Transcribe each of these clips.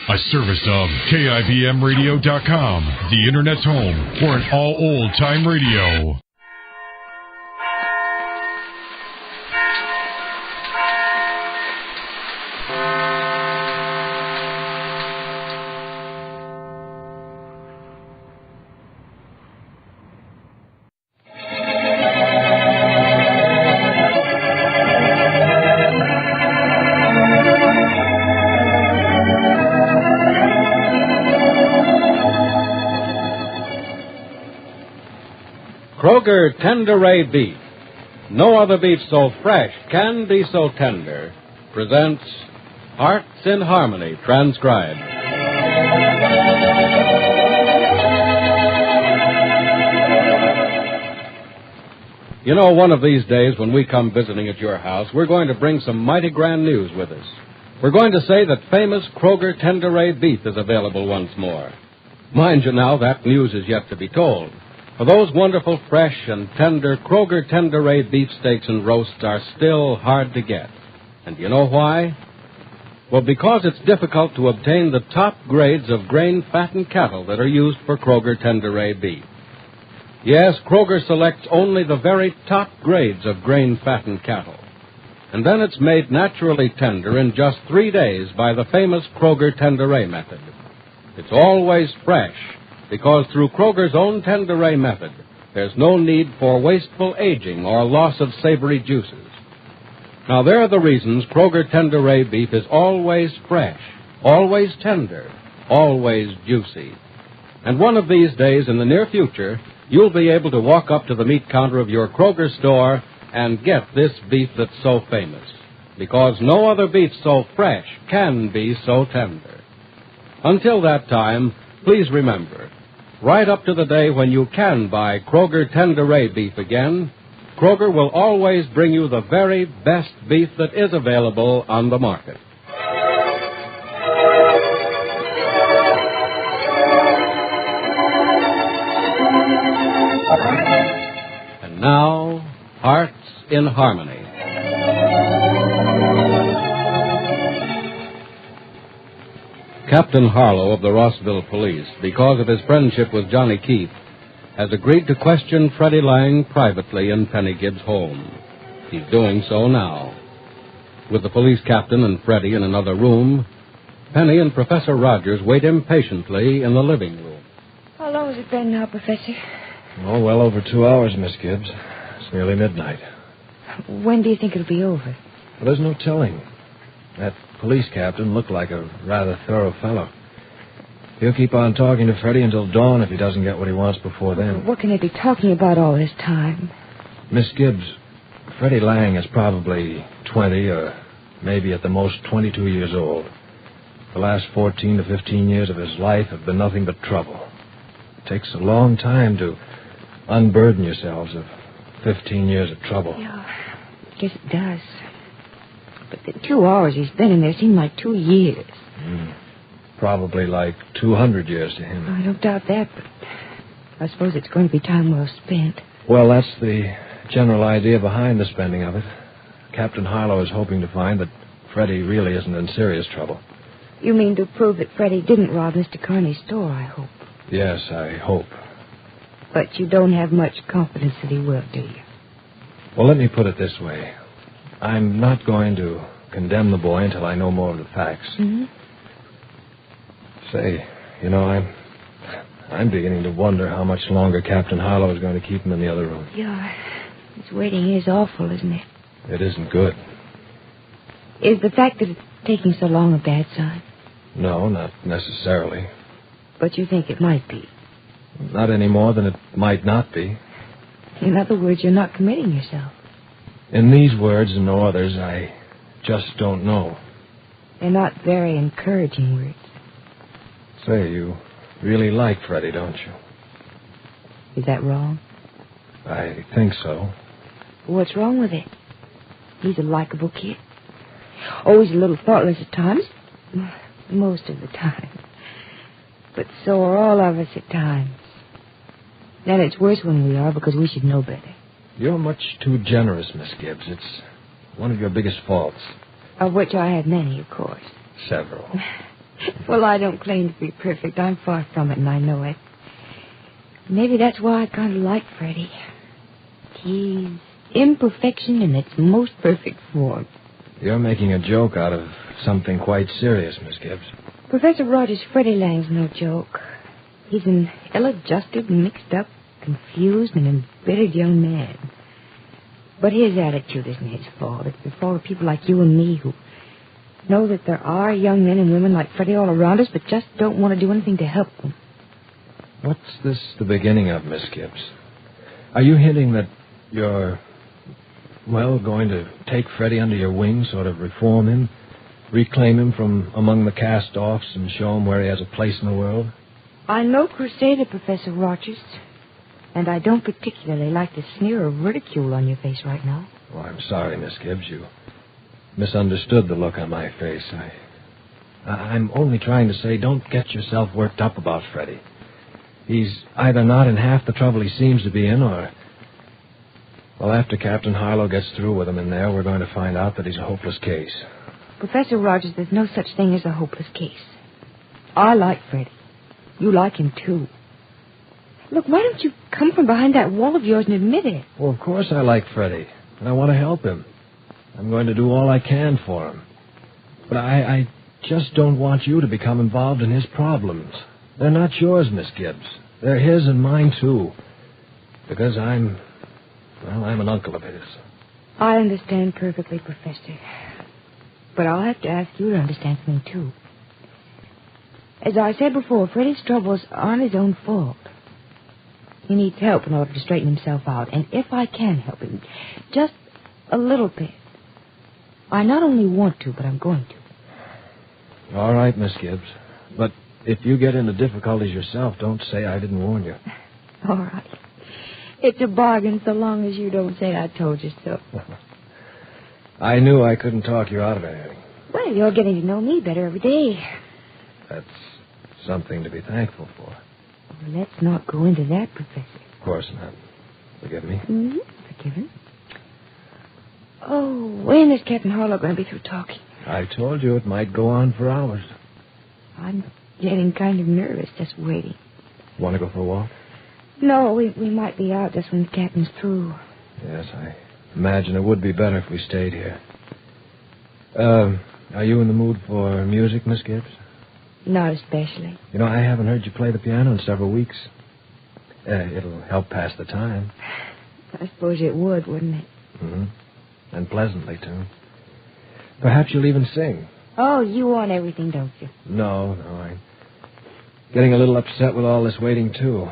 A service of KIBMradio.com, the Internet's home for an all old-time radio. Kroger Tenderay Beef. No other beef so fresh can be so tender. Presents Hearts in Harmony, transcribed. You know, one of these days when we come visiting at your house, we're going to bring some mighty grand news with us. We're going to say that famous Kroger Tenderay Beef is available once more. Mind you now, that news is yet to be told. For those wonderful, fresh, and tender Kroger Tenderay beefsteaks and roasts are still hard to get. And do you know why? Well, because it's difficult to obtain the top grades of grain-fattened cattle that are used for Kroger Tenderay beef. Yes, Kroger selects only the very top grades of grain-fattened cattle. And then it's made naturally tender in just 3 days by the famous Kroger Tenderay method. It's always fresh, because through Kroger's own Tenderay method, there's no need for wasteful aging or loss of savory juices. Now, there are the reasons Kroger Tenderay beef is always fresh, always tender, always juicy. And one of these days in the near future, you'll be able to walk up to the meat counter of your Kroger store and get this beef that's so famous, because no other beef so fresh can be so tender. Until that time, please remember, right up to the day when you can buy Kroger Tenderay beef again, Kroger will always bring you the very best beef that is available on the market. And now, Hearts in Harmony. Captain Harlow of the Rossville Police, because of his friendship with Johnny Keith, has agreed to question Freddie Lang privately in Penny Gibbs' home. He's doing so now. With the police captain and Freddie in another room, Penny and Professor Rogers wait impatiently in the living room. How long has it been now, Professor? Oh, well over 2 hours, Miss Gibbs. It's nearly midnight. When do you think it'll be over? Well, there's no telling. That police captain looked like a rather thorough fellow. He'll keep on talking to Freddie until dawn if he doesn't get what he wants before then. What can they be talking about all this time? Miss Gibbs, Freddie Lang is probably 20 or maybe at the most 22 years old. The last 14 to 15 years of his life have been nothing but trouble. It takes a long time to unburden yourselves of 15 years of trouble. Yeah, I guess it does. But the 2 hours he's been in there seem like 2 years. Probably like 200 years to him. I don't doubt that, but I suppose it's going to be time well spent. Well, that's the general idea behind the spending of it. Captain Harlow is hoping to find that Freddie really isn't in serious trouble. You mean to prove that Freddie didn't rob Mr. Carney's store, I hope. Yes, I hope. But you don't have much confidence that he will, do you? Well, let me put it this way. I'm not going to condemn the boy until I know more of the facts. Mm-hmm. Say, you know, I'm beginning to wonder how much longer Captain Harlow is going to keep him in the other room. Yeah, this waiting is awful, isn't it? It isn't good. Is the fact that it's taking so long a bad sign? No, not necessarily. But you think it might be? Not any more than it might not be. In other words, you're not committing yourself. In these words and no others, I just don't know. They're not very encouraging words. Say, you really like Freddie, don't you? Is that wrong? I think so. What's wrong with it? He's a likable kid. Oh, he's a little thoughtless at times. Most of the time. But so are all of us at times. Then it's worse when we are because we should know better. You're much too generous, Miss Gibbs. It's one of your biggest faults. Of which I have many, of course. Several. Well, I don't claim to be perfect. I'm far from it, and I know it. Maybe that's why I kind of like Freddie. He's imperfection in its most perfect form. You're making a joke out of something quite serious, Miss Gibbs. Professor Rogers, Freddie Lang's no joke. He's an ill-adjusted, mixed-up, confused, and embittered young man. But his attitude isn't his fault. It's the fault of people like you and me who know that there are young men and women like Freddie all around us, but just don't want to do anything to help them. What's this the beginning of, Miss Gibbs? Are you hinting that you're, going to take Freddie under your wing, sort of reform him, reclaim him from among the cast-offs and show him where he has a place in the world? I'm no crusader, Professor Rogers, and I don't particularly like the sneer of ridicule on your face right now. Oh, I'm sorry, Miss Gibbs. You misunderstood the look on my face. I'm only trying to say don't get yourself worked up about Freddie. He's either not in half the trouble he seems to be in, or... Well, after Captain Harlow gets through with him in there, we're going to find out that he's a hopeless case. Professor Rogers, there's no such thing as a hopeless case. I like Freddie. You like him, too. Look, why don't you come from behind that wall of yours and admit it? Well, of course I like Freddie, and I want to help him. I'm going to do all I can for him. But I just don't want you to become involved in his problems. They're not yours, Miss Gibbs. They're his and mine, too. Because I'm an uncle of his. I understand perfectly, Professor. But I'll have to ask you to understand me, too. As I said before, Freddie's troubles aren't his own fault. He needs help in order to straighten himself out. And if I can help him, just a little bit, I not only want to, but I'm going to. All right, Miss Gibbs. But if you get into difficulties yourself, don't say I didn't warn you. All right. It's a bargain so long as you don't say I told you so. I knew I couldn't talk you out of anything. Well, you're getting to know me better every day. That's something to be thankful for. Well, let's not go into that, Professor. Of course not. Forgive me. Mm-hmm. Forgiven. Oh, when is Captain Harlow going to be through talking? I told you it might go on for hours. I'm getting kind of nervous just waiting. Want to go for a walk? No, we might be out just when the captain's through. Yes, I imagine it would be better if we stayed here. Are you in the mood for music, Miss Gibbs? Not especially. You know, I haven't heard you play the piano in several weeks. It'll help pass the time. I suppose it would, wouldn't it? Mm-hmm. And pleasantly, too. Perhaps you'll even sing. Oh, you want everything, don't you? No, I'm getting a little upset with all this waiting, too.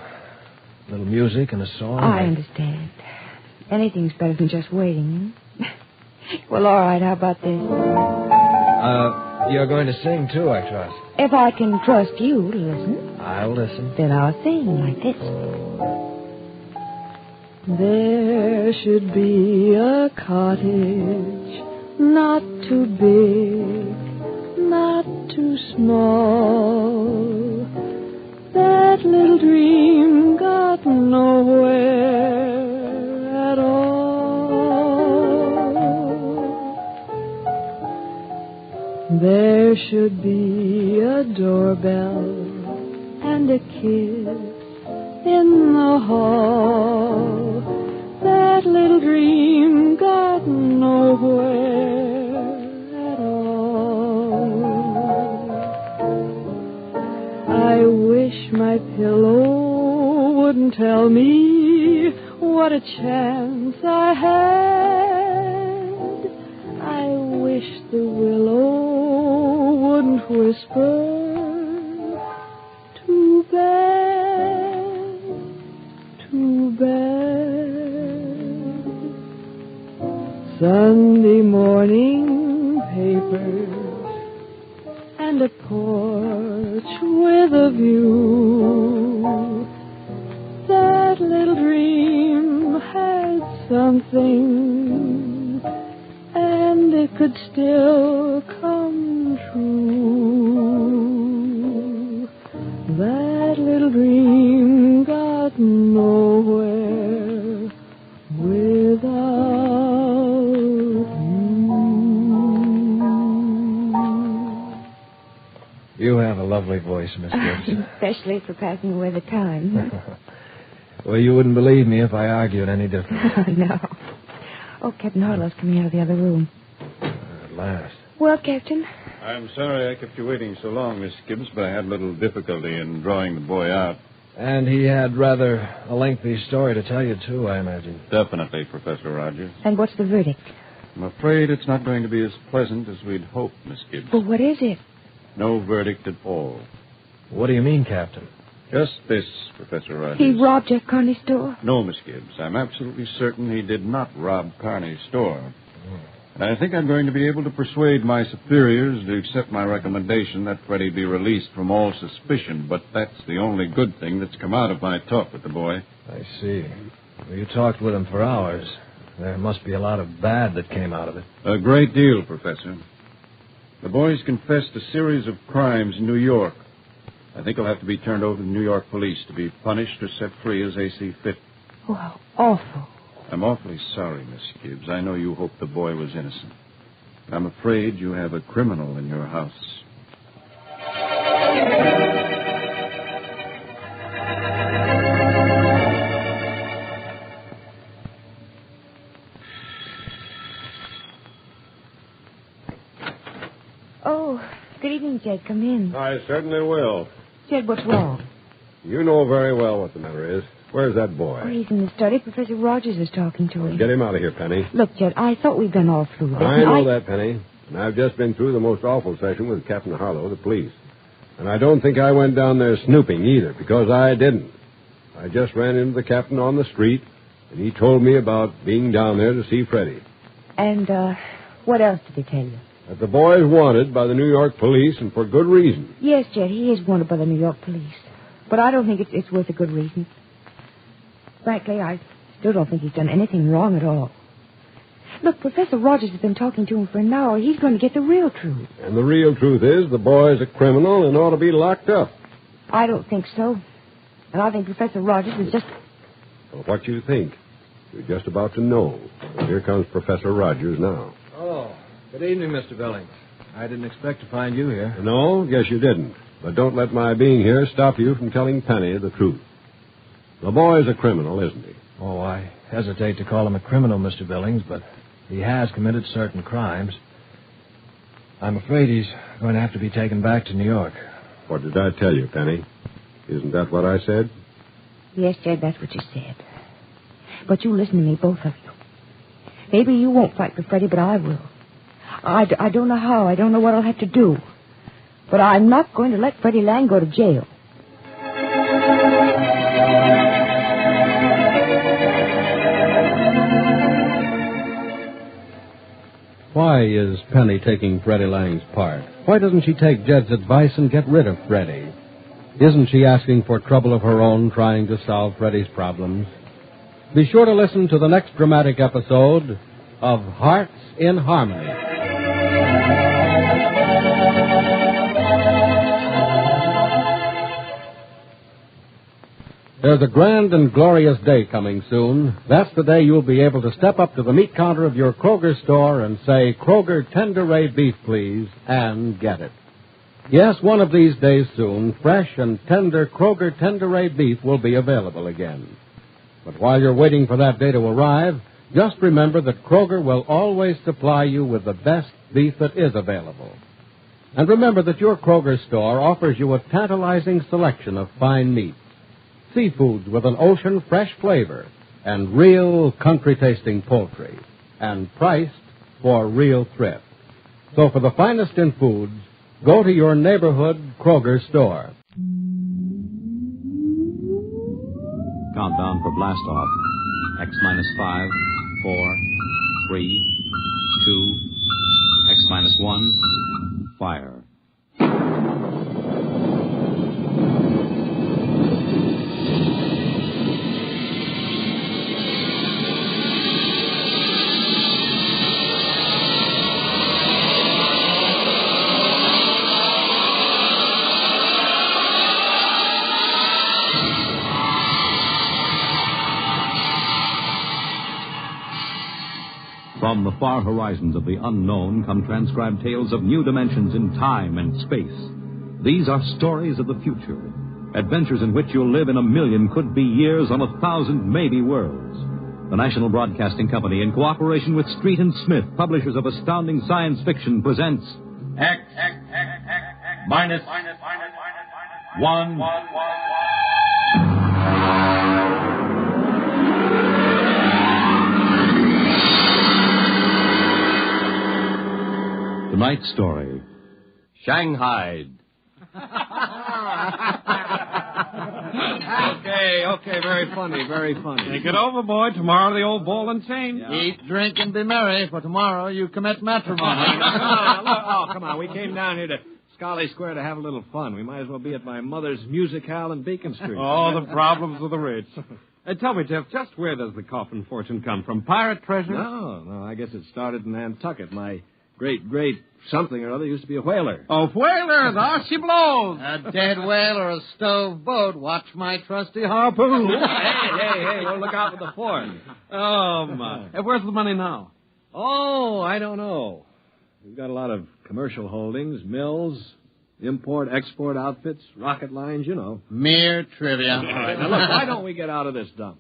A little music and a song. I understand. Anything's better than just waiting. Well, all right, how about this? You're going to sing, too, I trust. If I can trust you to listen. I'll listen. Then I'll sing like this. There should be a cottage, not too big, not too small. That little dream got nowhere at all. There should be a doorbell and a kiss in the hall. That little dream got nowhere at all. I wish my pillow wouldn't tell me what a chance I had. I wish the willow wouldn't whisper, too bad, too bad. Sunday morning papers and a porch with a view. That little dream had something, and it could still come true. That little dream got nowhere without you. You have a lovely voice, Miss Gibbs. Especially for passing away the time. Well, you wouldn't believe me if I argued any different. No. Oh, Captain Harlow's coming out of the other room. At last. Well, Captain? I'm sorry I kept you waiting so long, Miss Gibbs, but I had a little difficulty in drawing the boy out. And he had rather a lengthy story to tell you, too, I imagine. Definitely, Professor Rogers. And what's the verdict? I'm afraid it's not going to be as pleasant as we'd hoped, Miss Gibbs. Well, what is it? No verdict at all. What do you mean, Captain? Just this, Professor Rogers. He robbed Jeff Carney's store? No, Miss Gibbs. I'm absolutely certain he did not rob Carney's store. And I think I'm going to be able to persuade my superiors to accept my recommendation that Freddie be released from all suspicion, but that's the only good thing that's come out of my talk with the boy. I see. Well, you talked with him for hours. There must be a lot of bad that came out of it. A great deal, Professor. The boy's confessed a series of crimes in New York. I think he'll have to be turned over to the New York police to be punished or set free as they see fit. Oh, how awful. I'm awfully sorry, Miss Gibbs. I know you hoped the boy was innocent. I'm afraid you have a criminal in your house. Oh, good evening, Jed. Come in. I certainly will. Jed, what's wrong? You know very well what the matter is. Where's that boy? Oh, he's in the study. Professor Rogers is talking to him. Get him out of here, Penny. Look, Jed, I thought we'd been all through this. I know that, Penny. And I've just been through the most awful session with Captain Harlow, the police. And I don't think I went down there snooping either, because I didn't. I just ran into the captain on the street, and he told me about being down there to see Freddie. And, what else did he tell you? That the boy is wanted by the New York police, and for good reason. Yes, Jed, he is wanted by the New York police. But I don't think it's worth a good reason. Frankly, I still don't think he's done anything wrong at all. Look, Professor Rogers has been talking to him for an hour. He's going to get the real truth. And the real truth is the boy is a criminal and ought to be locked up. I don't think so. And I think Professor Rogers is just... Well, what you think? You're just about to know. Well, here comes Professor Rogers now. Oh, good evening, Mr. Billings. I didn't expect to find you here. No, guess you didn't. But don't let my being here stop you from telling Penny the truth. The boy's a criminal, isn't he? Oh, I hesitate to call him a criminal, Mr. Billings, but he has committed certain crimes. I'm afraid he's going to have to be taken back to New York. What did I tell you, Penny? Isn't that what I said? Yes, Jed, that's what you said. But you listen to me, both of you. Maybe you won't fight for Freddie, but I will. I don't know how. I don't know what I'll have to do. But I'm not going to let Freddie Lang go to jail. Why is Penny taking Freddie Lang's part? Why doesn't she take Jed's advice and get rid of Freddie? Isn't she asking for trouble of her own trying to solve Freddie's problems? Be sure to listen to the next dramatic episode of Hearts in Harmony. There's a grand and glorious day coming soon. That's the day you'll be able to step up to the meat counter of your Kroger store and say, "Kroger Tenderay Beef, please," and get it. Yes, one of these days soon, fresh and tender Kroger Tenderay Beef will be available again. But while you're waiting for that day to arrive, just remember that Kroger will always supply you with the best beef that is available. And remember that your Kroger store offers you a tantalizing selection of fine meats. Seafoods with an ocean-fresh flavor, and real country-tasting poultry, and priced for real thrift. So for the finest in foods, go to your neighborhood Kroger store. Countdown for blast off. X-5, 4, 3, 2, X-1, fire. From the far horizons of the unknown come transcribed tales of new dimensions in time and space. These are stories of the future, adventures in which you'll live in a million could-be years on 1,000 maybe worlds. The National Broadcasting Company, in cooperation with Street and Smith, publishers of astounding science fiction, presents X minus 1. tonight's story. Shanghaied. Okay, very funny. Take it over, boy. Tomorrow the old ball and chain. Yeah. Eat, drink, and be merry, for tomorrow you commit matrimony. Come on. We came down here to Scarlet Square to have a little fun. We might as well be at my mother's music hall in Beacon Street. Oh, the problems of the rich. Tell me, Jeff, just where does the coffin fortune come from? Pirate treasure? No, I guess it started in Nantucket. My great something or other used to be a whaler. Oh, whaler, there she blows. A dead whale or a stove boat. Watch my trusty harpoon. Hey, well, look out for the fort. Oh, my. Where's the money now? Oh, I don't know. We've got a lot of commercial holdings, mills, import, export outfits, rocket lines, you know. Mere trivia. All right, now look, why don't we get out of this dump?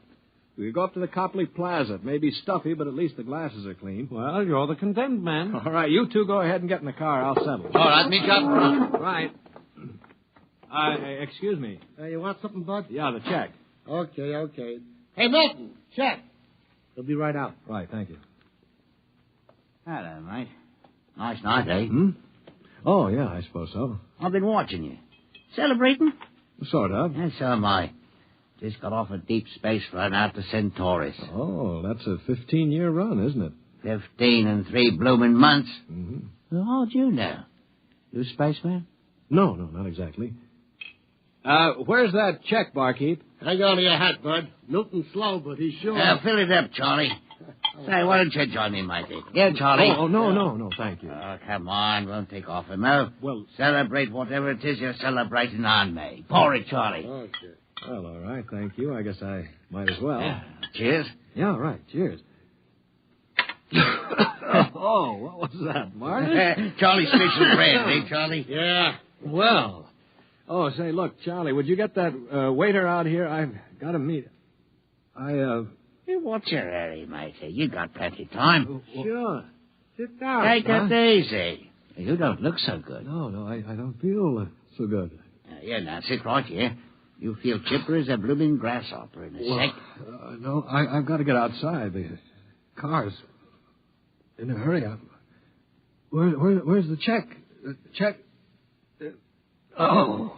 We go up to the Copley Plaza. It may be stuffy, but at least the glasses are clean. Well, you're the condemned man. All right, you two go ahead and get in the car. I'll settle. All right, meet you up front. Right. Excuse me. You want something, Bud? Yeah, the check. Okay. Hey, Milton, check. He'll be right out. Right, thank you. Hello, mate. Nice night, eh? Oh, yeah, I suppose so. I've been watching you. Celebrating? Sort of. And so am I. Just got off a deep space run out to Centaurus. Oh, that's a 15-year run, isn't it? 15 and 3 blooming months. Mm-hmm. Well, how'd you know? You a spaceman? No, not exactly. Where's that check, barkeep? Hang on to your hat, Bud. Milton's slow, but he's sure. Fill it up, Charlie. Say, why don't you join me, matey? Yeah, Charlie. Oh, no, thank you. Oh, come on. Won't take off him, no. Well, celebrate whatever it is you're celebrating on me. Pour it, Charlie. Okay. Well, all right, thank you. I guess I might as well. Yeah. Cheers. Yeah, right, cheers. Oh, what was that, Martin? Charlie's special friend, eh, Charlie? Yeah. Well. Oh, say, look, Charlie, would you get that waiter out here? I've got to meet. Hey, what's your hurry, matey? You got plenty of time. Sure. Sit down. Take it easy. You don't look so good. No, I don't feel so good. Now, sit right here. You feel chipper as a blooming grasshopper in a sec. No, I've got to get outside. The car's in a hurry. Where's the check? The check? Oh.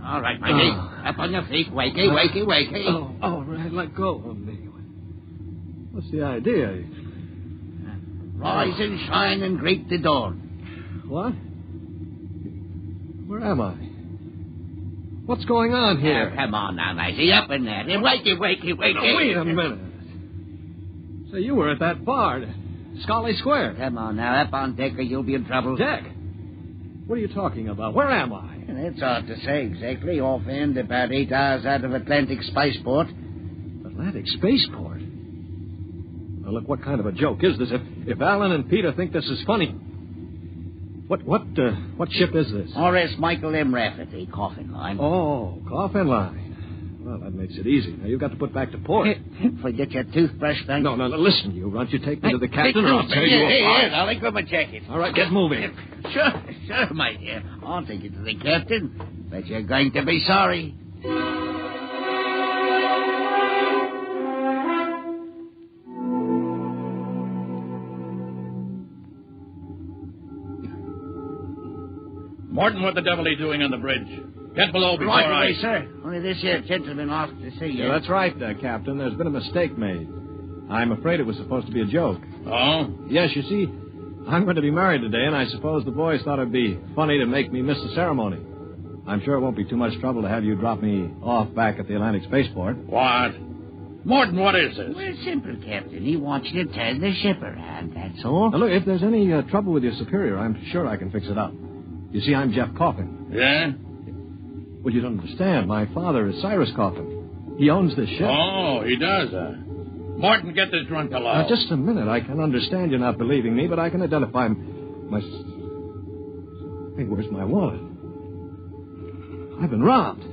All right, matey. Up on your feet. Wakey. Oh, right. Let go of me. What's the idea? Rise and shine and greet the dawn. What? Where am I? What's going on here? Come on now, matey. Up in there. Wakey. No, wait a minute. So you were at that bar, Scarlet Square. Come on now. Up on deck or you'll be in trouble. Deck? What are you talking about? Where am I? It's hard to say exactly. Offhand, about 8 hours out of Atlantic Spaceport. Atlantic Spaceport? Now, look, what kind of a joke is this? If Alan and Peter think this is funny, what ship is this? R.S. Michael M. Rafferty, coffin line. Oh, coffin line. Well, that makes it easy. Now, you've got to put back to port. Forget your toothbrush, thank you. No, listen, you runt. You take me to the captain, or I'll tear you apart. Here, I'll grab my jacket. All right, get moving. Sure, my dear. I'll take you to the captain. But you're going to be sorry. Martin, what the devil are you doing on the bridge? Get below before Right away, sir. Only this here gentleman asked to see you. Yeah, that's right, Captain. There's been a mistake made. I'm afraid it was supposed to be a joke. Oh? Yes, you see, I'm going to be married today, and I suppose the boys thought it'd be funny to make me miss the ceremony. I'm sure it won't be too much trouble to have you drop me off back at the Atlantic Spaceport. What? Morton, what is this? Well, simple, Captain. He wants you to turn the ship around, that's all. Now, look, if there's any trouble with your superior, I'm sure I can fix it up. You see, I'm Jeff Coffin. Yeah? Well, you don't understand. My father is Cyrus Coffin. He owns this ship. Oh, he does, Morton, get this drunk below. Now, just a minute. I can understand you're not believing me, but I can identify my... Hey, where's my wallet? I've been robbed.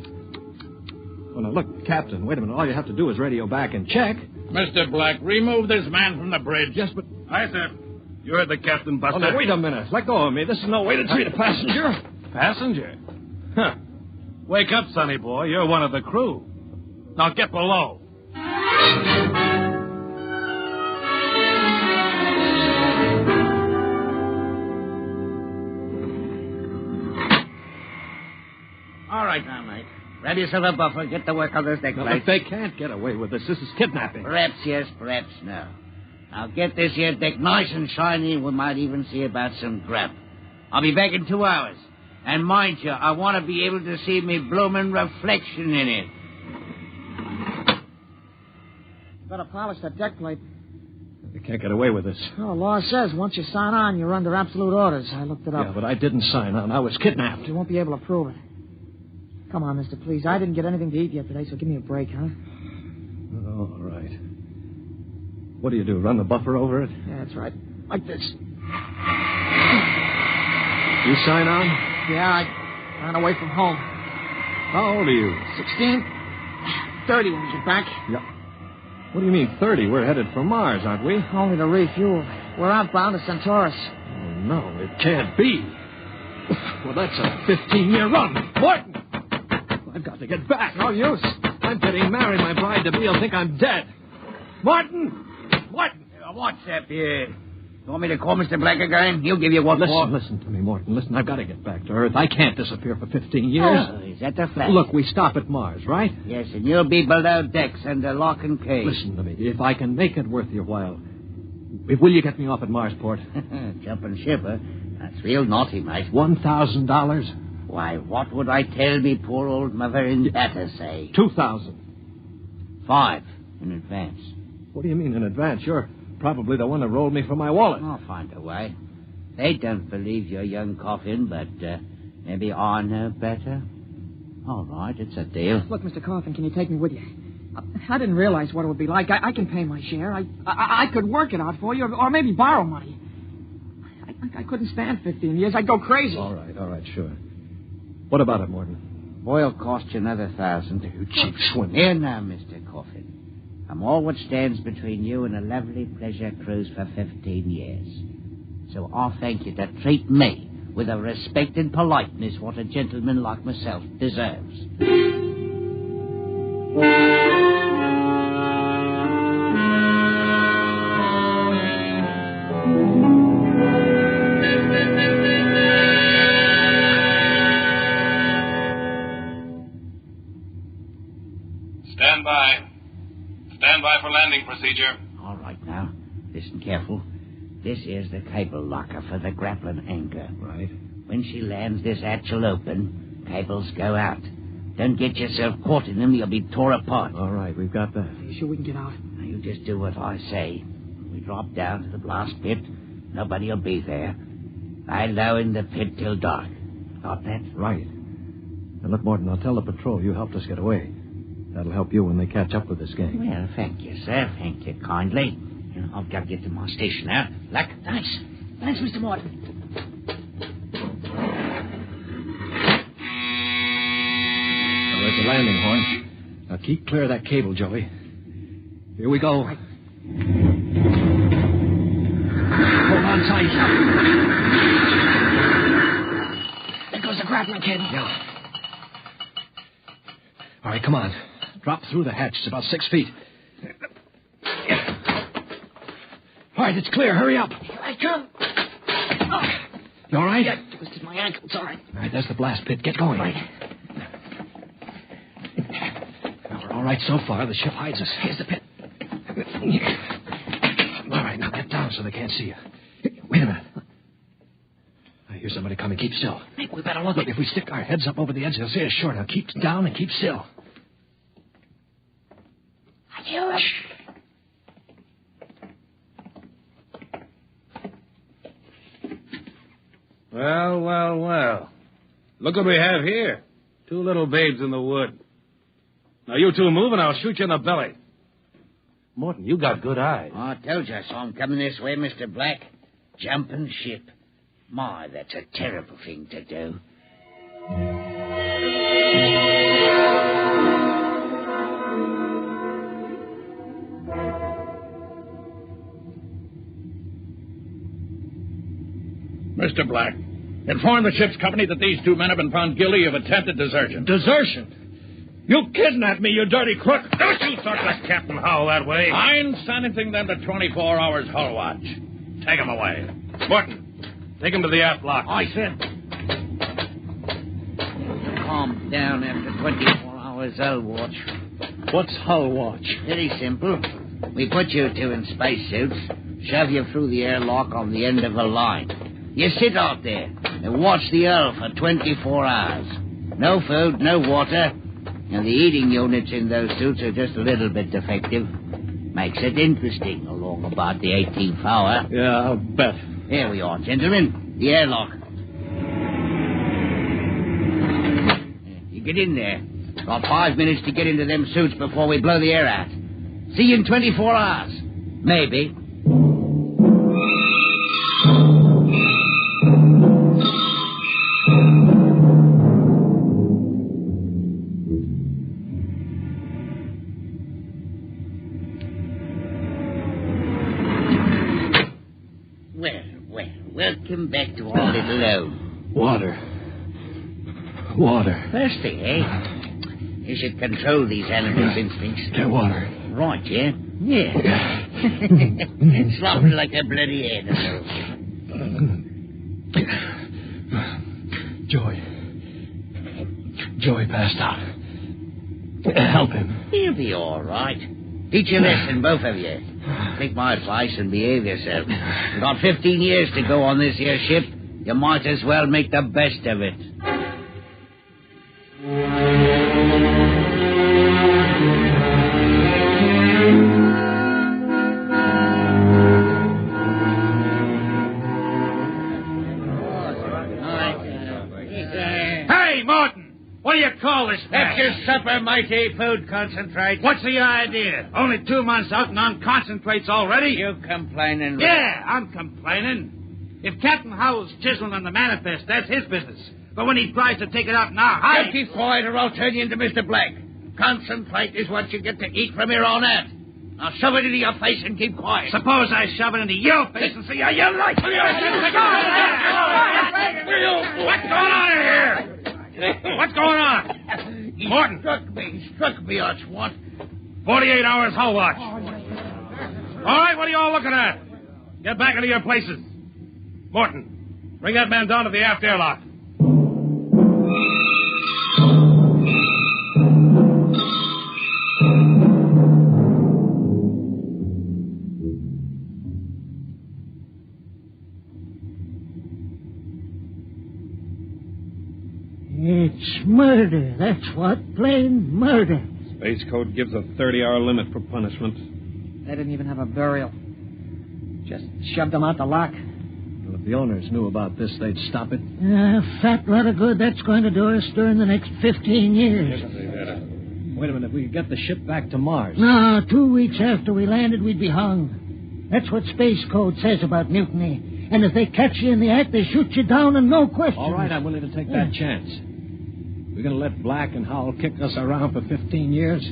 Well, now, look, Captain, wait a minute. All you have to do is radio back and check. Mr. Black, remove this man from the bridge. Yes, but... Hi, sir. You heard the captain, Buster. Oh, now, wait a minute. Let go of me. This is no way to treat a passenger. Passenger? Huh. Wake up, sonny boy. You're one of the crew. Now get below. All right, now, mate. Grab yourself a buffer. Get to work on those deck No, lights. but they can't get away with this. This is kidnapping. Perhaps yes, perhaps no. Now get this here deck nice and shiny. We might even see about some grub. I'll be back in 2 hours. And mind you, I want to be able to see me bloomin' reflection in it. Better polish that deck plate. They can't get away with this. Oh, law says once you sign on, you're under absolute orders. I looked it up. Yeah, but I didn't sign on. I was kidnapped. You won't be able to prove it. Come on, mister, please. I didn't get anything to eat yet today, so give me a break, huh? Oh, all right. What do you do, run the buffer over it? Yeah, that's right. Like this. You sign on? Yeah, I ran away from home. How old are you? 16? 30 when we get back. Yeah. What do you mean 30? We're headed for Mars, aren't we? Only to refuel. We're outbound to Centaurus. Oh, no, it can't be. Well, that's a 15-year run. Morton! I've got to get back. No use. I'm getting married. My bride-to-be will think I'm dead. Martin! Martin! What's up here? You want me to call Mr. Black again? He'll give you what for. Listen to me, Morton. Listen, I've got to get back to Earth. I can't disappear for 15 years. Oh, is that the fact? Look, we stop at Mars, right? Yes, and you'll be below decks under lock and key. Listen to me. If I can make it worth your while, will you get me off at Marsport? Jumping ship, huh? That's real naughty, mate. $1,000? Why, what would I tell me poor old mother and dad say? $2,000. 5 in advance. What do you mean in advance? You're probably the one that rolled me for my wallet. I'll find a way. They don't believe your young Coffin, but maybe I know better. All right, it's a deal. Look, Mr. Coffin, can you take me with you? I didn't realize what it would be like. I can pay my share. I could work it out for you, or maybe borrow money. I couldn't stand 15 years. I'd go crazy. All right, sure. What about it, Morton? Boy'll cost you another 1,000. You cheap swimmer. Here now, Mr. Coffin. I'm all what stands between you and a lovely pleasure cruise for 15 years. So I'll thank you to treat me with a respect and politeness what a gentleman like myself deserves. Stand by. Stand by for landing procedure. All right, now. Listen careful. This is the cable locker for the grappling anchor. Right. When she lands, this hatch will open. Cables go out. Don't get yourself caught in them. You'll be tore apart. All right, we've got that. You sure we can get out? Now, you just do what I say. We drop down to the blast pit. Nobody will be there. Lie low in the pit till dark. Got that? Right. Now, look, Morton, I'll tell the patrol you helped us get away. That'll help you when they catch up with this gang. Well, thank you, sir. Thank you kindly. And I've got to get to my station now. Luck. Thanks. Thanks, Mr. Morton. Now, there's the landing horn. Now, keep clear of that cable, Joey. Here we go. Right. Hold on tight. There goes the grappling cable. Yeah. All right, come on. Drop through the hatch. It's about 6 feet. All right, it's clear. Hurry up. Here I come. Oh. You all right? Yeah, twisted my ankle. It's all right. All right, there's the blast pit. Get going. Right. Now, we're all right so far. The ship hides us. Here's the pit. All right, now get down so they can't see you. Wait a minute. I hear somebody coming. Keep still. Hey, we better look. Look, if we stick our heads up over the edge, they'll see us short. Now keep down and keep still. I hear us. Well, well, well. Look what we have here. 2 little babes in the wood. Now, you two move and I'll shoot you in the belly. Morton, you got good eyes. Oh, I told you I saw him coming this way, Mr. Black. Jumping ship. My, that's a terrible thing to do. Mr. Black, inform the ship's company that these 2 men have been found guilty of attempted desertion. Desertion? You kidnapped me, you dirty crook. Don't you talk like Captain Howell that way. I'm sentencing them to 24 hours hull watch. Take them away. Morton, take him to the aft lock. I said. Calm down after 24 hours hull watch. What's hull watch? Very simple. We put you 2 in spacesuits, shove you through the airlock on the end of a line. You sit out there and watch the hull for 24 hours. No food, no water, and the eating units in those suits are just a little bit defective. Makes it interesting along about the 18th hour. Yeah, I'll bet. Here we are, gentlemen. The airlock. You get in there. Got 5 minutes to get into them suits before we blow the air out. See you in 24 hours. Maybe. Welcome back to our little home. Water. Thirsty, eh? You should control these animals' instincts. Get water. Right, yeah? Yeah. It's sloppy like a bloody animal. Joey passed out. Help him. He'll be all right. Teach a lesson, both of you. Take my advice and behave yourself. You've got 15 years to go on this here ship. You might as well make the best of it. Hey, Morton! What do you call this That's thing? your supper, mighty food concentrate. What's the idea? Only 2 months out and on concentrates already? You complaining? Yeah, I'm complaining. If Captain Howell's chiseling on the manifest, that's his business. But when he tries to take it out now, Just keep quiet or I'll turn you into Mr. Black. Concentrate is what you get to eat from here on out. Now shove it into your face and keep quiet. Suppose I shove it into your face and see how you like it. What's going on here? What's going on? Morton. Struck me, Archwant. 48 hours hull watch. All right, what are you all looking at? Get back into your places. Morton, bring that man down to the aft airlock. It's murder, that's what. Plain murder. Space Code gives a 30-hour limit for punishment. They didn't even have a burial. Just shoved them out the lock. Well, if the owners knew about this, they'd stop it. Fat lot of good that's going to do us during the next 15 years. Wait a minute, we could get the ship back to Mars. No, 2 weeks after we landed, we'd be hung. That's what Space Code says about mutiny. And if they catch you in the act, they shoot you down and no question. All right, I'm willing to take that chance. We're going to let Black and Howell kick us around for 15 years.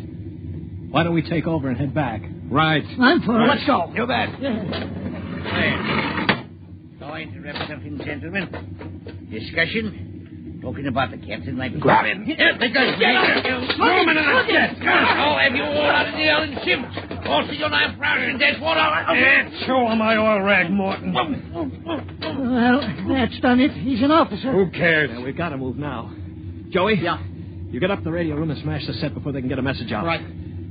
Why don't we take over and head back? Right. I'm for it. Let's go. You bet. Yeah. So I interrupt something, gentlemen. Discussion? Talking about the captain, maybe. Grab him. Here, the gun. Throw him into the jet. I'll have you all out of the Ellen ship. Also, you'll have frown in dead water. Show him my oil rag, Morton. Well, that's done it. He's an officer. Who cares? Yeah, we've got to move now. Joey? Yeah. You get up the radio room and smash the set before they can get a message out. Right.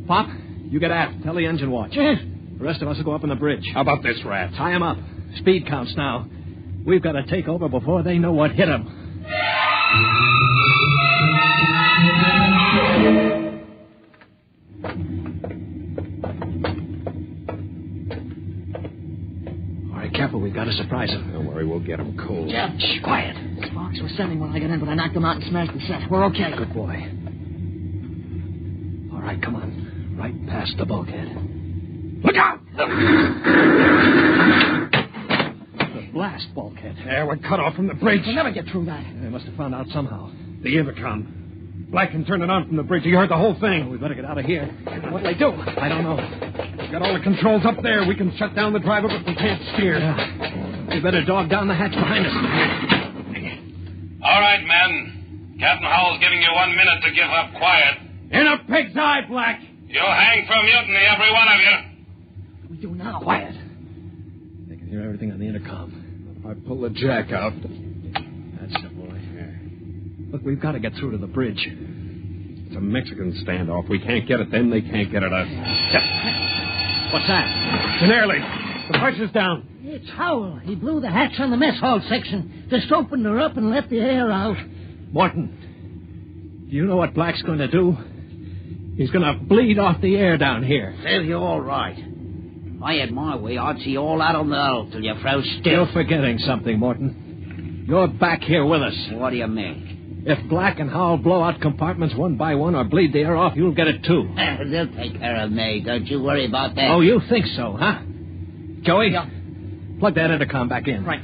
Pop, you get aft. Tell the engine watch. Yes. The rest of us will go up on the bridge. How about this, rat? Tie him up. Speed counts now. We've got to take over before they know what hit them. careful. We've got to surprise him. Don't worry, we'll get him cold. Jeff, Shh, quiet. Sparks were sending when I got in, but I knocked them out and smashed the set. We're okay. Good boy. All right, come on. Right past the bulkhead. Look out! The blast bulkhead. Yeah, we're cut off from the bridge. We'll never get through that. They must have found out somehow. The intercom. Black can turn it on from the bridge. You heard the whole thing. We better get out of here. What'll they do? I don't know. We've got all the controls up there. We can shut down the driver, but we can't steer. Yeah. We better dog down the hatch behind us. All right, men. Captain Howell's giving you 1 minute to give up quiet. In a pig's eye, Black. You'll hang for mutiny, every one of you. What do we do now? Quiet. They can hear everything on the intercom. I pull the jack out. That's the boy. Look, we've got to get through to the bridge. It's a Mexican standoff. We can't get at them. They can't get at us. What's that? An air leak. The pressure's down. It's Howell. He blew the hatch on the mess hall section. Just opened her up and let the air out. Morton, do you know what Black's going to do? He's going to bleed off the air down here. Well, you're all right. If I had my way, I'd see all out on the hull till you froze still. You're forgetting something, Morton. You're back here with us. What do you mean? If Black and Howell blow out compartments one by one or bleed the air off, you'll get it too. They'll take care of me. Don't you worry about that. Oh, you think so, huh? Joey? Yeah. Plug that intercom back in. Right.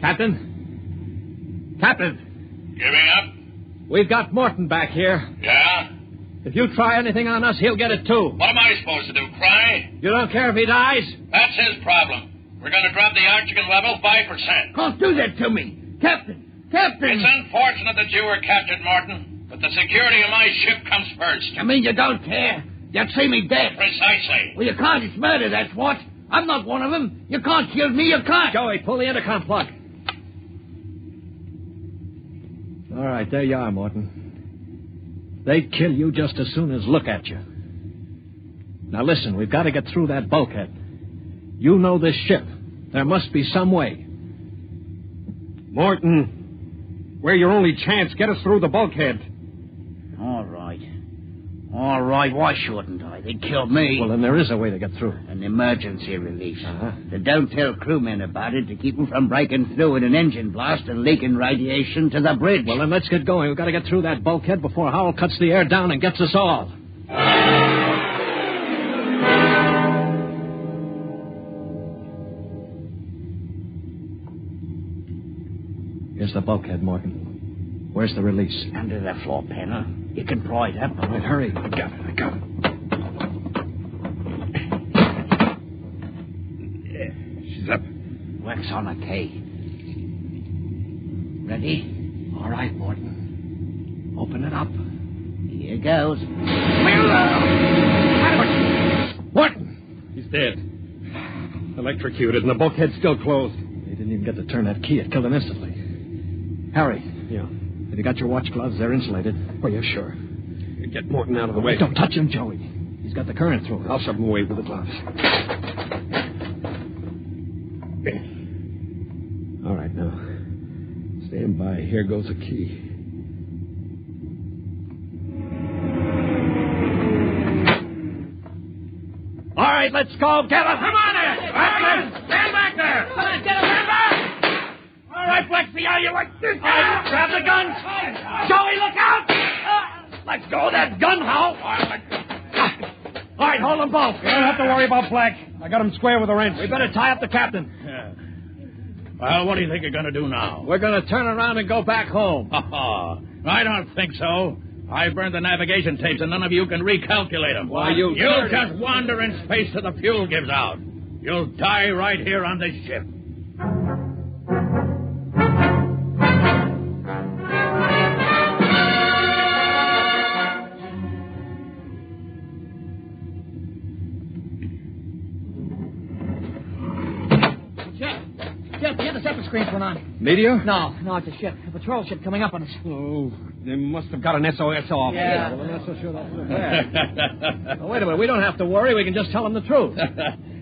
Captain? Captain? Giving up? We've got Morton back here. Yeah? If you try anything on us, he'll get it too. What am I supposed to do, cry? You don't care if he dies? That's his problem. We're going to drop the oxygen level 5%. Don't do that to me. Captain! It's unfortunate that you were captured, Morton, but the security of my ship comes first. You mean you don't care? You'd see me dead. Precisely. Well, you can't. It's murder, that's what. I'm not one of them. You can't kill me. You can't. Joey, pull the intercom plug. All right, there you are, Morton. They'd kill you just as soon as look at you. Now listen, we've got to get through that bulkhead. You know this ship. There must be some way. Morton, we're your only chance. Get us through the bulkhead. All right. All right, why shouldn't I? They'd kill me. Well, then there is a way to get through. An emergency release. Uh-huh. They don't tell crewmen about it to keep them from breaking through in an engine blast and leaking radiation to the bridge. Well, then let's get going. We've got to get through that bulkhead before Howell cuts the air down and gets us all. Here's the bulkhead, Morgan. Where's the release? Under the floor panel. You can pry it up. All right, hurry. I got it. She's up. Works on a K. Ready? All right, Morton. Open it up. Here goes. Morton! He's dead. Electrocuted, and the bulkhead's still closed. They didn't even get to turn that key. It killed him instantly. Harry. Yeah. Have you got your watch gloves? They're insulated. Oh, yeah, sure. Get Morton out of the way. Don't touch him, Joey. He's got the current through him. I'll shove him away with the gloves. All right, now. Stand by. Here goes a key. All right, let's go. Get him. Come on there. Stand back there. Come on, get him. Stand back. All right, Flexi, how you like this? All right, grab the guns. Joey, look out. Let go of that gun, Hal. All right, hold them both. You don't have to worry about Black. I got him square with a wrench. We better tie up the captain. Yeah. Well, what do you think you're going to do now? We're going to turn around and go back home. I don't think so. I burned the navigation tapes, and none of you can recalculate them. Why, you'll just wander in space till the fuel gives out. You'll die right here on this ship. Jeff, the interceptor screen's went on. Meteor? No, it's a ship. A patrol ship coming up on us. Oh, they must have got an SOS off. Yeah. Well, I'm not so sure that's the well, wait a minute. We don't have to worry. We can just tell them the truth.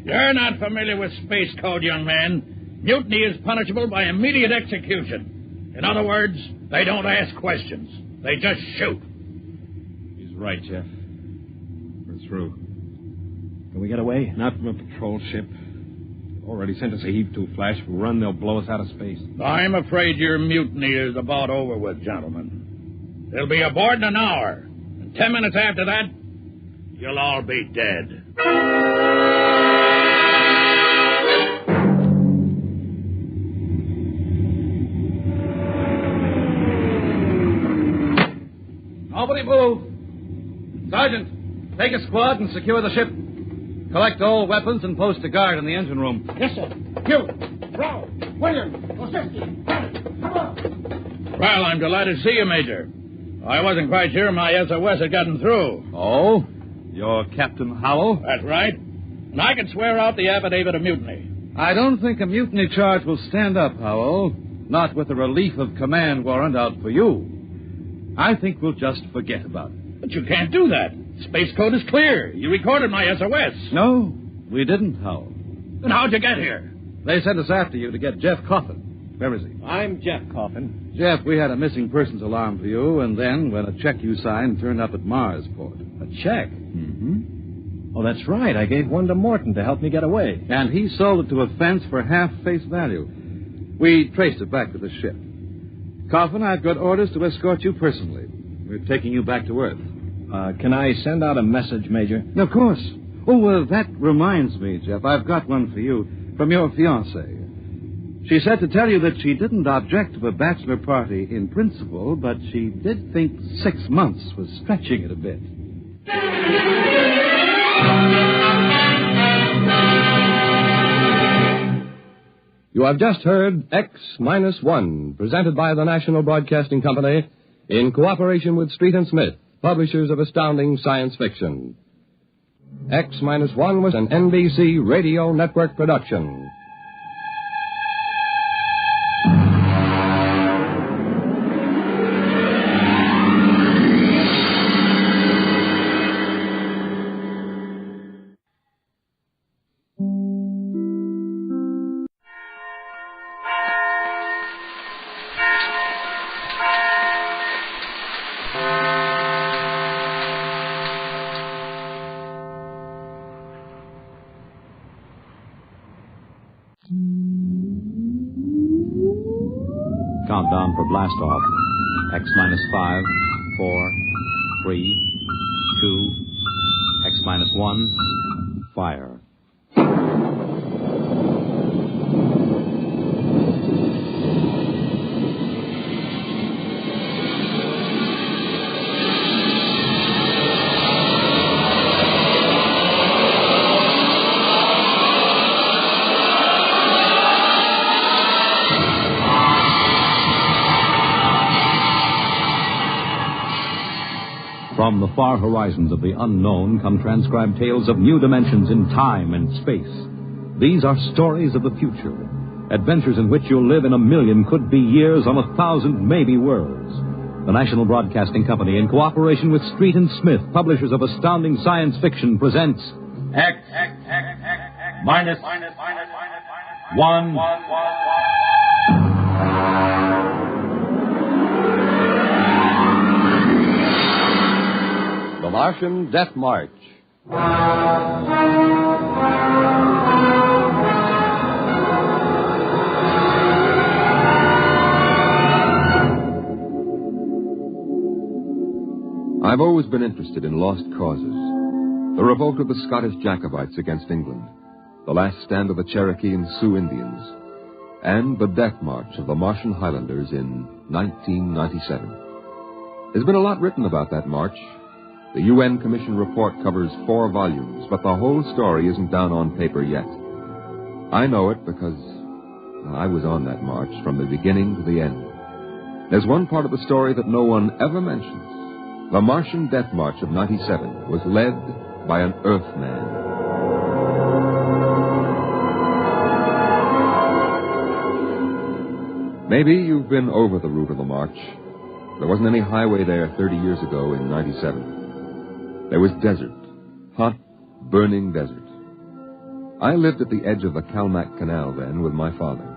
You're not familiar with space code, young man. Mutiny is punishable by immediate execution. In other words, they don't ask questions. They just shoot. He's right, Jeff. We're through. Can we get away? Not from a patrol ship. Already sent us a heave-to flash. If we run, they'll blow us out of space. I'm afraid your mutiny is about over with, gentlemen. They'll be aboard in an hour. And 10 minutes after that, you'll all be dead. Nobody move. Sergeant, take a squad and secure the ship. Collect all weapons and post a guard in the engine room. Yes, sir. You, Brown, William, Osinski, come on. Well, I'm delighted to see you, Major. I wasn't quite sure my SOS had gotten through. Oh? You're Captain Howell? That's right. And I can swear out the affidavit of mutiny. I don't think a mutiny charge will stand up, Howell. Not with a relief of command warrant out for you. I think we'll just forget about it. But you can't do that. Space code is clear. You recorded my SOS. No, we didn't, Howell. Then how'd you get here? They sent us after you to get Jeff Coffin. Where is he? I'm Jeff Coffin. Jeff, we had a missing persons alarm for you, and then when a check you signed turned up at Marsport. A check? Mm-hmm. Oh, that's right. I gave one to Morton to help me get away. And he sold it to a fence for half face value. We traced it back to the ship. Coffin, I've got orders to escort you personally. We're taking you back to Earth. Can I send out a message, Major? Of course. Oh, that reminds me, Jeff. I've got one for you from your fiancée. She said to tell you that she didn't object to a bachelor party in principle, but she did think 6 months was stretching it a bit. You have just heard X-1, presented by the National Broadcasting Company in cooperation with Street & Smith, publishers of astounding science fiction. X-1 was an NBC Radio Network production. Countdown for blast off. X-5, 4, 3, 2, X-1, fire. From the far horizons of the unknown come transcribed tales of new dimensions in time and space. These are stories of the future, adventures in which you'll live in 1,000,000 could-be years on 1,000 maybe worlds. The National Broadcasting Company, in cooperation with Street & Smith, publishers of astounding science fiction, presents X-1. The Martian Death March. I've always been interested in lost causes. The revolt of the Scottish Jacobites against England, the last stand of the Cherokee and Sioux Indians, and the death march of the Martian Highlanders in 1997. There's been a lot written about that march. The UN Commission report covers 4 volumes, but the whole story isn't down on paper yet. I know it because I was on that march from the beginning to the end. There's one part of the story that no one ever mentions. The Martian Death March of 97 was led by an Earthman. Maybe you've been over the route of the march. There wasn't any highway there 30 years ago in 97. There was desert, hot, burning desert. I lived at the edge of the Calmac Canal then with my father.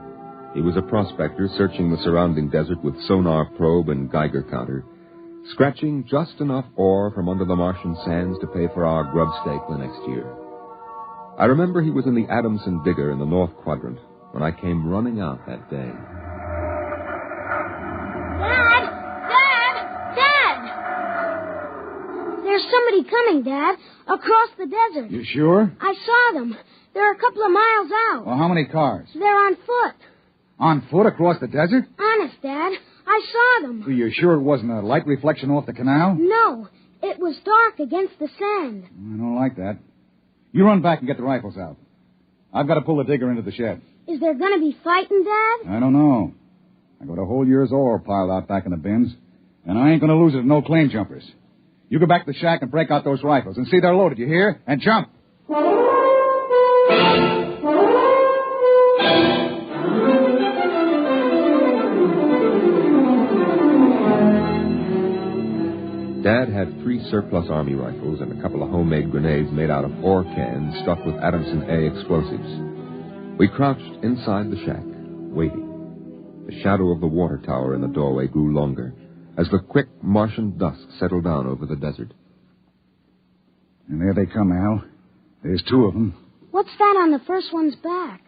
He was a prospector searching the surrounding desert with sonar probe and Geiger counter, scratching just enough ore from under the Martian sands to pay for our grub stake the next year. I remember he was in the Adamson digger in the North Quadrant when I came running out that day. There's somebody coming, Dad, across the desert. You sure? I saw them. They're a couple of miles out. Well, how many cars? They're on foot. On foot across the desert? Honest, Dad. I saw them. Are you sure it wasn't a light reflection off the canal? No. It was dark against the sand. I don't like that. You run back and get the rifles out. I've got to pull the digger into the shed. Is there going to be fighting, Dad? I don't know. I got a whole year's ore piled out back in the bins, and I ain't going to lose it to no claim jumpers. You go back to the shack and break out those rifles and see they're loaded, you hear? And jump. Dad had 3 surplus Army rifles and a couple of homemade grenades made out of ore cans stuffed with Adamson A explosives. We crouched inside the shack, waiting. The shadow of the water tower in the doorway grew longer as the quick Martian dusk settled down over the desert. And there they come, Al. There's 2 of them. What's that on the first one's back?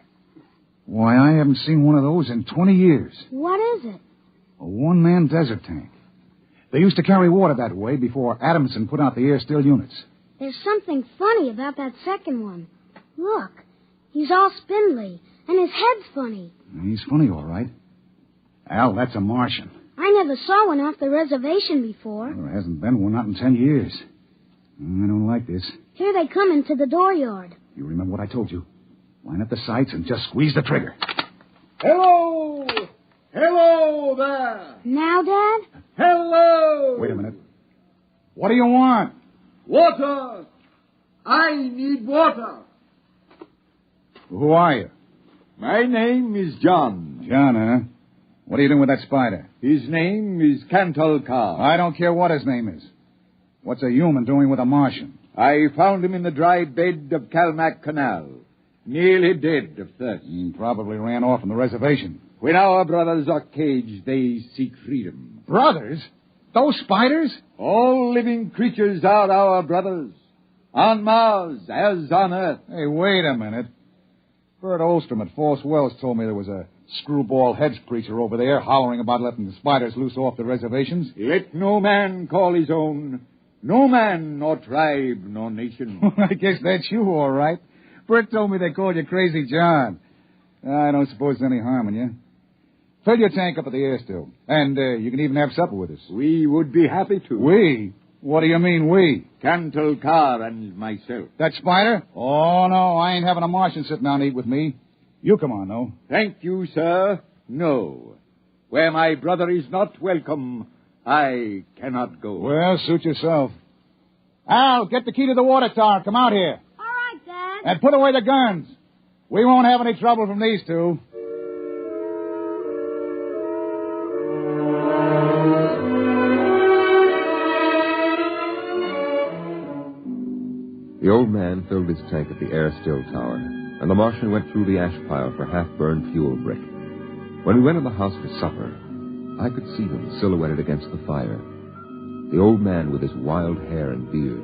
Why, I haven't seen one of those in 20 years. What is it? A one-man desert tank. They used to carry water that way before Adamson put out the air-still units. There's something funny about that second one. Look, he's all spindly, and his head's funny. He's funny, all right. Al, that's a Martian. I never saw one off the reservation before. There hasn't been one, not in 10 years. I don't like this. Here they come into the dooryard. You remember what I told you. Line up the sights and just squeeze the trigger. Hello! Hello there! Now, Dad? Hello! Wait a minute. What do you want? Water! I need water. Who are you? My name is John. John, huh? What are you doing with that spider? His name is Cantalcar. I don't care what his name is. What's a human doing with a Martian? I found him in the dry bed of Calmac Canal, nearly dead of thirst. He probably ran off from the reservation. When our brothers are caged, they seek freedom. Brothers? Those spiders? All living creatures are our brothers. On Mars, as on Earth. Hey, wait a minute. Bert Ostrom at False Wells told me there was a screwball heads preacher over there hollering about letting the spiders loose off the reservations. Let no man call his own. No man, nor tribe, nor nation. I guess that's you, all right. Bert told me they called you Crazy John. I don't suppose there's any harm in you. Fill your tank up at the air still. And you can even have supper with us. We would be happy to. We? What do you mean, we? Cantalcar and myself. That spider? Oh, no, I ain't having a Martian sit down to eat with me. You come on, though. Thank you, sir. No. Where my brother is not welcome, I cannot go. Well, suit yourself. Al, get the key to the water tower. Come out here. All right, Dad. And put away the guns. We won't have any trouble from these 2. The old man filled his tank at the air-still tower, and the Martian went through the ash pile for half-burned fuel brick. When we went in the house for supper, I could see them silhouetted against the fire. The old man with his wild hair and beard,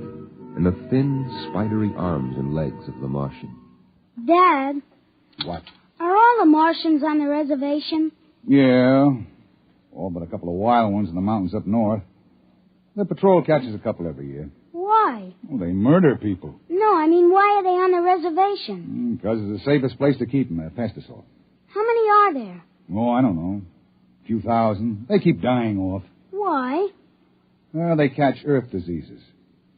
and the thin, spidery arms and legs of the Martian. Dad? What? Are all the Martians on the reservation? Yeah. All but a couple of wild ones in the mountains up north. The patrol catches a couple every year. Why? Well, they murder people. No, I mean, why are they on the reservation? Because it's the safest place to keep them, pest us all. How many are there? Oh, I don't know. A few thousand. They keep dying off. Why? Well, they catch earth diseases.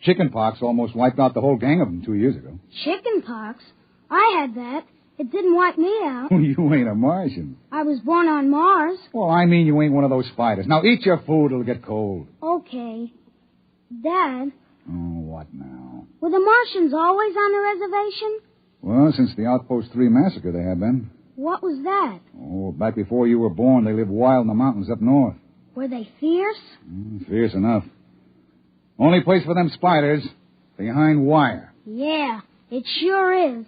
Chickenpox almost wiped out the whole gang of them 2 years ago. Chickenpox? I had that. It didn't wipe me out. You ain't a Martian. I was born on Mars. Well, I mean you ain't one of those spiders. Now eat your food, it'll get cold. Okay. Dad? Oh, what now? Were the Martians always on the reservation? Well, since the Outpost 3 massacre, they have been. What was that? Oh, back before you were born, they lived wild in the mountains up north. Were they fierce? Fierce enough. Only place for them spiders, behind wire. Yeah, it sure is.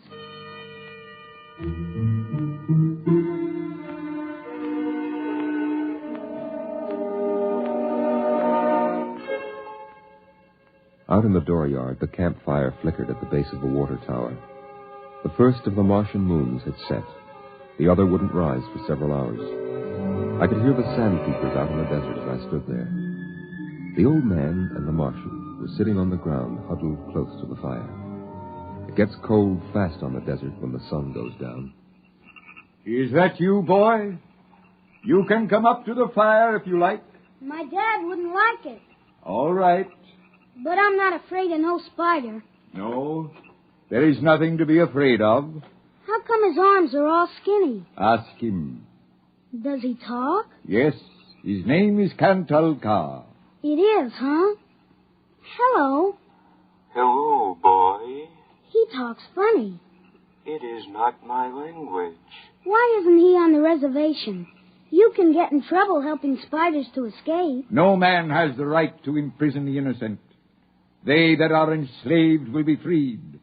Out in the dooryard, the campfire flickered at the base of the water tower. The first of the Martian moons had set. The other wouldn't rise for several hours. I could hear the sandpeepers out in the desert as I stood there. The old man and the Martian were sitting on the ground, huddled close to the fire. It gets cold fast on the desert when the sun goes down. Is that you, boy? You can come up to the fire if you like. My dad wouldn't like it. All right. But I'm not afraid of no spider. No, there is nothing to be afraid of. How come his arms are all skinny? Ask him. Does he talk? Yes, his name is Cantal Ka. It is, huh? Hello. Hello, boy. He talks funny. It is not my language. Why isn't he on the reservation? You can get in trouble helping spiders to escape. No man has the right to imprison the innocent. They that are enslaved will be freed.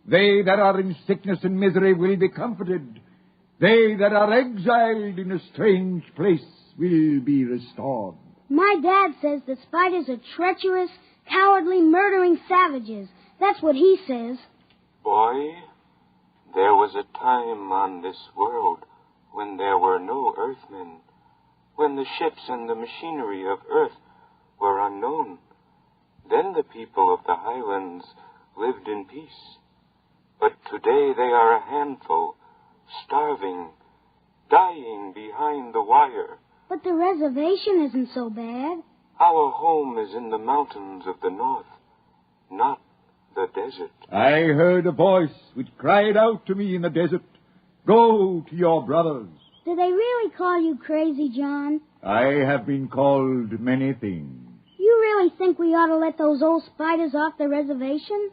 They that are in sickness and misery will be comforted. They that are exiled in a strange place will be restored. My dad says the spiders are treacherous, cowardly, murdering savages. That's what he says. Boy, there was a time on this world when there were no earthmen, when the ships and the machinery of earth were unknown. Then the people of the highlands lived in peace. But today they are a handful, starving, dying behind the wire. But the reservation isn't so bad. Our home is in the mountains of the north, not the desert. I heard a voice which cried out to me in the desert, "Go to your brothers." Do they really call you crazy, John? I have been called many things. You really think we ought to let those old spiders off the reservation?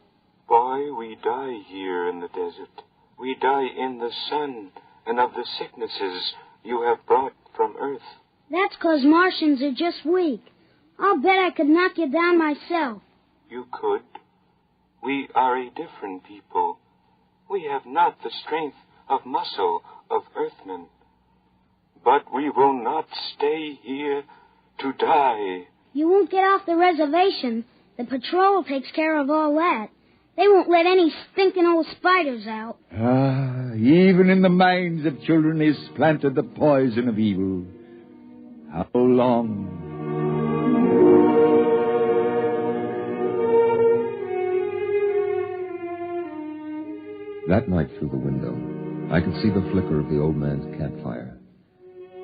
Boy, we die here in the desert. We die in the sun and of the sicknesses you have brought from earth. That's 'cause Martians are just weak. I'll bet I could knock you down myself. You could. We are a different people. We have not the strength of muscle of earthmen. But we will not stay here to die. You won't get off the reservation. The patrol takes care of all that. They won't let any stinking old spiders out. Even in the minds of children is planted the poison of evil. How long? That night through the window, I could see the flicker of the old man's campfire.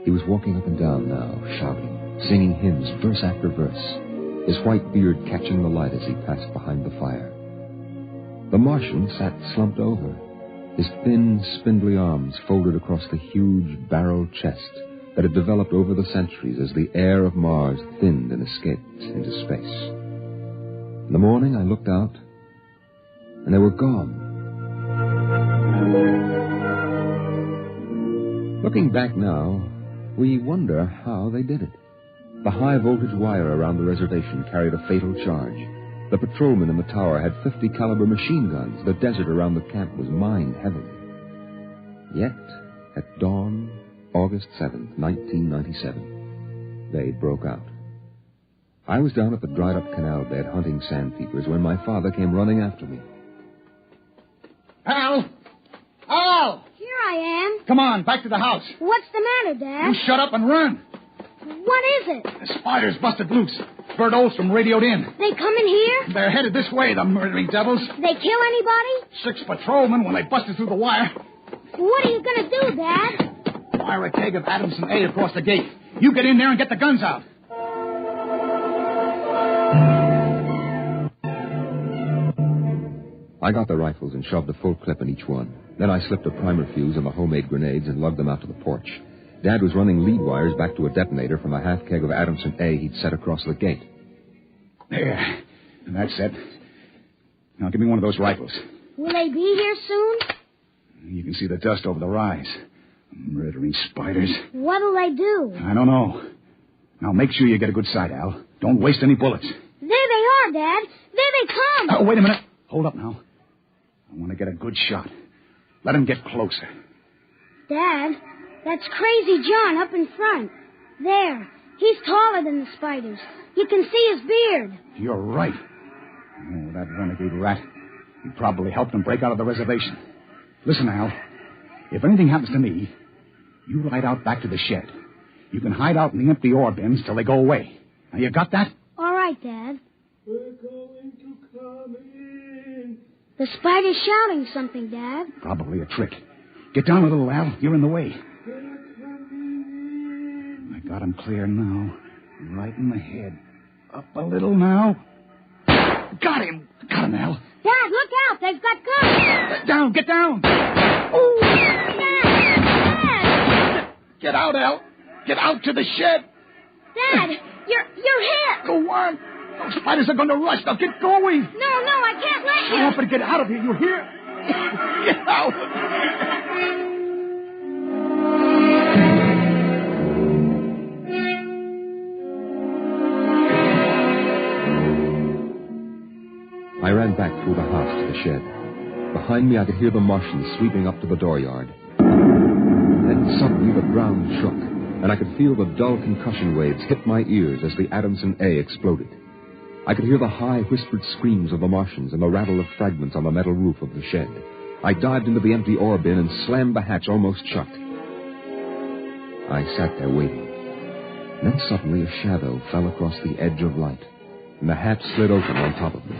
He was walking up and down now, shouting, singing hymns, verse after verse, his white beard catching the light as he passed behind the fire. The Martian sat slumped over, his thin, spindly arms folded across the huge barrel chest that had developed over the centuries as the air of Mars thinned and escaped into space. In the morning, I looked out, and they were gone. Looking back now, we wonder how they did it. The high-voltage wire around the reservation carried a fatal charge. The patrolmen in the tower had 50-caliber machine guns. The desert around the camp was mined heavily. Yet, at dawn, August 7th, 1997, they broke out. I was down at the dried-up canal bed hunting sandpeepers when my father came running after me. Al! Al! Here I am. Come on, back to the house. What's the matter, Dad? You shut up and run. What is it? The spiders busted loose. Bert Olstrom radioed in. They coming here? They're headed this way, the murdering devils. They kill anybody? 6 patrolmen when they busted through the wire. What are you going to do, Dad? Fire a keg of Adamson A across the gate. You get in there and get the guns out. I got the rifles and shoved a full clip in each one. Then I slipped a primer fuse on the homemade grenades and lugged them out to the porch. Dad was running lead wires back to a detonator from a half keg of Adamson A he'd set across the gate. There. That's it. Now, give me one of those rifles. Will they be here soon? You can see the dust over the rise. Murdering spiders. What'll they do? I don't know. Now, make sure you get a good sight, Al. Don't waste any bullets. There they are, Dad. There they come. Oh, wait a minute. Hold up now. I want to get a good shot. Let him get closer. Dad, that's Crazy John up in front. There. He's taller than the spiders. You can see his beard. You're right. Oh, that renegade rat. He probably helped them break out of the reservation. Listen, Al. If anything happens to me, you ride out back to the shed. You can hide out in the empty ore bins till they go away. Now, you got that? All right, Dad. We're going to come in. The spider's shouting something, Dad. Probably a trick. Get down a little, Al. You're in the way. I got him clear now. Right in the head. Up a little now. Got him. Got him, Al. Dad, look out. They've got guns. Down. Get down. Oh, Dad. Get out, Al. Get out to the shed. Dad, you're hit. Go on. Those spiders are going to rush. Now get going. No, I can't let you. I want you to get out of here. You hear? Get out. I ran back through the house to the shed. Behind me, I could hear the Martians sweeping up to the dooryard. Then suddenly the ground shook, and I could feel the dull concussion waves hit my ears as the Adamson A exploded. I could hear the high, whispered screams of the Martians and the rattle of fragments on the metal roof of the shed. I dived into the empty ore bin and slammed the hatch almost shut. I sat there waiting. Then suddenly a shadow fell across the edge of light, and the hatch slid open on top of me.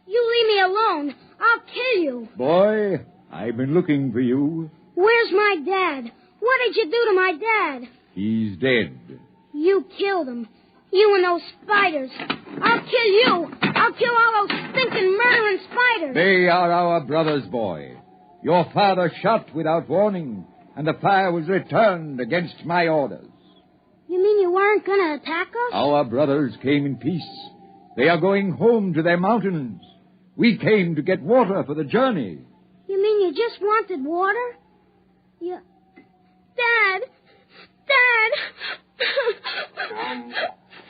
You leave me alone. I'll kill you. Boy, I've been looking for you. Where's my dad? What did you do to my dad? He's dead. You killed him. You and those spiders. I'll kill you. I'll kill all those stinking, murdering spiders. They are our brothers, boy. Your father shot without warning, and the fire was returned against my orders. You mean you weren't going to attack us? Our brothers came in peace. They are going home to their mountains. We came to get water for the journey. You mean you just wanted water? You... Dad!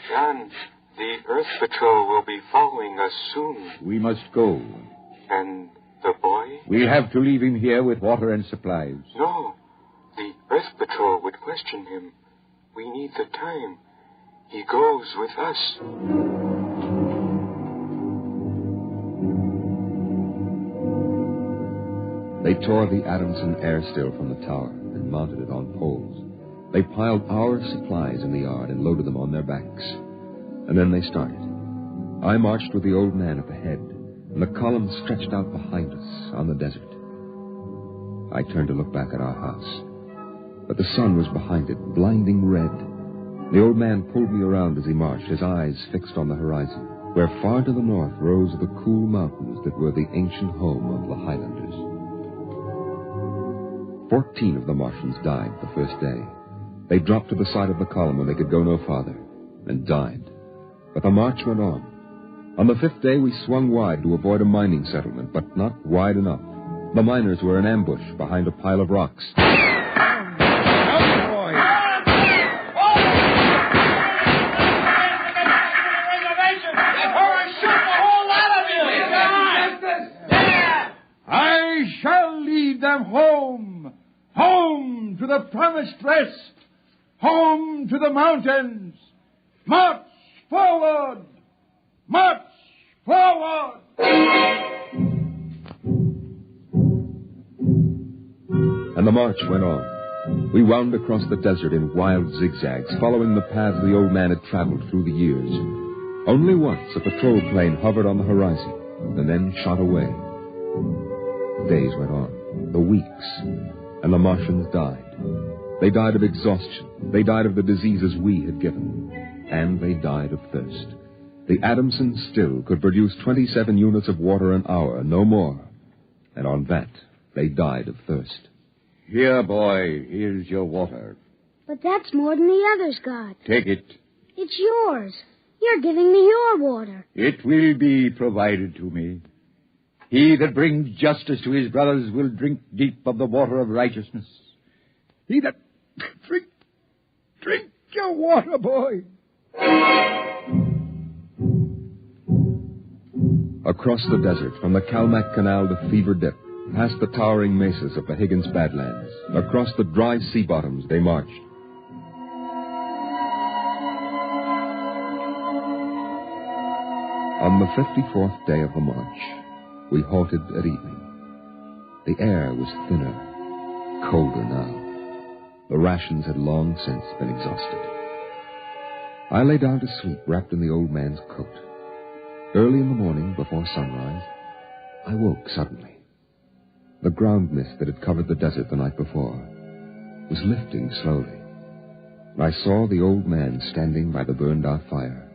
John, the Earth Patrol will be following us soon. We must go. And the boy? We'll have to leave him here with water and supplies. No, the Earth Patrol would question him. We need the time. He goes with us. They tore the Adamson air still from the tower and mounted it on poles. They piled our supplies in the yard and loaded them on their backs. And then they started. I marched with the old man at the head, and the column stretched out behind us on the desert. I turned to look back at our house. But the sun was behind it, blinding red. The old man pulled me around as he marched, his eyes fixed on the horizon, where far to the north rose the cool mountains that were the ancient home of the Highlanders. 14 of the Martians died the first day. They dropped to the side of the column when they could go no farther, and died. But the march went on. On the 5th day, we swung wide to avoid a mining settlement, but not wide enough. The miners were in ambush behind a pile of rocks. I shall lead them home. Home to the promised rest. Home to the mountains. March forward. March forward. And the march went on. We wound across the desert in wild zigzags, following the paths the old man had traveled through the years. Only once a patrol plane hovered on the horizon and then shot away. The days went on, the weeks, and the Martians died. They died of exhaustion. They died of the diseases we had given. And they died of thirst. The Adamson still could produce 27 units of water an hour, no more. And on that, they died of thirst. Here, boy, here's your water. But that's more than the others got. Take it. It's yours. You're giving me your water. It will be provided to me. He that brings justice to his brothers will drink deep of the water of righteousness. He that... Drink your water, boy. Across the desert, from the Calmac Canal to Fever Dip, past the towering mesas of the Higgins Badlands, across the dry sea bottoms they marched. On the 54th day of the march, we halted at evening. The air was thinner, colder now. The rations had long since been exhausted. I lay down to sleep wrapped in the old man's coat. Early in the morning, before sunrise, I woke suddenly. The ground mist that had covered the desert the night before was lifting slowly. I saw the old man standing by the burned-out fire,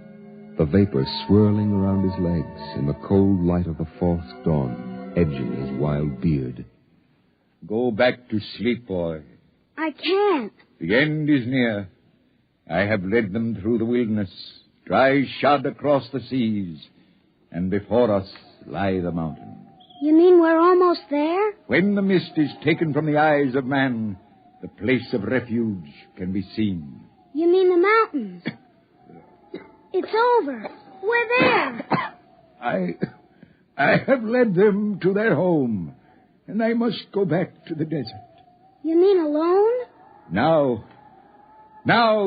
the vapor swirling around his legs in the cold light of the false dawn, edging his wild beard. Go back to sleep, boy. I can't. The end is near. I have led them through the wilderness, dry shod across the seas, and before us lie the mountains. You mean we're almost there? When the mist is taken from the eyes of man, the place of refuge can be seen. You mean the mountains? It's over. We're there. I have led them to their home, and I must go back to the desert. You mean alone?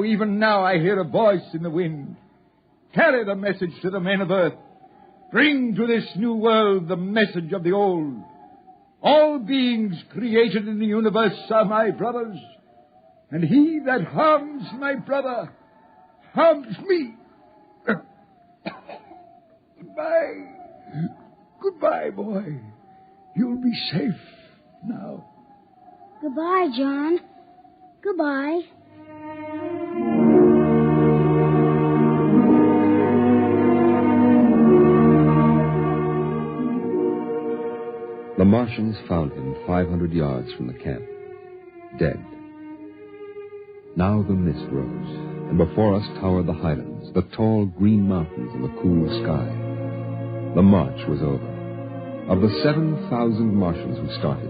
Even now, I hear a voice in the wind. Carry the message to the men of Earth. Bring to this new world the message of the old. All beings created in the universe are my brothers, and he that harms my brother harms me. Goodbye. Goodbye, boy. You'll be safe now. Goodbye, John. Goodbye. The Martians found him 500 yards from the camp, dead. Now the mist rose, and before us towered the highlands, the tall green mountains and the cool sky. The march was over. Of the 7,000 Martians who started,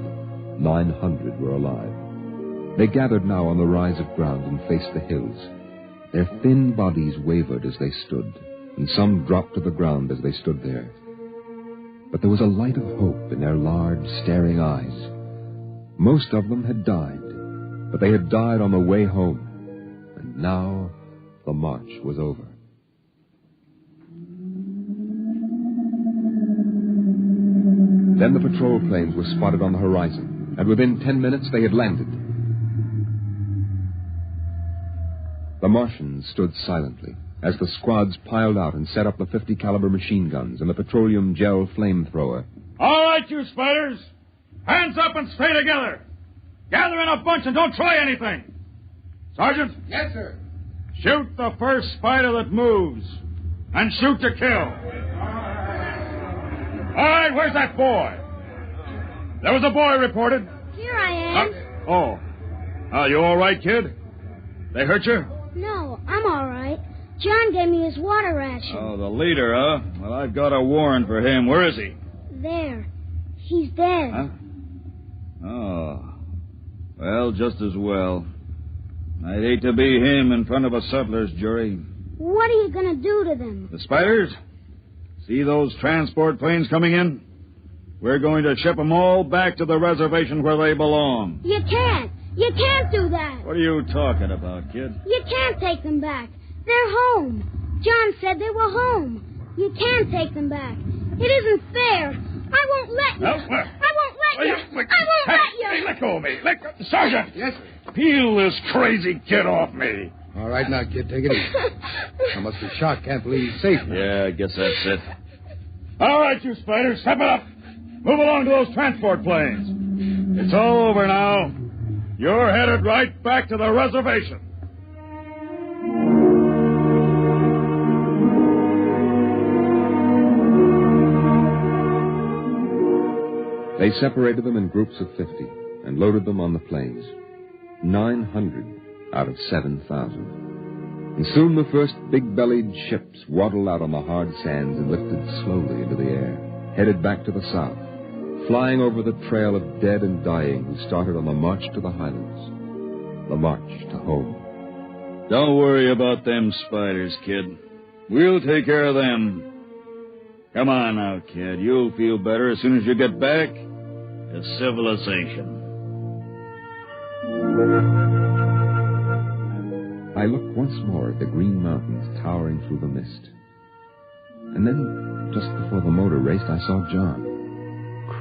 900 were alive. They gathered now on the rise of ground and faced the hills. Their thin bodies wavered as they stood, and some dropped to the ground as they stood there. But there was a light of hope in their large, staring eyes. Most of them had died, but they had died on the way home. And now the march was over. Then the patrol planes were spotted on the horizon, and within 10 minutes they had landed. The Martians stood silently as the squads piled out and set up the .50 caliber machine guns and the petroleum gel flamethrower. All right, you spiders. Hands up and stay together. Gather in a bunch and don't try anything. Sergeant? Yes, sir. Shoot the first spider that moves. And shoot to kill. All right, where's that boy? There was a boy reported. Here I am. Are you all right, kid? They hurt you? No, I'm all right. John gave me his water ration. Oh, the leader, huh? Well, I've got a warrant for him. Where is he? There. He's dead. Huh? Oh. Well, just as well. I'd hate to be him in front of a settler's jury. What are you going to do to them? The spiders? See those transport planes coming in? We're going to ship them all back to the reservation where they belong. You can't. You can't do that. What are you talking about, kid? You can't take them back. They're home. John said they were home. You can't take them back. It isn't fair. I won't let you. No, I won't let you. I won't let you. Hey, let go of me. Sergeant! Yes, sir. Peel this crazy kid off me. All right, now, kid, take it easy. I must be shot. Can't believe he's safe now. Yeah, I guess that's it. All right, you spiders, step it up. Move along to those transport planes. It's all over now. You're headed right back to the reservation. They separated them in groups of 50 and loaded them on the planes. 900 out of 7,000. And soon the first big-bellied ships waddled out on the hard sands and lifted slowly into the air, headed back to the south, flying over the trail of dead and dying who started on the march to the highlands, the march to home. Don't worry about them spiders, kid. We'll take care of them. Come on now, kid. You'll feel better as soon as you get back to civilization. I looked once more at the green mountains towering through the mist. And then, just before the motor raced, I saw John,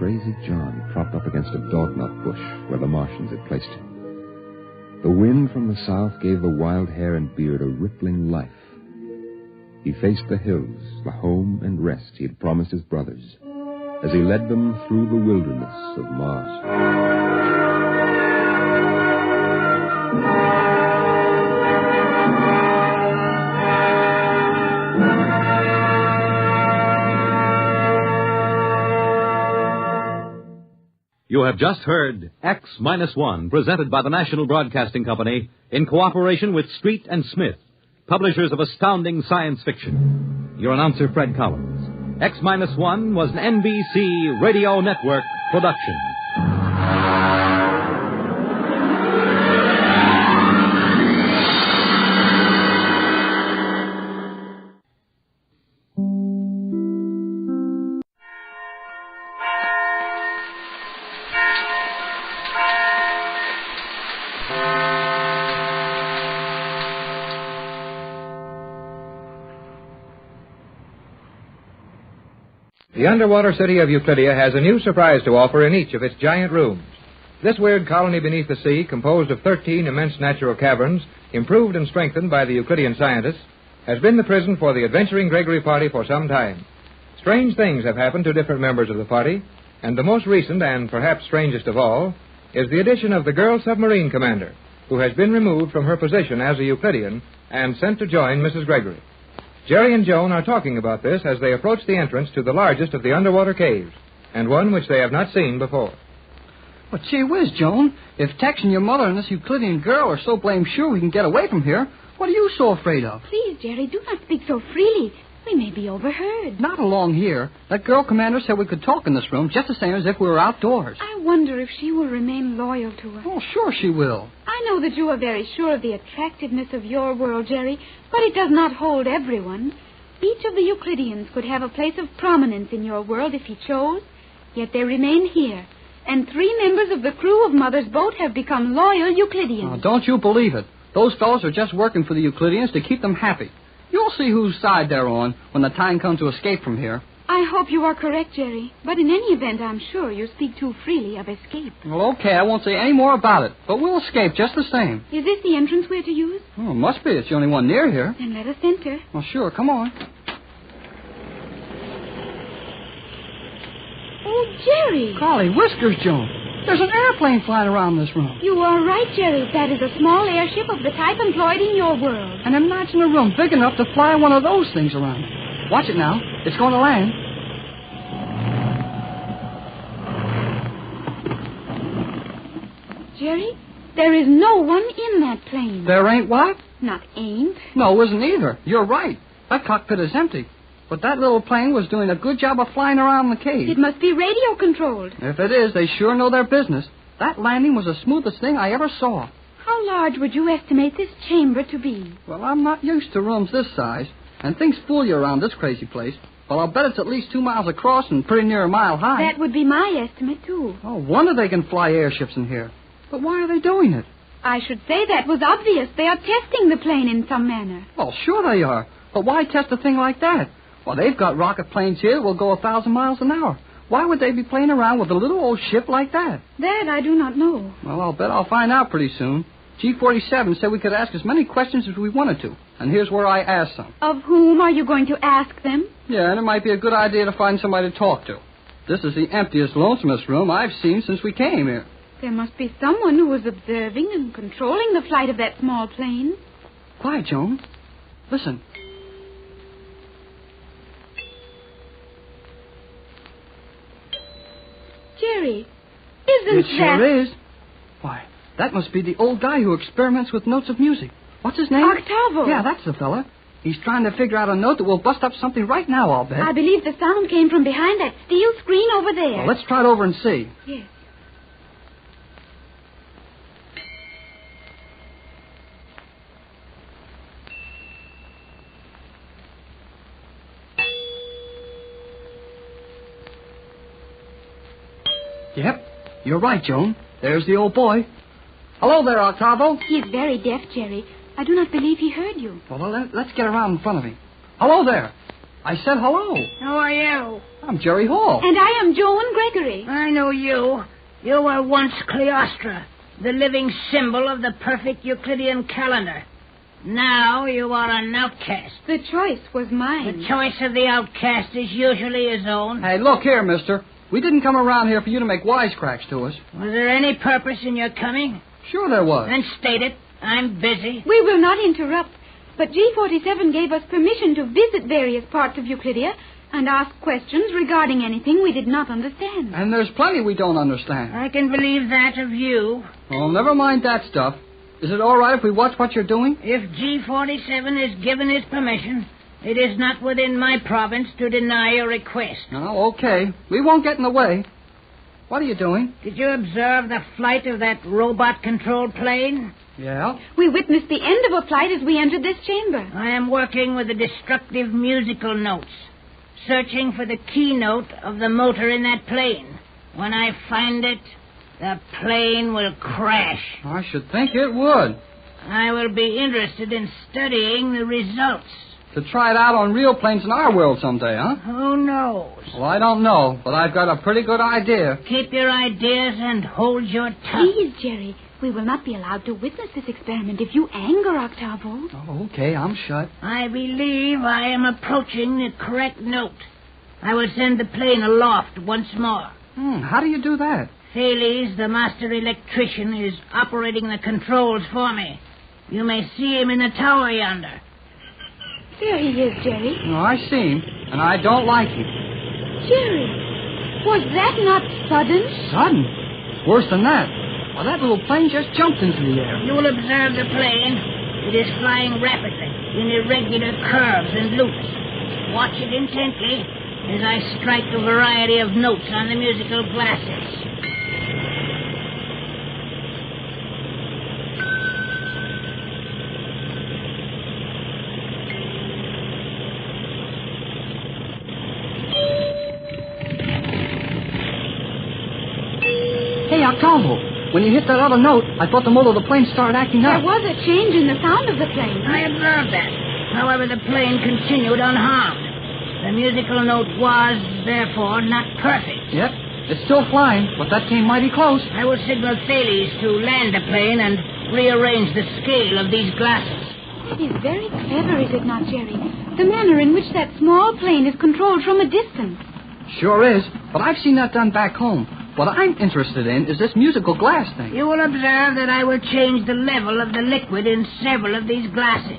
crazy John propped up against a dognut bush where the Martians had placed him. The wind from the south gave the wild hair and beard a rippling life. He faced the hills, the home and rest he had promised his brothers, as he led them through the wilderness of Mars. You have just heard X-1, presented by the National Broadcasting Company in cooperation with Street and Smith, publishers of astounding science fiction. Your announcer, Fred Collins. X-1 was an NBC Radio Network production. The underwater city of Euclidia has a new surprise to offer in each of its giant rooms. This weird colony beneath the sea, composed of 13 immense natural caverns, improved and strengthened by the Euclidean scientists, has been the prison for the adventuring Gregory party for some time. Strange things have happened to different members of the party, and the most recent, and perhaps strangest of all, is the addition of the girl submarine commander, who has been removed from her position as a Euclidean and sent to join Mrs. Gregory. Jerry and Joan are talking about this as they approach the entrance to the largest of the underwater caves, and one which they have not seen before. Well, gee whiz, Joan. If Tex and your mother and this Euclidean girl are so blame sure we can get away from here, what are you so afraid of? Please, Jerry, do not speak so freely. We may be overheard. Not along here. That girl commander said we could talk in this room just the same as if we were outdoors. I wonder if she will remain loyal to us. Oh, sure she will. I know that you are very sure of the attractiveness of your world, Jerry, but it does not hold everyone. Each of the Euclideans could have a place of prominence in your world if he chose, yet they remain here. And 3 members of the crew of Mother's boat have become loyal Euclideans. Oh, don't you believe it. Those fellows are just working for the Euclideans to keep them happy. You'll see whose side they're on when the time comes to escape from here. I hope you are correct, Jerry. But in any event, I'm sure you speak too freely of escape. Well, okay, I won't say any more about it. But we'll escape just the same. Is this the entrance we're to use? Oh, it must be. It's the only one near here. Then let us enter. Well, sure. Come on. Oh, Jerry. Golly whiskers, Joan. There's an airplane flying around this room. You are right, Jerry. That is a small airship of the type employed in your world. And imagine a room big enough to fly one of those things around. Watch it now. It's going to land. Jerry, there is no one in that plane. There ain't what? Not ain't. No, isn't either. You're right. That cockpit is empty. But that little plane was doing a good job of flying around the cave. It must be radio controlled. If it is, they sure know their business. That landing was the smoothest thing I ever saw. How large would you estimate this chamber to be? Well, I'm not used to rooms this size, and things fool you around this crazy place. Well, I'll bet it's at least 2 miles across and pretty near a mile high. That would be my estimate, too. Oh, wonder they can fly airships in here. But why are they doing it? I should say that was obvious. They are testing the plane in some manner. Well, sure they are. But why test a thing like that? Well, they've got rocket planes here that will go 1,000 miles an hour. Why would they be playing around with a little old ship like that? That I do not know. Well, I'll bet I'll find out pretty soon. G47 said we could ask as many questions as we wanted to. And here's where I asked some. Of whom are you going to ask them? Yeah, and it might be a good idea to find somebody to talk to. This is the emptiest, lonesomest room I've seen since we came here. There must be someone who was observing and controlling the flight of that small plane. Quiet, Joan. Listen. Jerry, isn't it sure is. Why, that must be the old guy who experiments with notes of music. What's his name? Octavo. Yeah, that's the fella. He's trying to figure out a note that will bust up something right now, I'll bet. I believe the sound came from behind that steel screen over there. Well, let's try it over and see. Yes. Yep, you're right, Joan. There's the old boy. Hello there, Octavo. He is very deaf, Jerry. I do not believe he heard you. Well, let's get around in front of him. Hello there. I said hello. Who are you? I'm Jerry Hall. And I am Joan Gregory. I know you. You were once Cleostra, the living symbol of the perfect Euclidean calendar. Now you are an outcast. The choice was mine. The choice of the outcast is usually his own. Hey, look here, mister. We didn't come around here for you to make wisecracks to us. Was there any purpose in your coming? Sure there was. Then state it. I'm busy. We will not interrupt, but G47 gave us permission to visit various parts of Euclidia and ask questions regarding anything we did not understand. And there's plenty we don't understand. I can believe that of you. Well, never mind that stuff. Is it all right if we watch what you're doing? If G47 is given his permission, it is not within my province to deny your request. Oh, okay. We won't get in the way. What are you doing? Did you observe the flight of that robot-controlled plane? Yeah? We witnessed the end of a flight as we entered this chamber. I am working with the destructive musical notes, searching for the keynote of the motor in that plane. When I find it, the plane will crash. I should think it would. I will be interested in studying the results. To try it out on real planes in our world someday, huh? Who knows? Well, I don't know, but I've got a pretty good idea. Keep your ideas and hold your tongue. Please, Jerry, we will not be allowed to witness this experiment if you anger Octavo. Oh, okay, I'm shut. I believe I am approaching the correct note. I will send the plane aloft once more. How do you do that? Thales, the master electrician, is operating the controls for me. You may see him in the tower yonder. There he is, Jerry. Oh, I see him, and I don't like him. Jerry, was that not sudden? Sudden? Worse than that. Well, that little plane just jumped into the air. You will observe the plane. It is flying rapidly in irregular curves and loops. Watch it intently as I strike a variety of notes on the musical glasses. Hey, Octavo, when you hit that other note, I thought the motor of the plane started acting up. There was a change in the sound of the plane. I observed that. However, the plane continued unharmed. The musical note was, therefore, not perfect. Yep, it's still flying, but that came mighty close. I will signal Thales to land the plane and rearrange the scale of these glasses. It is very clever, is it not, Jerry? The manner in which that small plane is controlled from a distance. Sure is, but I've seen that done back home. What I'm interested in is this musical glass thing. You will observe that I will change the level of the liquid in several of these glasses.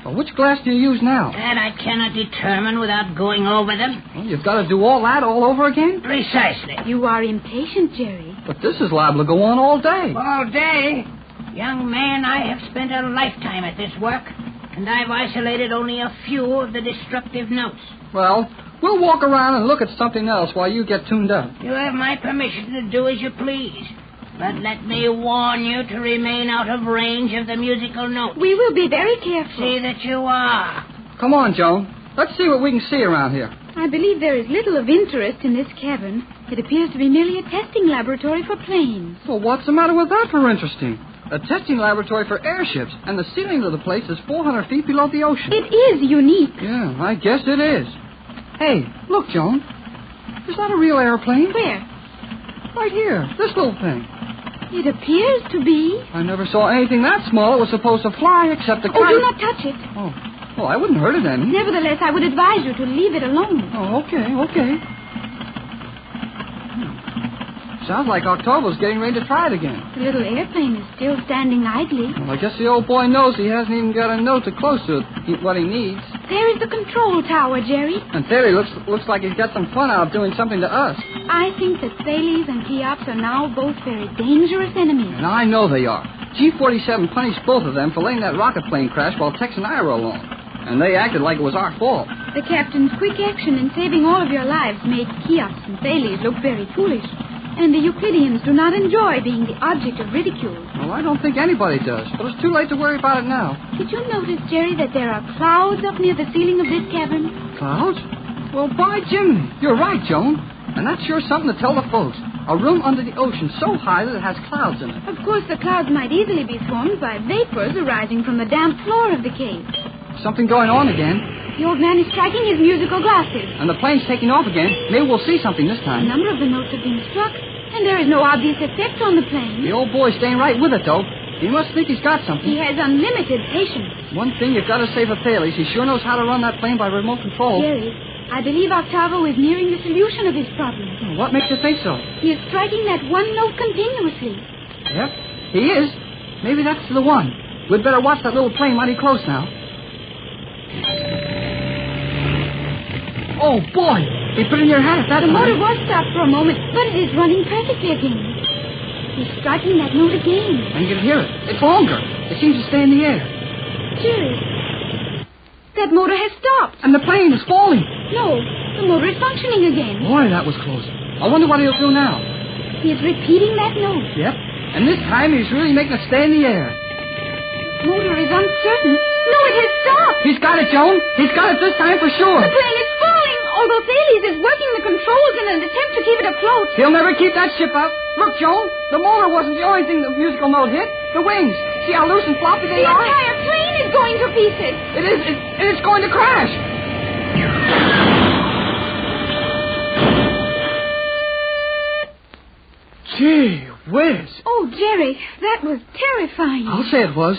Well, which glass do you use now? That I cannot determine without going over them. Well, you've got to do all that all over again? Precisely. You are impatient, Jerry. But this is liable to go on all day. All day? Young man, I have spent a lifetime at this work, and I've isolated only a few of the destructive notes. Well, we'll walk around and look at something else while you get tuned up. You have my permission to do as you please. But let me warn you to remain out of range of the musical notes. We will be very careful. See that you are. Come on, Joan. Let's see what we can see around here. I believe there is little of interest in this cavern. It appears to be merely a testing laboratory for planes. Well, what's the matter with that for interesting? A testing laboratory for airships, and the ceiling of the place is 400 feet below the ocean. It is unique. Yeah, I guess it is. Hey, look, Joan. Is that a real airplane? Where? Right here, this little thing. It appears to be. I never saw anything that small that was supposed to fly except a kite. Oh, do not touch it. Oh, well, I wouldn't hurt it any. Nevertheless, I would advise you to leave it alone. Oh, okay. Sounds like Octavo's getting ready to try it again. The little airplane is still standing idly. Well, I guess the old boy knows he hasn't even got a note to close to what he needs. There is the control tower, Jerry. And Thales looks like he's got some fun out of doing something to us. I think that Thales and Cheops are now both very dangerous enemies. And I know they are. G47 punished both of them for letting that rocket plane crash while Tex and I were along. And they acted like it was our fault. The captain's quick action in saving all of your lives made Cheops and Thales look very foolish. And the Euclideans do not enjoy being the object of ridicule. Well, I don't think anybody does, but it's too late to worry about it now. Did you notice, Jerry, that there are clouds up near the ceiling of this cavern? Clouds? Well, by Jim, you're right, Joan. And that's sure something to tell the folks. A room under the ocean so high that it has clouds in it. Of course, the clouds might easily be formed by vapors arising from the damp floor of the cave. Something going on again. The old man is striking his musical glasses. And the plane's taking off again. Maybe we'll see something this A time. number of the notes have been struck, and there is no obvious effect on the plane. The old boy's staying right with it, though. He must think he's got something. He has unlimited patience. One thing you've got to say for Thales, he sure knows how to run that plane by remote control. Jerry, I believe Octavo is nearing the solution of his problem. What makes you think so? He is striking that one note continuously. Yep, he is. Maybe that's the one. We'd better watch that little plane mighty close now. Oh, boy! He put in your hat at that The time. motor was stopped for a moment, but it is running perfectly again. He's striking that note again. And you can hear it. It's longer. It seems to stay in the air. Jerry, that motor has stopped. And the plane is falling. No, the motor is functioning again. Boy, that was close. I wonder what he'll do now. He is repeating that note. Yep. And this time he's really making it stay in the air. The motor is uncertain. No, it has stopped. He's got it, Joan. He's got it this time for sure. The plane is falling, although Thales is working the controls in an attempt to keep it afloat. He'll never keep that ship up. Look, Joan, the motor wasn't the only thing the musical note hit. The wings. See how loose and floppy they The are? entire plane is going to pieces. It is. It's going to crash. Gee whiz. Oh, Jerry, that was terrifying. I'll say it was.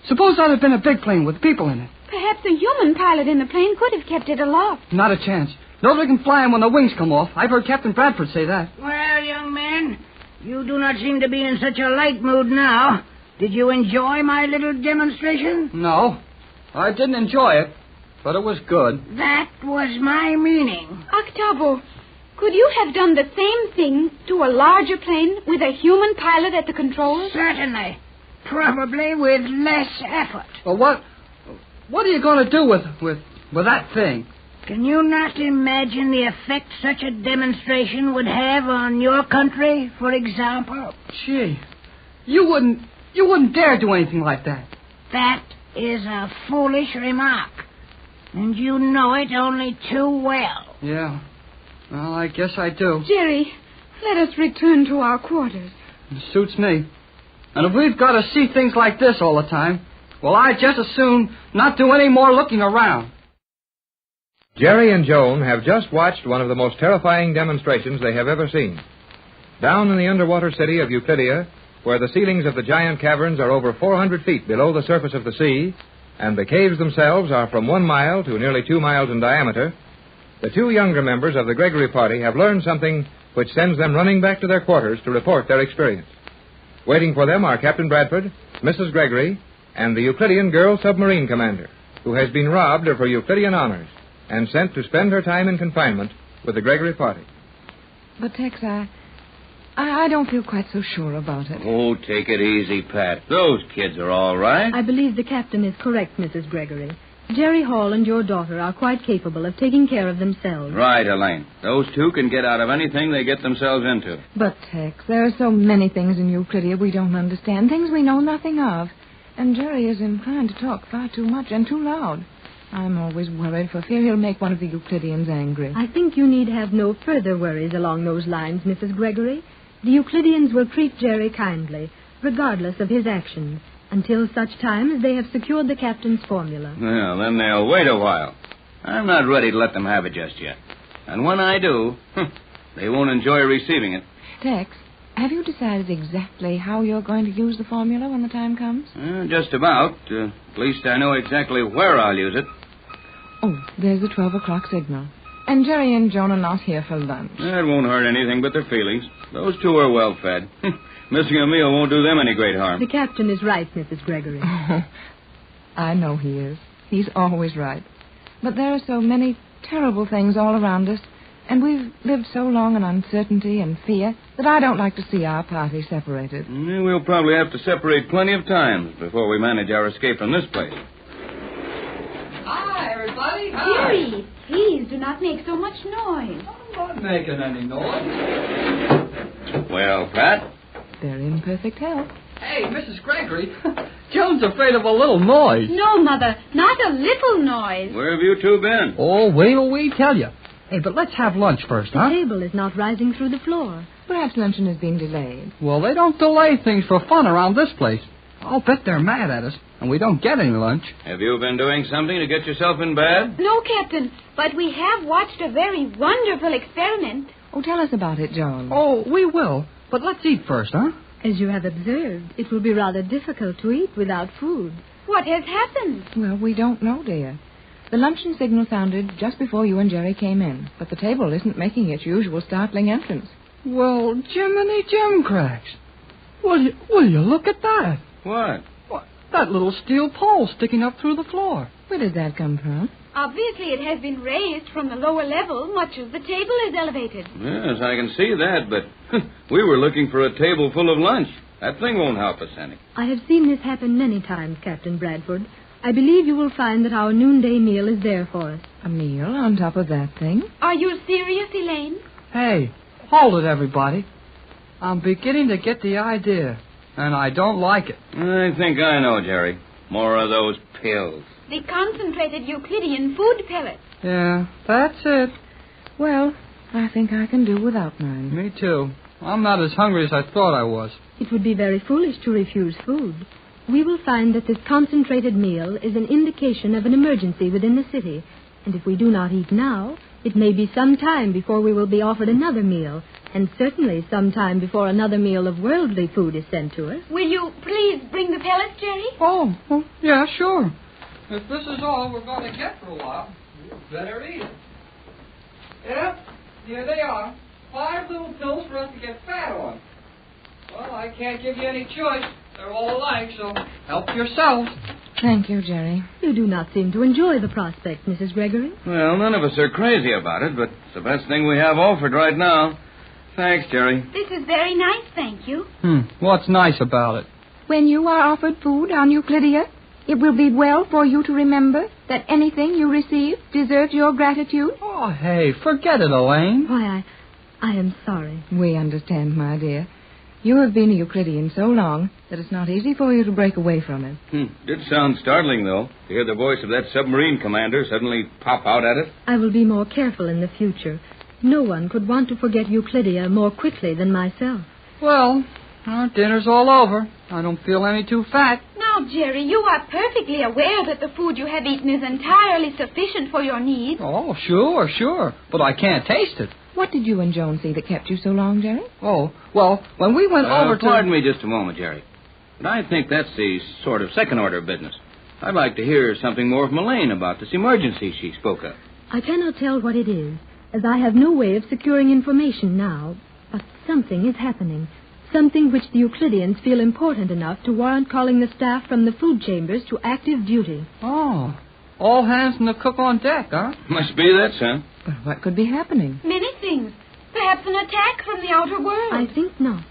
Suppose that had been a big plane with people in it. Perhaps a human pilot in the plane could have kept it aloft. Not a chance. Nobody can fly him when the wings come off. I've heard Captain Bradford say that. Well, young man, you do not seem to be in such a light mood now. Did you enjoy my little demonstration? No, I didn't enjoy it, but it was good. That was my meaning. Octavo, could you have done the same thing to a larger plane with a human pilot at the controls? Certainly. Probably with less effort. Well, what are you going to do with that thing? Can you not imagine the effect such a demonstration would have on your country, for example? Gee, you wouldn't dare do anything like that. That is a foolish remark. And you know it only too well. Yeah. Well, I guess I do. Jerry, let us return to our quarters. It suits me. And if we've got to see things like this all the time, well, I'd just as soon not do any more looking around. Jerry and Joan have just watched one of the most terrifying demonstrations they have ever seen. Down in the underwater city of Euclidia, where the ceilings of the giant caverns are over 400 feet below the surface of the sea, and the caves themselves are from 1 mile to nearly 2 miles in diameter, the two younger members of the Gregory party have learned something which sends them running back to their quarters to report their experience. Waiting for them are Captain Bradford, Mrs. Gregory, and the Euclidean girl submarine commander, who has been robbed of her Euclidean honors and sent to spend her time in confinement with the Gregory party. But, Tex, I don't feel quite so sure about it. Oh, take it easy, Pat. Those kids are all right. I believe the captain is correct, Mrs. Gregory. Jerry Hall and your daughter are quite capable of taking care of themselves. Right, Elaine. Those two can get out of anything they get themselves into. But, Tex, there are so many things in Euclidia we don't understand, things we know nothing of. And Jerry is inclined to talk far too much and too loud. I'm always worried for fear he'll make one of the Euclideans angry. I think you need have no further worries along those lines, Mrs. Gregory. The Euclideans will treat Jerry kindly, regardless of his actions, until such time as they have secured the captain's formula. Well, then they'll wait a while. I'm not ready to let them have it just yet. And when I do, they won't enjoy receiving it. Tex, have you decided exactly how you're going to use the formula when the time comes? Just about. At least I know exactly where I'll use it. Oh, there's the 12 o'clock signal. And Jerry and Joan are not here for lunch. That won't hurt anything but their feelings. Those two are well fed. Missing a meal won't do them any great harm. The captain is right, Mrs. Gregory. Oh, I know he is. He's always right. But there are so many terrible things all around us, and we've lived so long in uncertainty and fear that I don't like to see our party separated. We'll probably have to separate plenty of times before we manage our escape from this place. Hi, everybody. Jerry, please do not make so much noise. I'm not making any noise. Well, Pat? They're in perfect health. Hey, Mrs. Gregory, Joan's afraid of a little noise. No, Mother, not a little noise. Where have you two been? Oh, wait till we tell you. Hey, but let's have lunch first, huh? The table is not rising through the floor. Perhaps luncheon is being delayed. Well, they don't delay things for fun around this place. I'll bet they're mad at us, and we don't get any lunch. Have you been doing something to get yourself in bed? No, Captain, but we have watched a very wonderful experiment. Oh, tell us about it, John. Oh, we will. But let's eat first, huh? As you have observed, it will be rather difficult to eat without food. What has happened? Well, we don't know, dear. The luncheon signal sounded just before you and Jerry came in, but the table isn't making its usual startling entrance. Well, Jiminy Jimcracks. Will you look at that? What? That little steel pole sticking up through the floor. Where did that come from? Obviously, it has been raised from the lower level, much as the table is elevated. Yes, I can see that, but we were looking for a table full of lunch. That thing won't help us any. I have seen this happen many times, Captain Bradford. I believe you will find that our noonday meal is there for us. A meal on top of that thing? Are you serious, Elaine? Hey, hold it, everybody. I'm beginning to get the idea, and I don't like it. I think I know, Jerry. More of those pills. The concentrated Euclidean food pellets. Yeah, that's it. Well, I think I can do without mine. Me too. I'm not as hungry as I thought I was. It would be very foolish to refuse food. We will find that this concentrated meal is an indication of an emergency within the city. And if we do not eat now, it may be some time before we will be offered another meal, and certainly some time before another meal of worldly food is sent to us. Will you please bring the pellets, Jerry? Oh, yeah, sure. If this is all we're going to get for a while, we better eat it. Yep, here they are. 5 little pills for us to get fat on. Well, I can't give you any choice. They're all alike, so help yourselves. Thank you, Jerry. You do not seem to enjoy the prospect, Mrs. Gregory. Well, none of us are crazy about it, but it's the best thing we have offered right now. Thanks, Jerry. This is very nice, thank you. What's nice about it? When you are offered food on Euclidia, it will be well for you to remember that anything you receive deserves your gratitude. Oh, hey, forget it, Elaine. Why, I am sorry. We understand, my dear. You have been a Euclidean so long that it's not easy for you to break away from it. Did sound startling, though, to hear the voice of that submarine commander suddenly pop out at it. I will be more careful in the future. No one could want to forget Euclidia more quickly than myself. Well, our dinner's all over. I don't feel any too fat. Now, Jerry, you are perfectly aware that the food you have eaten is entirely sufficient for your needs. Oh, sure. But I can't taste it. What did you and Joan see that kept you so long, Jerry? Oh, well, when we went over to... Pardon me just a moment, Jerry. But I think that's the sort of second-order business. I'd like to hear something more from Elaine about this emergency she spoke of. I cannot tell what it is, as I have no way of securing information now. But something is happening. Something which the Euclideans feel important enough to warrant calling the staff from the food chambers to active duty. Oh, all hands and the cook on deck, huh? Must be that, son. But what could be happening? Many things. Perhaps an attack from the outer world. I think not.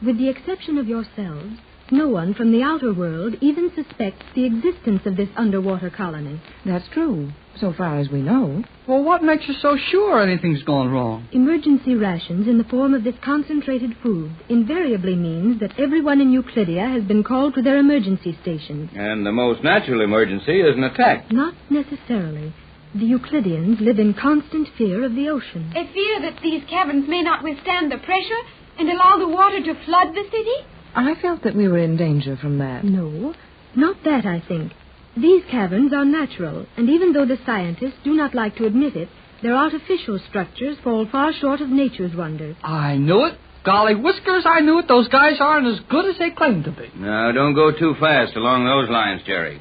With the exception of yourselves, no one from the outer world even suspects the existence of this underwater colony. That's true, so far as we know. Well, what makes you so sure anything's gone wrong? Emergency rations in the form of this concentrated food invariably means that everyone in Euclidia has been called to their emergency stations. And the most natural emergency is an attack. Not necessarily. The Euclideans live in constant fear of the ocean. A fear that these caverns may not withstand the pressure and allow the water to flood the city? I felt that we were in danger from that. No, not that, I think. These caverns are natural, and even though the scientists do not like to admit it, their artificial structures fall far short of nature's wonders. I knew it. Golly whiskers, I knew it. Those guys aren't as good as they claim to be. Now, don't go too fast along those lines, Jerry.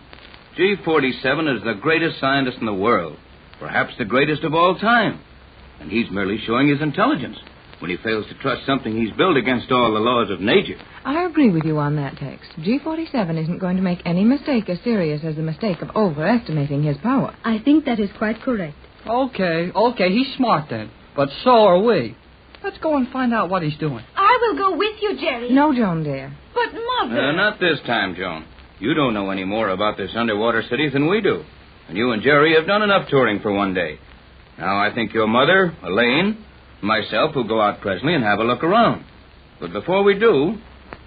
G47 is the greatest scientist in the world, perhaps the greatest of all time. And he's merely showing his intelligence when he fails to trust something he's built against all the laws of nature. I agree with you on that, Tex. G47 isn't going to make any mistake as serious as the mistake of overestimating his power. I think that is quite correct. Okay, he's smart then. But so are we. Let's go and find out what he's doing. I will go with you, Jerry. No, Joan, dear. But, Mother... Not this time, Joan. You don't know any more about this underwater city than we do. And you and Jerry have done enough touring for one day. Now, I think your mother, Elaine, and myself will go out presently and have a look around. But before we do,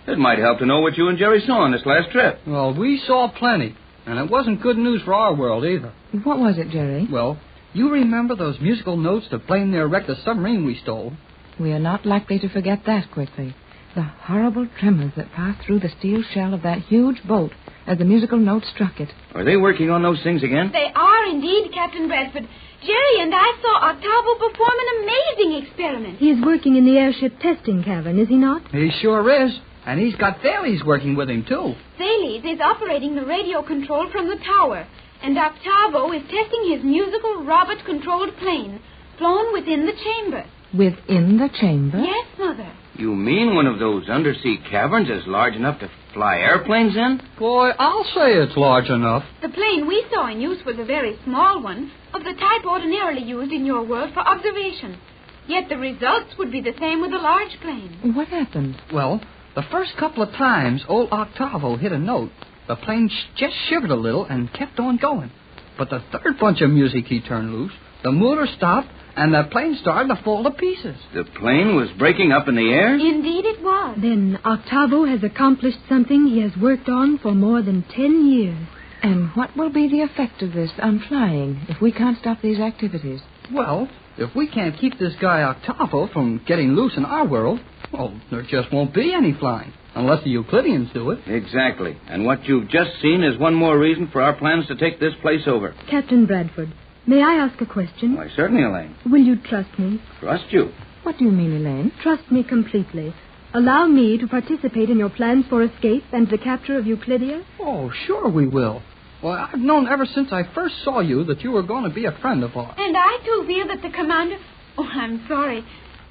it might help to know what you and Jerry saw on this last trip. Well, we saw plenty. And it wasn't good news for our world, either. What was it, Jerry? Well, you remember those musical notes the plane near wrecked the submarine we stole? We are not likely to forget that quickly. The horrible tremors that passed through the steel shell of that huge boat as the musical note struck it. Are they working on those things again? They are indeed, Captain Bradford. Jerry and I saw Octavo perform an amazing experiment. He is working in the airship testing cavern, is he not? He sure is. And he's got Thales working with him, too. Thales is operating the radio control from the tower, and Octavo is testing his musical robot-controlled plane, flown within the chamber. Within the chamber? Yes, Mother. You mean one of those undersea caverns is large enough to fly airplanes in? Boy, I'll say it's large enough. The plane we saw in use was a very small one, of the type ordinarily used in your world for observation. Yet the results would be the same with a large plane. What happened? Well, the first couple of times old Octavo hit a note, the plane just shivered a little and kept on going. But the third bunch of music he turned loose, the motor stopped, and the plane started to fall to pieces. The plane was breaking up in the air? Indeed it was. Then Octavo has accomplished something he has worked on for more than 10 years. And what will be the effect of this on flying if we can't stop these activities? Well, if we can't keep this guy Octavo from getting loose in our world, well, there just won't be any flying, unless the Euclideans do it. Exactly. And what you've just seen is one more reason for our plans to take this place over. Captain Bradford, may I ask a question? Why, certainly, Elaine. Will you trust me? Trust you? What do you mean, Elaine? Trust me completely. Allow me to participate in your plans for escape and the capture of Euclidia? Oh, sure we will. Well, I've known ever since I first saw you that you were going to be a friend of ours. And I, too, feel that the commander... Oh, I'm sorry.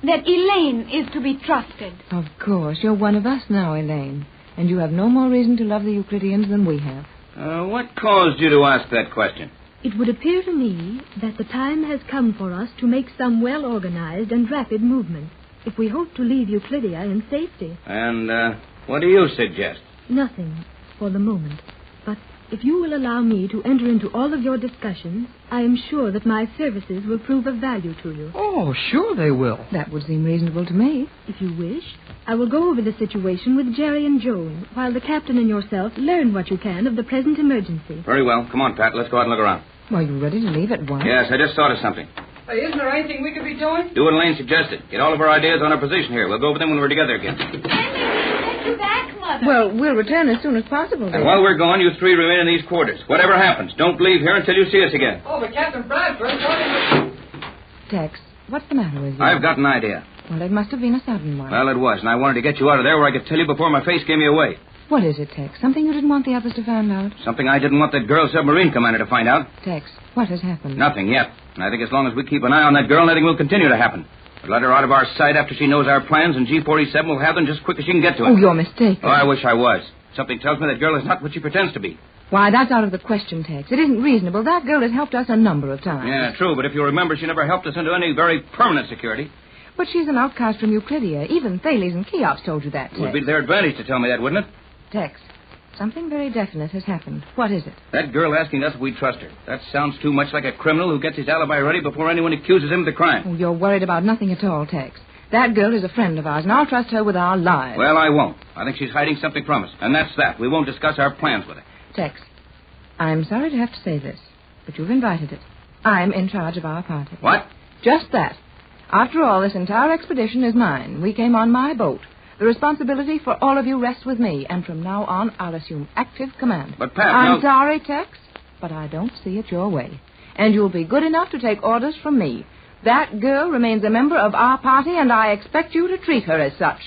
That Elaine is to be trusted. Of course. You're one of us now, Elaine. And you have no more reason to love the Euclideans than we have. What caused you to ask that question? It would appear to me that the time has come for us to make some well-organized and rapid movement if we hope to leave Euclidia in safety. And, what do you suggest? Nothing for the moment. But if you will allow me to enter into all of your discussions, I am sure that my services will prove of value to you. Oh, sure they will. That would seem reasonable to me. If you wish, I will go over the situation with Jerry and Joan, while the captain and yourself learn what you can of the present emergency. Very well. Come on, Pat. Let's go out and look around. Well, you ready to leave at once? Yes, I just thought of something. Hey, isn't there anything we could be doing? Do what Elaine suggested. Get all of our ideas on our position here. We'll go over them when we're together again. And maybe get you back, Mother. Well, we'll return as soon as possible. And while we're gone, you three remain in these quarters. Whatever happens, don't leave here until you see us again. Oh, but Captain Bradford... Tex, what's the matter with you? I've got an idea. Well, it must have been a sudden one. Well, it was, and I wanted to get you out of there where I could tell you before my face gave me away. What is it, Tex? Something you didn't want the others to find out? Something I didn't want that girl submarine commander to find out. Tex, what has happened? Nothing yet. And I think as long as we keep an eye on that girl, nothing will continue to happen. But let her out of our sight after she knows our plans, and G-47 will have them just quick as she can get to it. Oh, you're mistaken. Oh, I wish I was. Something tells me that girl is not what she pretends to be. Why, that's out of the question, Tex. It isn't reasonable. That girl has helped us a number of times. Yeah, true, but if you remember, she never helped us into any very permanent security. But she's an outcast from Euclidia. Even Thales and Cheops told you that, Tex. It would be to their advantage to tell me that, wouldn't it? Tex, something very definite has happened. What is it? That girl asking us if we trust her. That sounds too much like a criminal who gets his alibi ready before anyone accuses him of the crime. Oh, you're worried about nothing at all, Tex. That girl is a friend of ours, and I'll trust her with our lives. Well, I won't. I think she's hiding something from us, and that's that. We won't discuss our plans with her. Tex, I'm sorry to have to say this, but you've invited it. I'm in charge of our party. What? Just that. After all, this entire expedition is mine. We came on my boat. The responsibility for all of you rests with me, and from now on, I'll assume active command. But, Pat, I'm sorry, Tex, but I don't see it your way. And you'll be good enough to take orders from me. That girl remains a member of our party, and I expect you to treat her as such.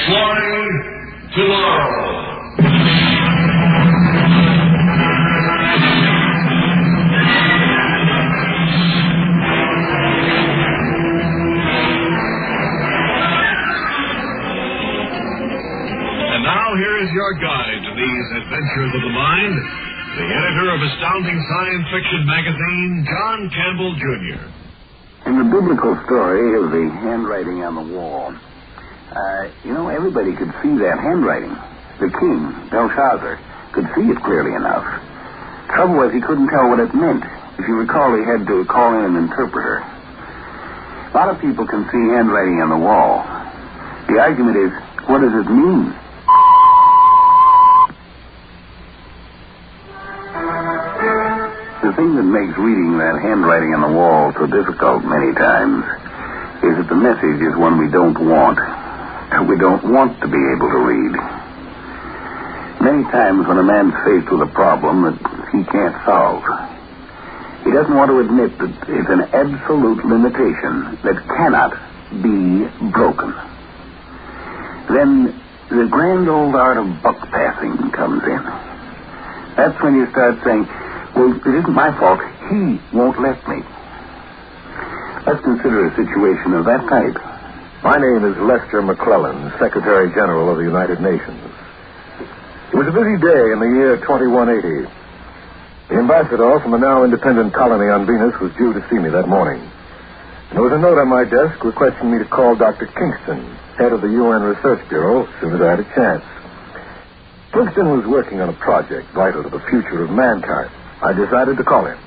Flying tomorrow. And now here is your guide to these adventures of the mind, the editor of Astounding Science Fiction magazine, John Campbell Jr. In the biblical story of the handwriting on the wall, everybody could see that handwriting. The king, Belshazzar, could see it clearly enough. Trouble was he couldn't tell what it meant. If you recall, he had to call in an interpreter. A lot of people can see handwriting on the wall. The argument is, what does it mean? The thing that makes reading that handwriting on the wall so difficult many times is that the message is one we don't want. We don't want to be able to read. Many times when a man's faced with a problem that he can't solve, he doesn't want to admit that it's an absolute limitation that cannot be broken. Then the grand old art of buck passing comes in. That's when you start saying, well, it isn't my fault. He won't let me. Let's consider a situation of that type. My name is Lester McClellan, Secretary General of the United Nations. It was a busy day in the year 2180. The ambassador from a now independent colony on Venus was due to see me that morning. And there was a note on my desk requesting me to call Dr. Kingston, head of the UN Research Bureau, as soon as I had a chance. Kingston was working on a project vital to the future of mankind. I decided to call him.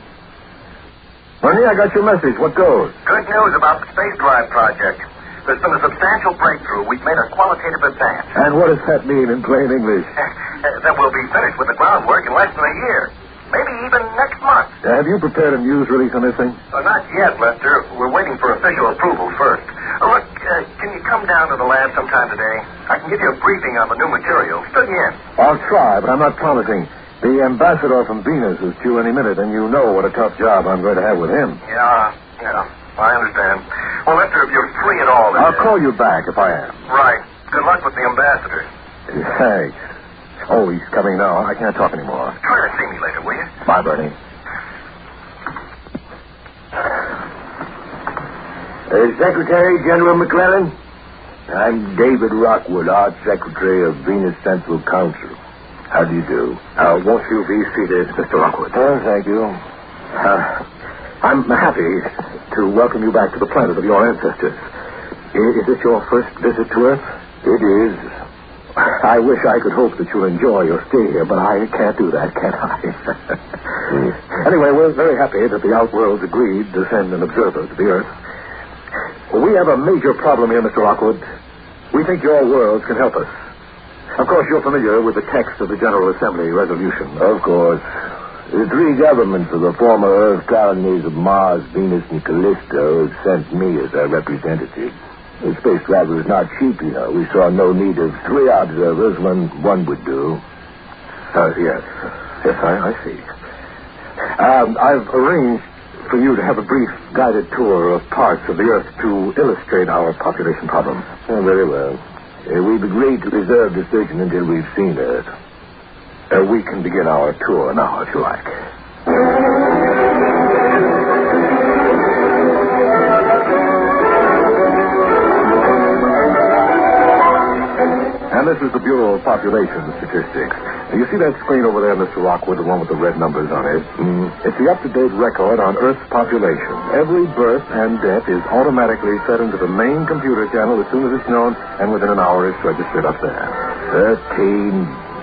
Bernie, I got your message. What goes? Good news about the space drive project. There's been a substantial breakthrough. We've made a qualitative advance. And what does that mean in plain English? That we'll be finished with the groundwork in less than a year. Maybe even next month. Have you prepared a news release on this thing? Not yet, Lester. We're waiting for official approval first. Look, can you come down to the lab sometime today? I can give you a briefing on the new material. Fill you in. I'll try, but I'm not promising. The ambassador from Venus is due any minute, and you know what a tough job I'm going to have with him. Yeah, I understand. Well, Lester, if you're free at all... I'll call you back if I am. Right. Good luck with the ambassador. Thanks. Oh, he's coming now. I can't talk anymore. Try to see me later, will you? Bye, Bernie. Secretary General McClellan, I'm David Rockwood, Art Secretary of Venus Central Council. How do you do? Won't you be seated, Mr. Rockwood? Oh, thank you. I'm happy to welcome you back to the planet of your ancestors. Is this your first visit to Earth? It is. I wish I could hope that you'll enjoy your stay here, but I can't do that, can I? Anyway, we're very happy that the Outworlds agreed to send an observer to the Earth. We have a major problem here, Mr. Rockwood. We think your worlds can help us. Of course, you're familiar with the text of the General Assembly resolution. Of course. The three governments of the former Earth colonies of Mars, Venus, and Callisto have sent me as their representative. The space travel is not cheap, you know. We saw no need of 3 observers when one would do. Yes. Yes, I see. I've arranged for you to have a brief guided tour of parts of the Earth to illustrate our population problem. Oh, very well. We've agreed to reserve decision until we've seen Earth. We can begin our tour now, if you like. And this is the Bureau of Population Statistics. You see that screen over there, Mr. Rockwood, the one with the red numbers on it? It's the up-to-date record on Earth's population. Every birth and death is automatically set into the main computer channel as soon as it's known, and within an hour it's registered up there.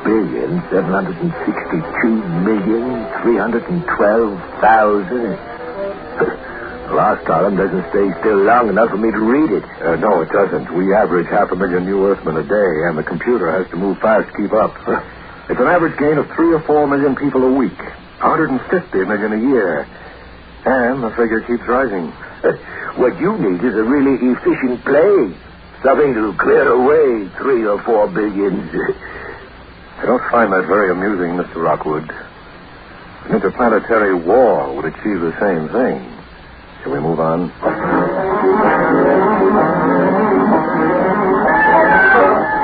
13,762,312,000. The last column doesn't stay still long enough for me to read it. No, it doesn't. We average 500,000 new Earthmen a day, and the computer has to move fast to keep up. It's an average gain of 3 or 4 million people a week, 150 million a year. And the figure keeps rising. What you need is a really efficient plane. Something to clear away 3 or 4 billion. I don't find that very amusing, Mr. Rockwood. An interplanetary war would achieve the same thing. Shall we move on?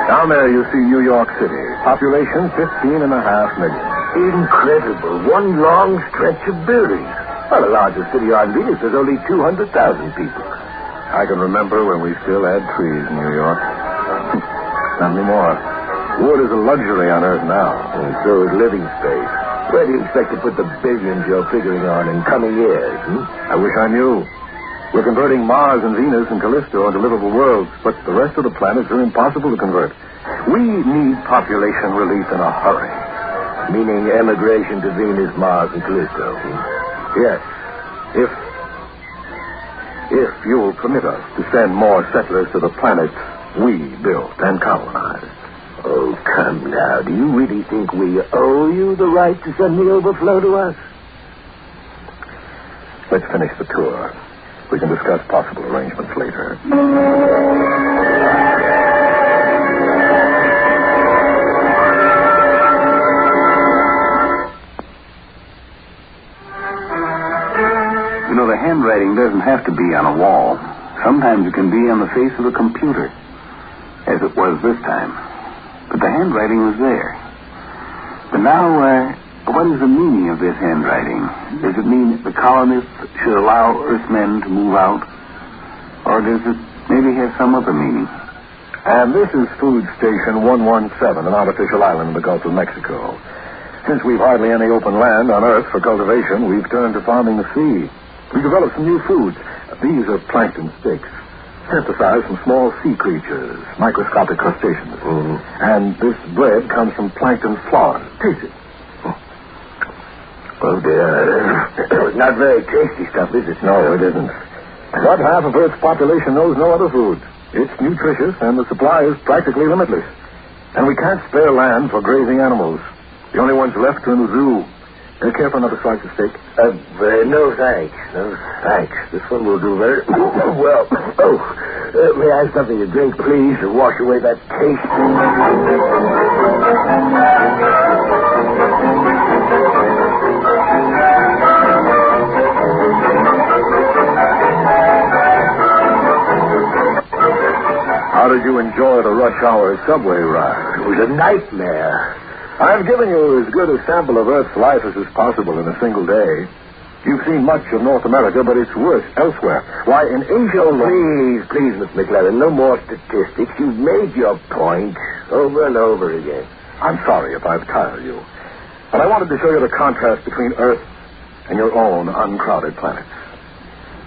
Down there you see New York City. Population 15.5 million. Incredible. One long stretch of buildings. Well, the largest city on Venus is only 200,000 people. I can remember when we still had trees in New York. Not anymore. Wood is a luxury on Earth now. And so is living space. Where do you expect to put the billions you're figuring on in coming years? I wish I knew. We're converting Mars and Venus and Callisto into livable worlds, but the rest of the planets are impossible to convert. We need population relief in a hurry. Meaning emigration to Venus, Mars, and Callisto? Yes. If you'll permit us to send more settlers to the planets We built and colonized. Oh, come now. Do you really think we owe you the right to send the overflow to us? Let's finish the tour. We can discuss possible arrangements later. You know, the handwriting doesn't have to be on a wall. Sometimes it can be on the face of a computer, as it was this time. But the handwriting was there. But now, what is the meaning of this handwriting? Does it mean the colonists should allow Earthmen to move out? Or does it maybe have some other meaning? And this is Food Station 117, an artificial island in the Gulf of Mexico. Since we've hardly any open land on Earth for cultivation, we've turned to farming the sea. We developed some new foods. These are plankton steaks, synthesized from small sea creatures, microscopic crustaceans. And this bread comes from plankton flour. Taste it. Oh, dear. Not very tasty stuff, is it? No, it isn't. But half of Earth's population knows no other food. It's nutritious, and the supply is practically limitless. And we can't spare land for grazing animals. The only ones left are in the zoo. Care for another slice of steak? No, thanks. No, thanks. This one will do very well. May I have something to drink, please, to wash away that taste? How did you enjoy the rush hour subway ride? It was a nightmare. I've given you as good a sample of Earth's life as is possible in a single day. You've seen much of North America, but it's worse elsewhere. Why, in Asia alone... Please, Miss McLaren, no more statistics. You've made your point over and over again. I'm sorry if I've tired you. But I wanted to show you the contrast between Earth and your own uncrowded planet.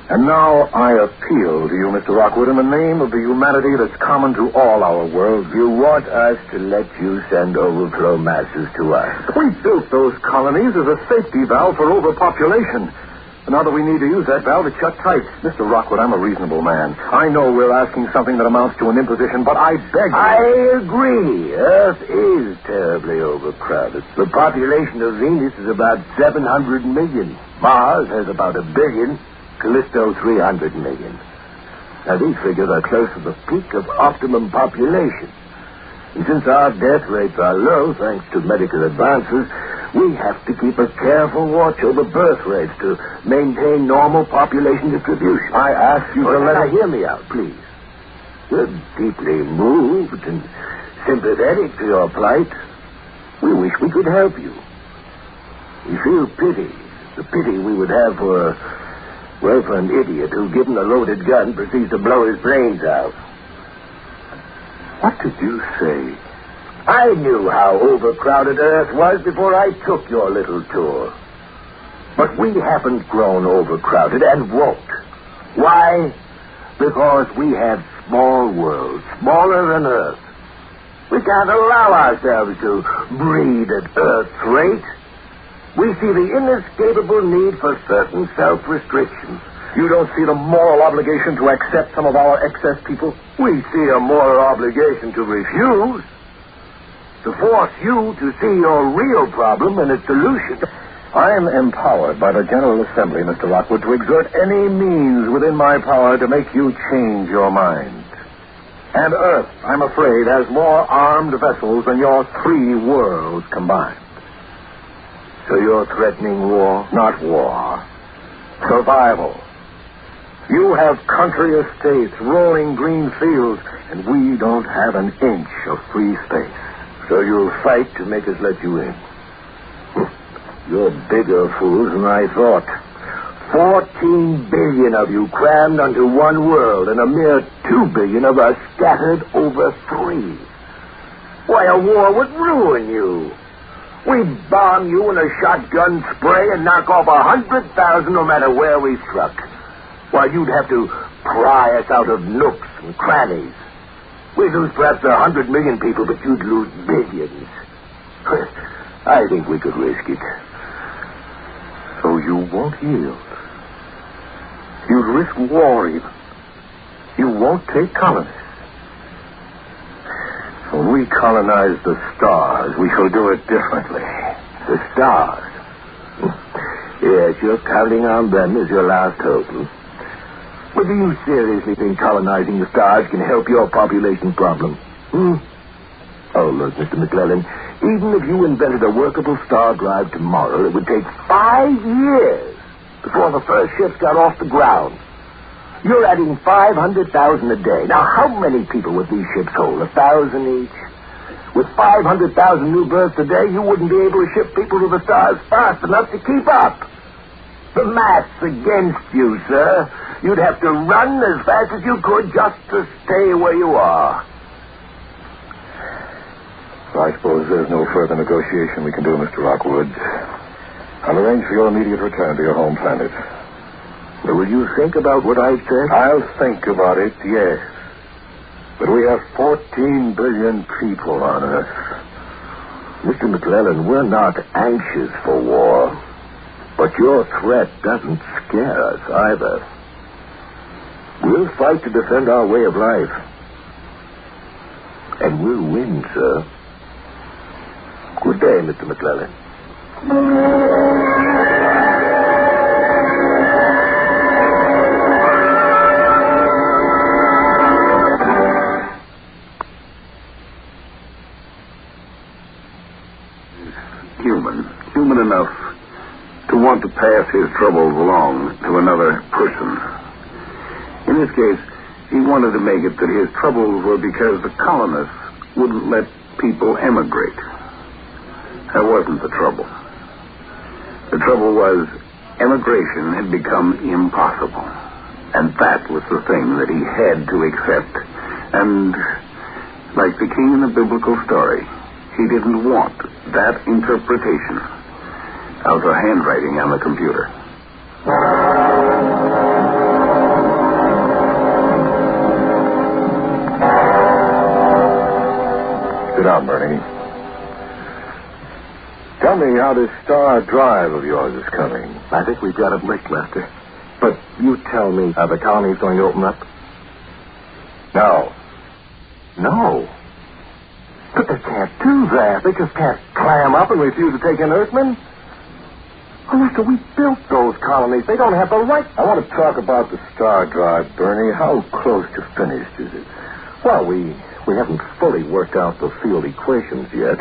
And now I appeal to you, Mr. Rockwood, in the name of the humanity that's common to all our worlds. You want us to let you send overflow masses to us. We built those colonies as a safety valve for overpopulation. And now that we need to use that valve, it's shut tight. Mr. Rockwood, I'm a reasonable man. I know we're asking something that amounts to an imposition, but I beg you. I agree. Earth is terribly overcrowded. The population of Venus is about 700 million. Mars has about 1 billion. Callisto, 300 million. Now, these figures are close to the peak of optimum population. And since our death rates are low, thanks to medical advances, we have to keep a careful watch over birth rates to maintain normal population distribution. I ask you to hear me out, please. We're deeply moved and sympathetic to your plight. We wish we could help you. We feel pity, the pity we would have for an idiot who, given a loaded gun, proceeds to blow his brains out. What did you say? I knew how overcrowded Earth was before I took your little tour. But we haven't grown overcrowded and won't. Why? Because we have small worlds, smaller than Earth. We can't allow ourselves to breed at Earth's rate. We see the inescapable need for certain self-restrictions. You don't see the moral obligation to accept some of our excess people? We see a moral obligation to refuse. To force you to see your real problem and its solution. I am empowered by the General Assembly, Mr. Rockwood, to exert any means within my power to make you change your mind. And Earth, I'm afraid, has more armed vessels than your 3 worlds combined. So you're threatening war? Not war. Survival. You have country estates, rolling green fields, and we don't have an inch of free space. So you'll fight to make us let you in? You're bigger fools than I thought. 14 billion of you crammed onto one world, and a mere 2 billion of us scattered over 3. Why, a war would ruin you. We'd bomb you in a shotgun spray and knock off 100,000 no matter where we struck. While you'd have to pry us out of nooks and crannies. We'd lose perhaps 100 million people, but you'd lose billions. I think we could risk it. So you won't yield. You'd risk war even. You won't take colonists. we colonize the stars, we shall do it differently. The stars? Yes, you're counting on them as your last hope. But do you seriously think colonizing the stars can help your population problem? Oh, look, Mr. McClellan, even if you invented a workable star drive tomorrow, it would take 5 years before the first ships got off the ground. You're adding 500,000 a day. Now, how many people would these ships hold? 1,000 each? With 500,000 new births a day, you wouldn't be able to ship people to the stars fast enough to keep up. The math's against you, sir. You'd have to run as fast as you could just to stay where you are. I suppose there's no further negotiation we can do, Mr. Rockwood. I'll arrange for your immediate return to your home planet. Will you think about what I've said? I'll think about it, yes. But we have 14 billion people on Earth. Mr. McClellan, we're not anxious for war. But your threat doesn't scare us either. We'll fight to defend our way of life. And we'll win, sir. Good day, Mr. McClellan. Human enough to want to pass his troubles along to another person. In this case, he wanted to make it that his troubles were because the colonists wouldn't let people emigrate. That wasn't the trouble. The trouble was emigration had become impossible. And that was the thing that he had to accept. And like the king in the biblical story, he didn't want that interpretation of the handwriting on the computer. Sit down, Bernie. Tell me how this star drive of yours is coming. I think we've got it licked, Lester. But you tell me, are the colonies going to open up? No. No. But they can't do that. They just can't clam up and refuse to take in Earthmen. Oh, Lester, we built those colonies. They don't have the right. I want to talk about the star drive, Bernie. How close to finished is it? Well, we haven't fully worked out the field equations yet.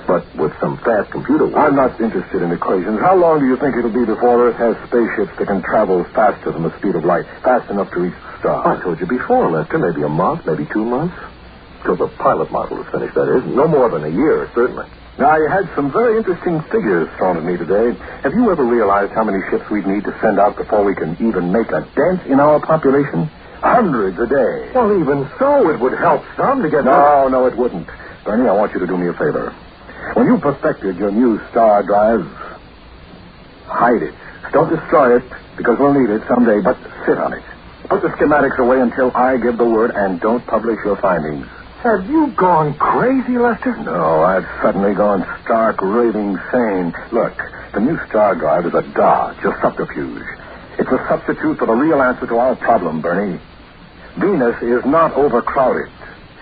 But with some fast computer work... I'm not interested in equations. How long do you think it'll be before Earth has spaceships that can travel faster than the speed of light, fast enough to reach the stars? I told you before, Lester. Maybe a month, maybe 2 months. Till the pilot model is finished, that is. No more than a year, certainly. Now, you had some very interesting figures thrown at me today. Have you ever realized how many ships we'd need to send out before we can even make a dent in our population? Hundreds a day. Well, even so, it would help some to get... No, it wouldn't. Bernie, I want you to do me a favor. When you perfected your new star drive, hide it. Don't destroy it, because we'll need it someday, but sit on it. Put the schematics away until I give the word, and don't publish your findings. Have you gone crazy, Lester? No, I've suddenly gone stark, raving sane. Look, the new star drive is a dodge, a subterfuge. It's a substitute for the real answer to our problem, Bernie. Venus is not overcrowded.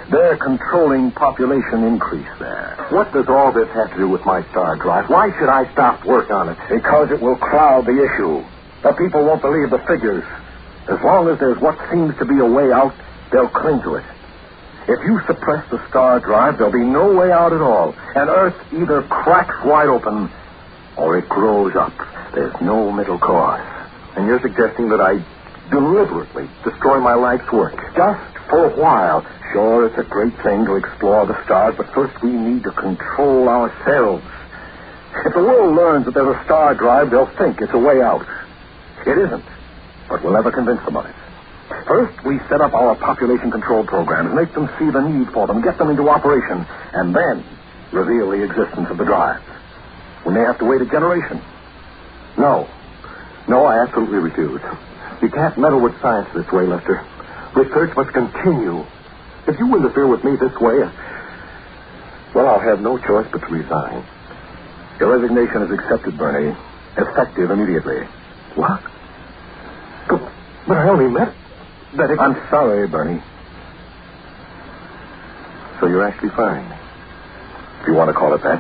They're controlling population increase there. What does all this have to do with my star drive? Why should I stop work on it? Because it will cloud the issue. The people won't believe the figures. As long as there's what seems to be a way out, they'll cling to it. If you suppress the star drive, there'll be no way out at all. And Earth either cracks wide open or it grows up. There's no middle course. And you're suggesting that I deliberately destroy my life's work? Just for a while. Sure, it's a great thing to explore the stars, but first we need to control ourselves. If the world learns that there's a star drive, they'll think it's a way out. It isn't, but we'll never convince them of it. First, we set up our population control programs, make them see the need for them, get them into operation, and then reveal the existence of the drive. We may have to wait a generation. No, I absolutely refuse. You can't meddle with science this way, Lester. Research must continue. If you interfere with me this way, well, I'll have no choice but to resign. Your resignation is accepted, Bernie. Effective immediately. What? But I only meant that it... I'm sorry, Bernie. So you're actually fine. If you want to call it that.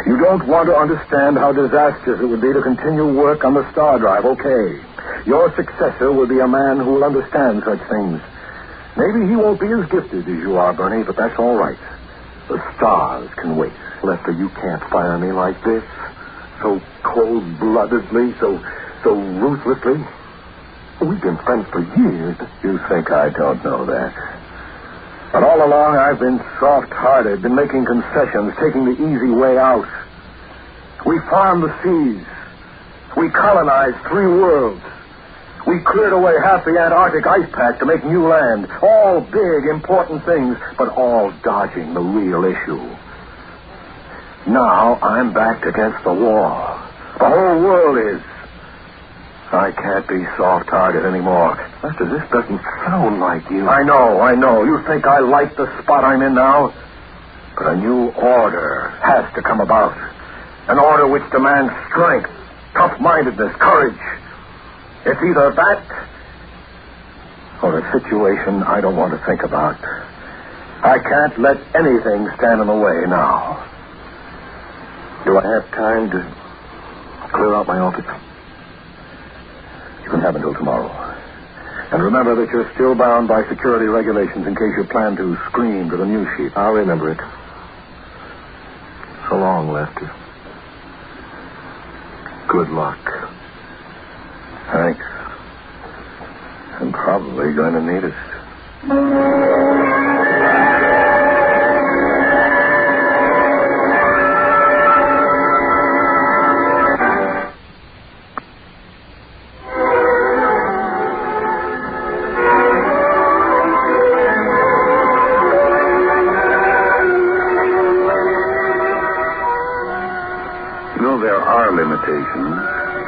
You don't want to understand how disastrous it would be to continue work on the star drive. Okay. Your successor will be a man who will understand such things. Maybe he won't be as gifted as you are, Bernie, but that's all right. The stars can wait. Lester, you can't fire me like this. So cold-bloodedly, so ruthlessly. We've been friends for years. You think I don't know that. But all along, I've been soft-hearted, been making concessions, taking the easy way out. We farmed the seas. We colonized 3 worlds. We cleared away half the Antarctic ice pack to make new land. All big, important things, but all dodging the real issue. Now I'm backed against the wall. The whole world is. I can't be soft-hearted anymore. Lester, this doesn't sound like you. I know. You think I like the spot I'm in now? But a new order has to come about. An order which demands strength, tough-mindedness, courage. It's either that or a situation I don't want to think about. I can't let anything stand in the way now. Do I have time to clear out my office? You can have until tomorrow. And remember that you're still bound by security regulations in case you plan to scream to the news sheet. I'll remember it. So long, Lester. Good luck. Thanks. I'm probably going to need it.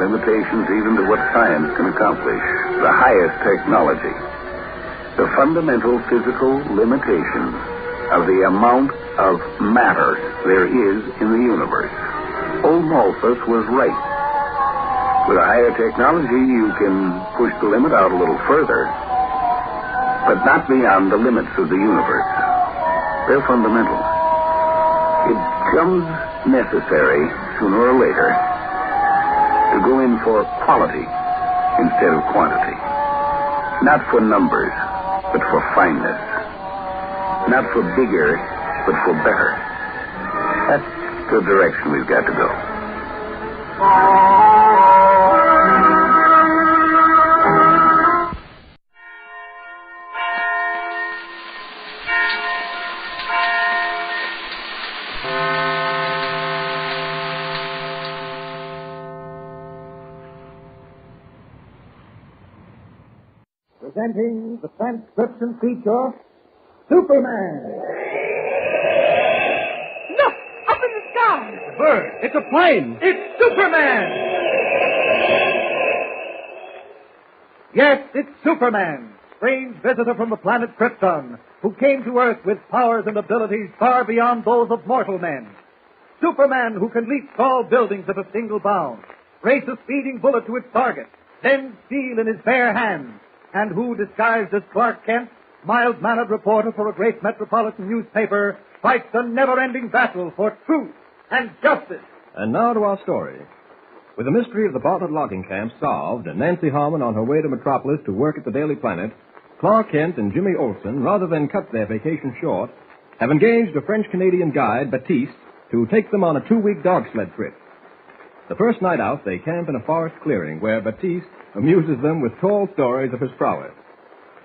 Limitations even to what science can accomplish, the highest technology. The fundamental physical limitation of the amount of matter there is in the universe. Old Malthus was right. With a higher technology, you can push the limit out a little further, but not beyond the limits of the universe. They're fundamental. It becomes necessary, sooner or later, to go in for quality instead of quantity. Not for numbers, but for fineness. Not for bigger, but for better. That's the direction we've got to go. Presenting the transcription feature, Superman. Look! Up in the sky! It's a bird. It's a plane. It's Superman! Yes, it's Superman, strange visitor from the planet Krypton, who came to Earth with powers and abilities far beyond those of mortal men. Superman, who can leap tall buildings at a single bound, race a speeding bullet to its target, then steel in his bare hands, and who, disguised as Clark Kent, mild-mannered reporter for a great metropolitan newspaper, fights a never-ending battle for truth and justice. And now to our story. With the mystery of the Bartlett logging camp solved and Nancy Harmon on her way to Metropolis to work at the Daily Planet, Clark Kent and Jimmy Olsen, rather than cut their vacation short, have engaged a French-Canadian guide, Baptiste, to take them on a 2-week dog sled trip. The first night out, they camp in a forest clearing where Baptiste amuses them with tall stories of his prowess.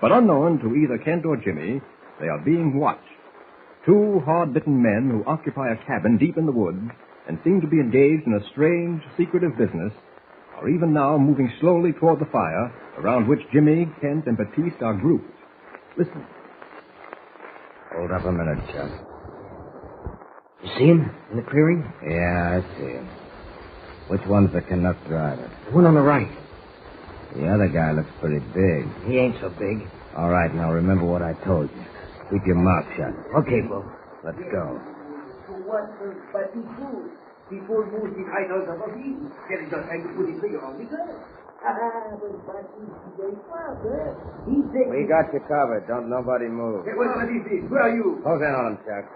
But unknown to either Kent or Jimmy, they are being watched. 2 hard-bitten men who occupy a cabin deep in the woods and seem to be engaged in a strange, secretive business are even now moving slowly toward the fire around which Jimmy, Kent, and Baptiste are grouped. Listen. Hold up a minute, Chuck. You see him in the clearing? Yeah, I see him. Which one's the Canuck driver? The one on the right. The other guy looks pretty big. He ain't so big. All right, now remember what I told you. Keep your mouth shut. Okay, Bo. Let's go. We got you covered. Don't nobody move. Where are you? Close in on him, Chuck.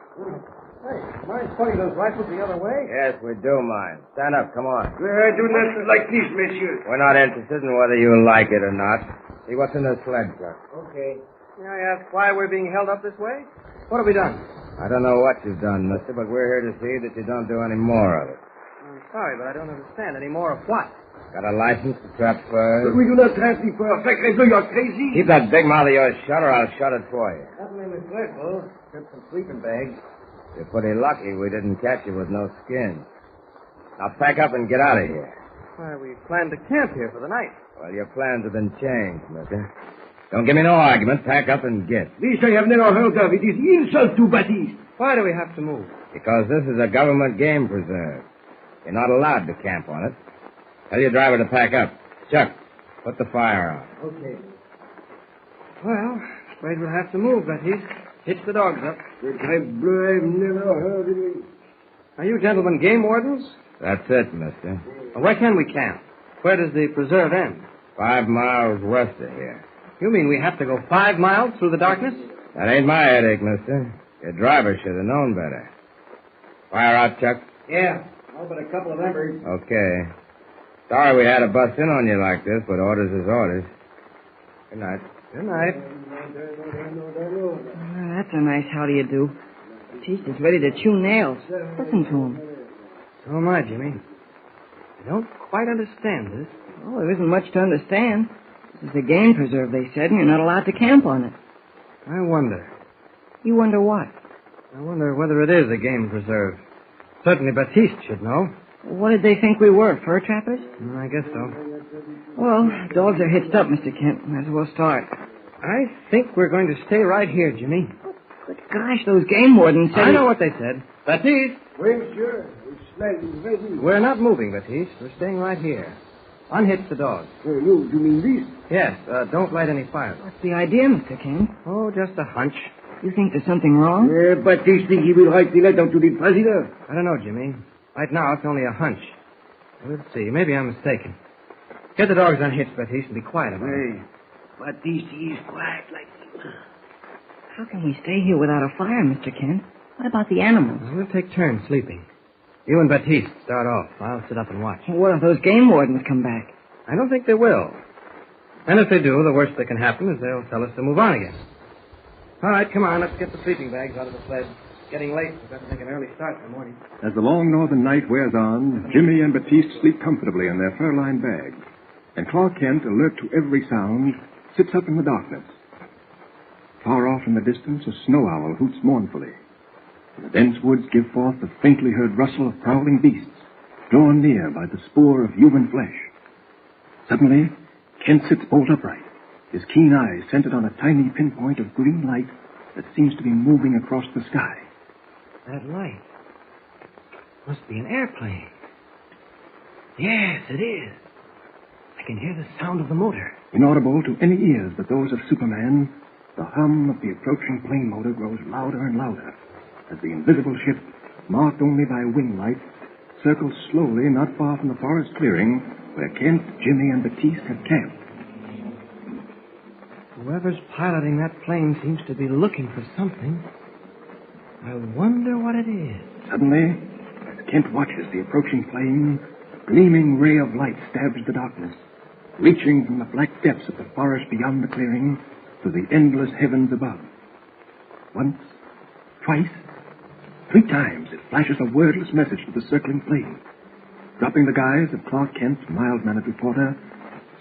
Hey, mind pointing those rifles the other way? Yes, we do mind. Stand up, come on. I do not like this, monsieur. We're not interested in whether you like it or not. See what's in the sled, Chuck. Okay. May I ask why we're being held up this way? What have we done? I don't know what you've done, mister, but we're here to see that you don't do any more of it. I'm sorry, but I don't understand. Any more of what? Got a license to trap furs? But we do not trap the fur. Secretary, you're crazy. Keep that big mouth of yours shut or I'll shut it for you. Nothing in the circle. Except some sleeping bags. You're pretty lucky we didn't catch you with no skin. Now pack up and get out of here. Why, we planned to camp here for the night. Well, your plans have been changed, mister. Don't give me no argument. Pack up and get. This I have never heard of. It is insult to Baptiste. Why do we have to move? Because this is a government game preserve. You're not allowed to camp on it. Tell your driver to pack up. Chuck, put the fire on. Okay. Well, afraid we'll have to move, Baptiste. Hitch the dogs up. I've never heard of it. Are you gentlemen game wardens? That's it, mister. Well, where can we camp? Where does the preserve end? 5 miles west of here. You mean we have to go 5 miles through the darkness? That ain't my headache, mister. Your driver should have known better. Fire out, Chuck. Yeah. Oh, but a couple of embers. Okay. Sorry we had to bust in on you like this, but orders is orders. Good night. Good night. That's a nice how do you do. Baptiste is ready to chew nails. Listen to him. So am I, Jimmy. I don't quite understand this. Oh, there isn't much to understand. This is a game preserve, they said, and you're not allowed to camp on it. I wonder. You wonder what? I wonder whether it is a game preserve. Certainly Baptiste should know. What did they think we were, fur trappers? I guess so. Well, dogs are hitched up, Mr. Kent. Might as well start. I think we're going to stay right here, Jimmy. But gosh, those game wardens said... I know what they said. Baptiste! Well, sure. Ready. We're not moving, Baptiste. We're staying right here. Unhitch the dogs. You mean this? Yes, don't light any fires. What's the idea, Mr. Kent? Oh, just a hunch. You think there's something wrong? Baptiste think he will write the letter to the president. I don't know, Jimmy. Right now, it's only a hunch. We'll see. Maybe I'm mistaken. Get the dogs unhitched, Baptiste, and be quiet about it. Baptiste is quiet like... How can we stay here without a fire, Mr. Kent? What about the animals? We'll take turns sleeping. You and Baptiste start off. I'll sit up and watch. What if those game wardens come back? I don't think they will. And if they do, the worst that can happen is they'll tell us to move on again. All right, come on. Let's get the sleeping bags out of the sled. It's getting late. We've got to make an early start in the morning. As the long northern night wears on, Jimmy and Baptiste sleep comfortably in their fur-lined bags. And Clark Kent, alert to every sound, sits up in the darkness. Far off in the distance, a snow owl hoots mournfully. And the dense woods give forth the faintly heard rustle of prowling beasts, drawn near by the spoor of human flesh. Suddenly, Kent sits bolt upright, his keen eyes centered on a tiny pinpoint of green light that seems to be moving across the sky. That light must be an airplane. Yes, it is. I can hear the sound of the motor. Inaudible to any ears but those of Superman, the hum of the approaching plane motor grows louder and louder as the invisible ship, marked only by wing lights, circles slowly not far from the forest clearing where Kent, Jimmy, and Baptiste had camped. Whoever's piloting that plane seems to be looking for something. I wonder what it is. Suddenly, as Kent watches the approaching plane, a gleaming ray of light stabs the darkness, reaching from the black depths of the forest beyond the clearing to the endless heavens above. Once, twice, 3 times it flashes a wordless message to the circling plane. Dropping the guise of Clark Kent, mild-mannered reporter,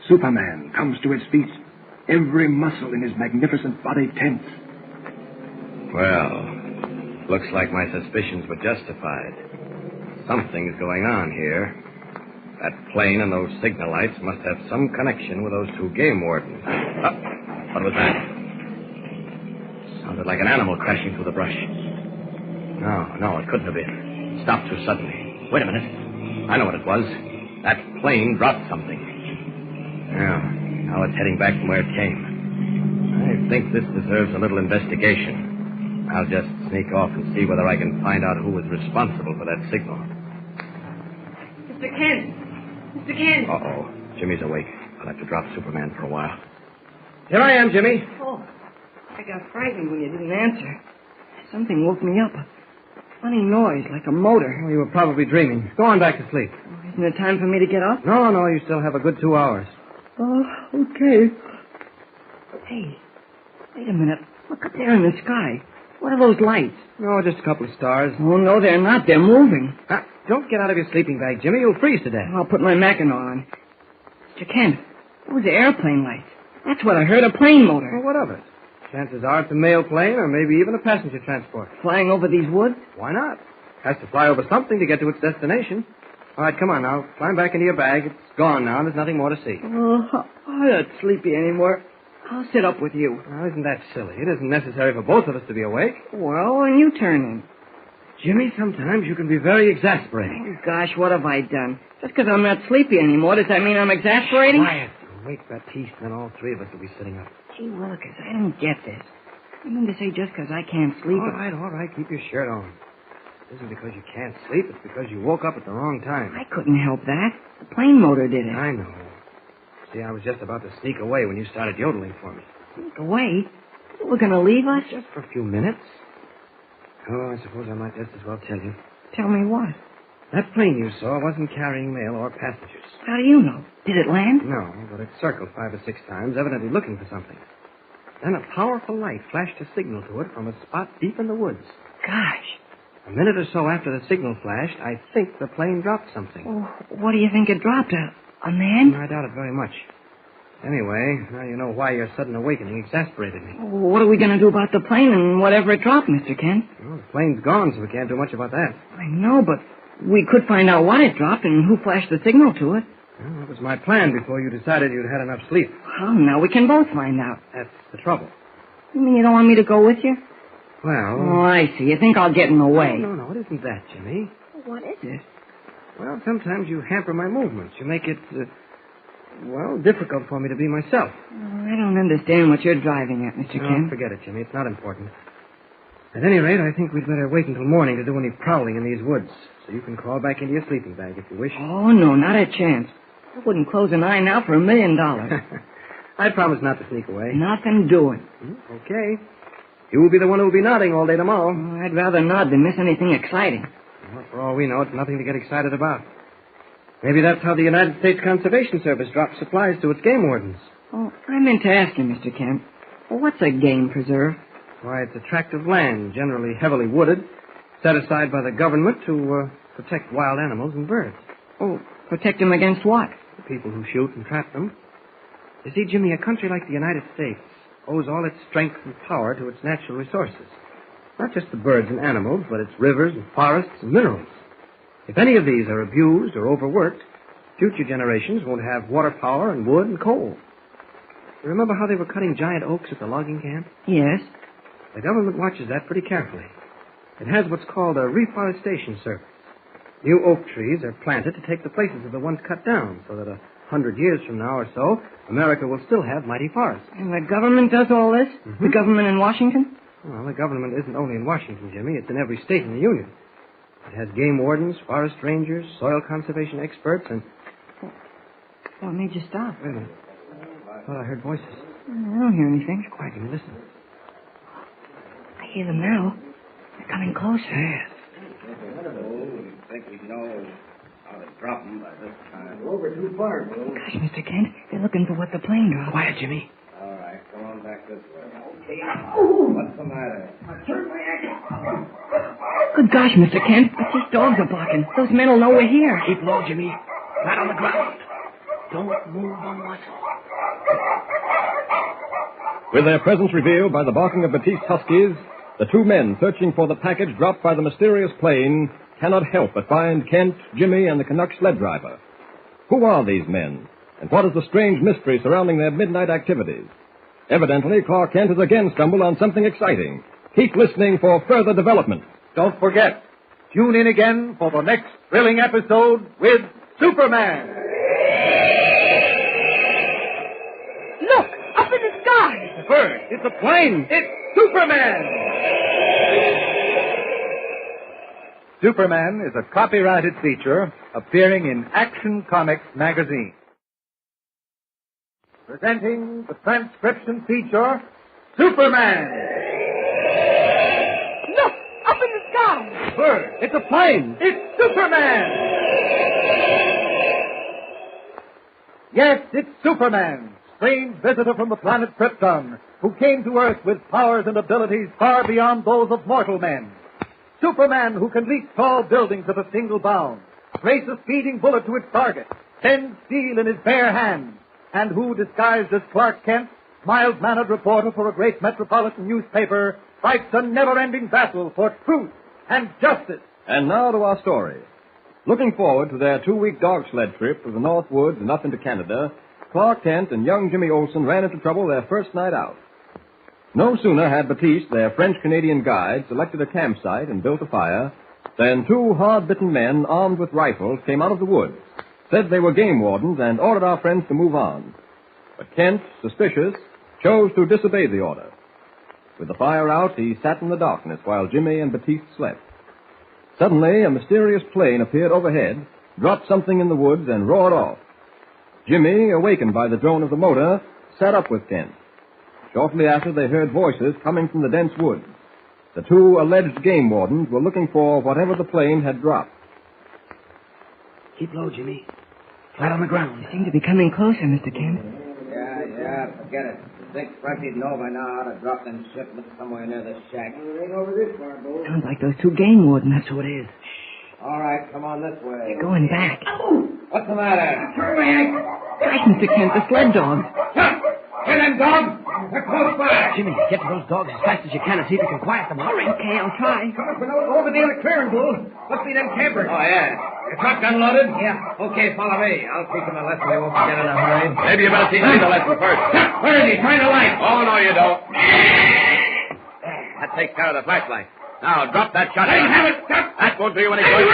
Superman comes to his feet, every muscle in his magnificent body tense. Well, looks like my suspicions were justified. Something's going on here. That plane and those signal lights must have some connection with those 2 game wardens. What was that? Sounded like an animal crashing through the brush. No, it couldn't have been. Stopped too suddenly. Wait a minute. I know what it was. That plane dropped something. Yeah, now it's heading back from where it came. I think this deserves a little investigation. I'll just sneak off and see whether I can find out who was responsible for that signal. Mr. Kent! Mr. Kent! Uh-oh. Jimmy's awake. I'll have to drop Superman for a while. Here I am, Jimmy. Oh, I got frightened when you didn't answer. Something woke me up. A funny noise, like a motor. Oh, you were probably dreaming. Go on back to sleep. Isn't it time for me to get up? No, you still have a good 2 hours. Oh, okay. Hey, wait a minute. Look up there in the sky. What are those lights? No, just a couple of stars. Oh, no, they're not. They're moving. Don't get out of your sleeping bag, Jimmy. You'll freeze to death. I'll put my Mackinac on. Mr. Kent, those are airplane lights. That's what I heard, a plane motor. Well, what of it? Chances are it's a mail plane or maybe even a passenger transport. Flying over these woods? Why not? Has to fly over something to get to its destination. All right, come on now. Climb back into your bag. It's gone now. There's nothing more to see. Oh, I'm not sleepy anymore. I'll sit up with you. Well, isn't that silly? It isn't necessary for both of us to be awake. Well, when you turn in. Jimmy, sometimes you can be very exasperating. Oh, gosh, what have I done? Just because I'm not sleepy anymore, does that mean I'm exasperating? Quiet. Wake Baptiste, then all three of us will be sitting up. Gee, Willikers, I don't get this. You mean to say just because I can't sleep... All right. Keep your shirt on. It isn't because you can't sleep. It's because you woke up at the wrong time. I couldn't help that. The plane motor did it. I know. See, I was just about to sneak away when you started yodeling for me. Sneak away? You were going to leave us? Just for a few minutes. Oh, I suppose I might just as well tell you. Tell me what? That plane you saw wasn't carrying mail or passengers. How do you know? Did it land? No, but it circled 5 or 6 times, evidently looking for something. Then a powerful light flashed a signal to it from a spot deep in the woods. Gosh. A minute or so after the signal flashed, I think the plane dropped something. Oh, what do you think it dropped? A man? I doubt it very much. Anyway, now you know why your sudden awakening exasperated me. What are we going to do about the plane and whatever it dropped, Mr. Kent? Well, the plane's gone, so we can't do much about that. I know, but we could find out what it dropped and who flashed the signal to it. Well, that was my plan before you decided you'd had enough sleep. Well, now we can both find out. That's the trouble. You mean you don't want me to go with you? Well... Oh, I see. You think I'll get in the way. No, it isn't that, Jimmy. What is it? Well, sometimes you hamper my movements. You make it, difficult for me to be myself. I don't understand what you're driving at, Mr. Kent. Forget it, Jimmy. It's not important. At any rate, I think we'd better wait until morning to do any prowling in these woods, so you can crawl back into your sleeping bag if you wish. Oh, no, not a chance. I wouldn't close an eye now for $1 million. I promise not to sneak away. Nothing doing. Okay. You will be the one who will be nodding all day tomorrow. Oh, I'd rather nod than miss anything exciting. Well, for all we know, it's nothing to get excited about. Maybe that's how the United States Conservation Service drops supplies to its game wardens. Oh, I meant to ask you, Mr. Kent. Well, what's a game preserve? Why, it's a tract of land, generally heavily wooded, set aside by the government to protect wild animals and birds. Oh, protect them against what? The people who shoot and trap them. You see, Jimmy, a country like the United States owes all its strength and power to its natural resources. Not just the birds and animals, but its rivers and forests and minerals. If any of these are abused or overworked, future generations won't have water power and wood and coal. You remember how they were cutting giant oaks at the logging camp? Yes. The government watches that pretty carefully. It has what's called a reforestation service. New oak trees are planted to take the places of the ones cut down, so that 100 years from now or so, America will still have mighty forests. And the government does all this? Mm-hmm. The government in Washington? Well, the government isn't only in Washington, Jimmy. It's in every state in the Union. It has game wardens, forest rangers, soil conservation experts, and... What made you stop? Wait a minute. I thought I heard voices. I don't hear anything. Quiet, Jimmy. Listen. I hear them now. They're coming closer. Yes. You think we know how to drop them by this time? Over too far, Bill. Gosh, Mr. Kent, they're looking for what the plane dropped. Quiet, Jimmy. All right, come on back this way. Okay. What's the matter? Good gosh, Mr. Kent, these dogs are barking. Those men will know we're here. Keep low, Jimmy. Right on the ground. Don't move a muscle. With their presence revealed by the barking of Baptiste's huskies, the two men searching for the package dropped by the mysterious plane cannot help but find Kent, Jimmy, and the Canuck sled driver. Who are these men, and what is the strange mystery surrounding their midnight activities? Evidently, Clark Kent has again stumbled on something exciting. Keep listening for further development. Don't forget, tune in again for the next thrilling episode with Superman. Look, up in the sky. It's a bird. It's a plane. It's Superman. Superman is a copyrighted feature appearing in Action Comics magazine. presenting the transcription feature, Superman. Look! Up in the sky! Bird. It's a plane! It's Superman! Yes, it's Superman, strange visitor from the planet Krypton, who came to Earth with powers and abilities far beyond those of mortal men. Superman, who can leap tall buildings at a single bound, race a speeding bullet to its target, bend steel in his bare hands, and who, disguised as Clark Kent, mild-mannered reporter for a great metropolitan newspaper, fights a never-ending battle for truth and justice. And now to our story. Looking forward to their 2-week dog sled trip through the North Woods and up into Canada, Clark Kent and young Jimmy Olsen ran into trouble their first night out. No sooner had Batiste, their French-Canadian guide, selected a campsite and built a fire than 2 hard-bitten men armed with rifles came out of the woods, said they were game wardens, and ordered our friends to move on. But Kent, suspicious, chose to disobey the order. With the fire out, he sat in the darkness while Jimmy and Batiste slept. Suddenly, a mysterious plane appeared overhead, dropped something in the woods, and roared off. Jimmy, awakened by the drone of the motor, sat up with Kent. Shortly after, they heard voices coming from the dense woods. The 2 alleged game wardens were looking for whatever the plane had dropped. Keep low, Jimmy. Flat on the ground. They seem to be coming closer, Mr. Kent. Yeah, forget it. Think Frankie'd know by now how to drop them shipments somewhere near the shack. It ain't over this far, Bo. Sounds like those 2 game wardens, that's who it is. All right, come on this way. They're going back. What's the matter? Gosh, Mr. Kent, the sled dogs. Get them dogs! They're close by! Jimmy, get to those dogs as fast as you can and see if you can quiet them. Hurry. Okay, I'll try. Come up and over the other clearing, Bull. Must be them campers. Oh, yeah. Your shotgun loaded? Yeah. Okay, follow me. I'll teach him a lesson. They won't forget in a hurry. Maybe you better teach me the lesson first. Where is he? Trying to light. Oh, no, you don't. That takes care of the flashlight. Now, drop that shotgun. Let him have it. Stop. That won't do you any good.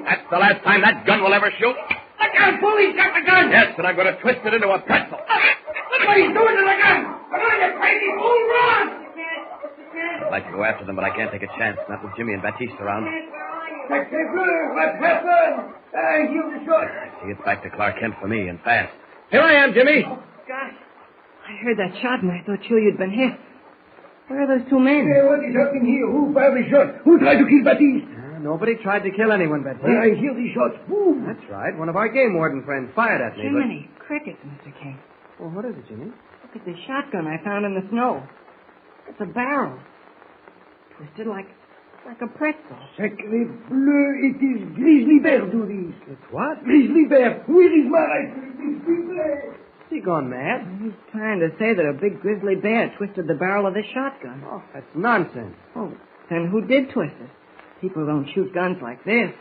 That's the last time that gun will ever shoot. Look out, Bull. He's got the gun. Yes, and I'm going to twist it into a pretzel. Look what he's doing to the gun. Come on, you crazy fool. Run. I'd like to go after them, but I can't take a chance. Not with Jimmy and Batiste around. What happened? Heal the shot. See, it's back to Clark Kent for me, and fast. Here I am, Jimmy. Gosh, I heard that shot and I thought sure you'd been hit. Where are those 2 men? What is happening here? Who fired the shot? Who tried to kill Batiste? Nobody tried to kill anyone, Batiste. I hear the shots. Boom. That's right. One of our game warden friends fired at me. Jiminy crickets, Mr. Kent. Well, what is it, Jimmy? Look at this shotgun I found in the snow. It's a barrel. Twisted like a pretzel. Sacre bleu, it is Grizzly Bear do this. It's what? Grizzly Bear. Where is my rifle? Grizzly Bear. Is he gone mad? He's trying to say that a big grizzly bear twisted the barrel of this shotgun. Oh, that's nonsense. Oh, then who did twist it? People don't shoot guns like this.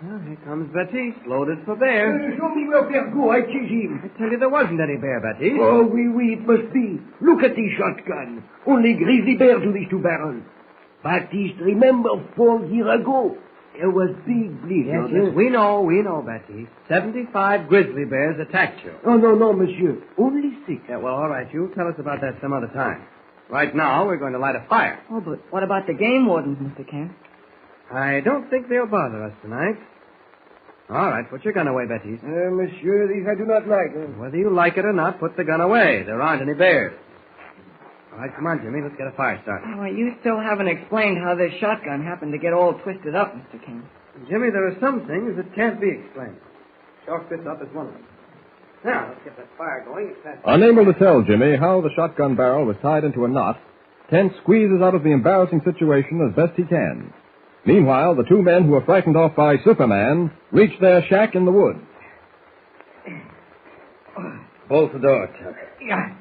Well, here comes Batiste, loaded for bear. Show me where Bear go. I chase him. I tell you, there wasn't any bear, Batiste. Oh, oui, it must be. Look at this shotgun. Only Grizzly Bear do these 2 barrels. Batiste, remember 4 years ago, there was big blizzard. Yes, we know, Batiste. 75 grizzly bears attacked you. Oh, no, monsieur. Only 6. Yeah, well, all right. You'll tell us about that some other time. Right now, we're going to light a fire. Oh, but what about the game wardens, Mr. Kent? I don't think they'll bother us tonight. All right, put your gun away, Batiste. Monsieur, these I do not like. Whether you like it or not, put the gun away. There aren't any bears. All right, come on, Jimmy. Let's get a fire started. Oh, you still haven't explained how this shotgun happened to get all twisted up, Mr. Kent. Jimmy, there are some things that can't be explained. Chalk this up as one of them. Now, let's get that fire going as fast as... Unable to tell Jimmy how the shotgun barrel was tied into a knot, Kent squeezes out of the embarrassing situation as best he can. Meanwhile, the 2 men who were frightened off by Superman reach their shack in the woods. Bolt the door, Tuck. Yeah.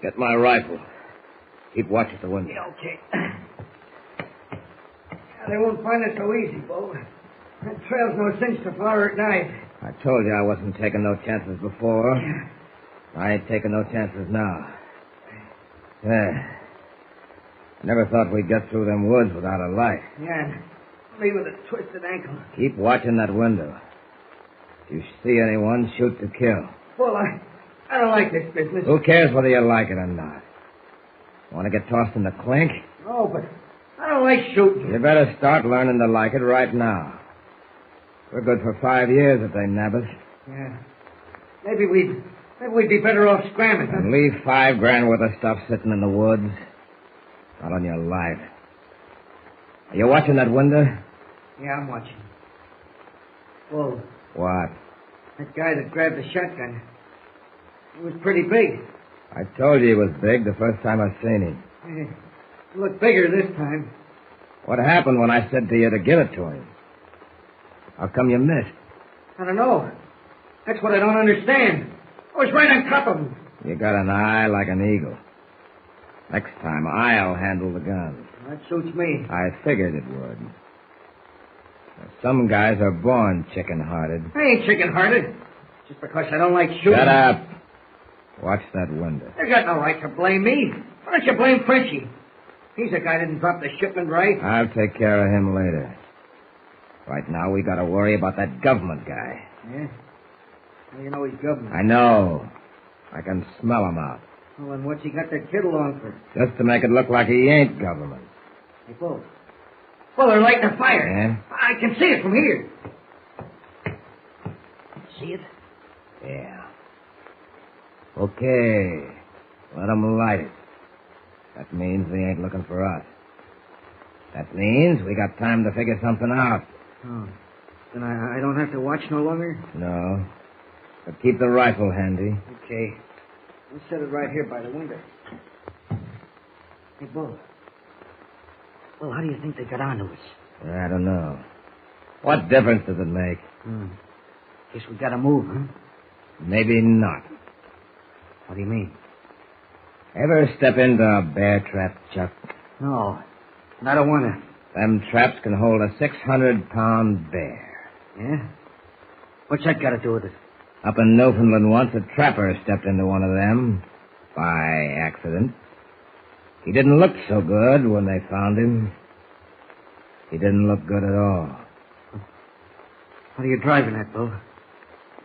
Get my rifle. Keep watch at the window. Yeah, okay. They won't find us so easy, Bo. That trail's no cinch to fire at night. I told you I wasn't taking no chances before. Yeah. I ain't taking no chances now. Yeah. Never thought we'd get through them woods without a light. Yeah. Me with a twisted ankle. Keep watching that window. If you see anyone, shoot to kill. Well, I don't like this business. Who cares whether you like it or not? Want to get tossed in the clink? No, but I don't like shooting. You better start learning to like it right now. We're good for 5 years if they nab us. Yeah. Maybe we'd be better off scrambling. And leave $5,000 worth of stuff sitting in the woods. Not on your life. Are you watching that window? Yeah, I'm watching. Whoa. What? That guy that grabbed the shotgun. He was pretty big. I told you he was big the first time I seen him. He looked bigger this time. What happened when I said to you to give it to him? How come you missed? I don't know. That's what I don't understand. I was right on top of him. You got an eye like an eagle. Next time, I'll handle the gun. That suits me. I figured it would. Now, some guys are born chicken-hearted. I ain't chicken-hearted. Just because I don't like shooting. Shut up. Watch that window. You got no right to blame me. Why don't you blame Frenchie? He's the guy that didn't drop the shipment right. I'll take care of him later. Right now, we got to worry about that government guy. Yeah? How do you know he's government? I know. I can smell him out. Well, then what's he got that kid along for? Just to make it look like he ain't government. Hey, Bull. Well, they're lighting a fire. Yeah? I can see it from here. See it? Yeah. Okay. Let them light it. That means they ain't looking for us. That means we got time to figure something out. Oh. Then I don't have to watch no longer? No. But keep the rifle handy. Okay. I'll set it right here by the window. Hey, Bull. Well, how do you think they got onto us? I don't know. What difference does it make? Guess we gotta move, huh? Maybe not. What do you mean? Ever step into a bear trap, Chuck? No. And I don't want to. Them traps can hold a 600-pound bear. Yeah? What's that got to do with it? Up in Newfoundland once, a trapper stepped into one of them. By accident. He didn't look so good when they found him. He didn't look good at all. What are you driving at, Bill?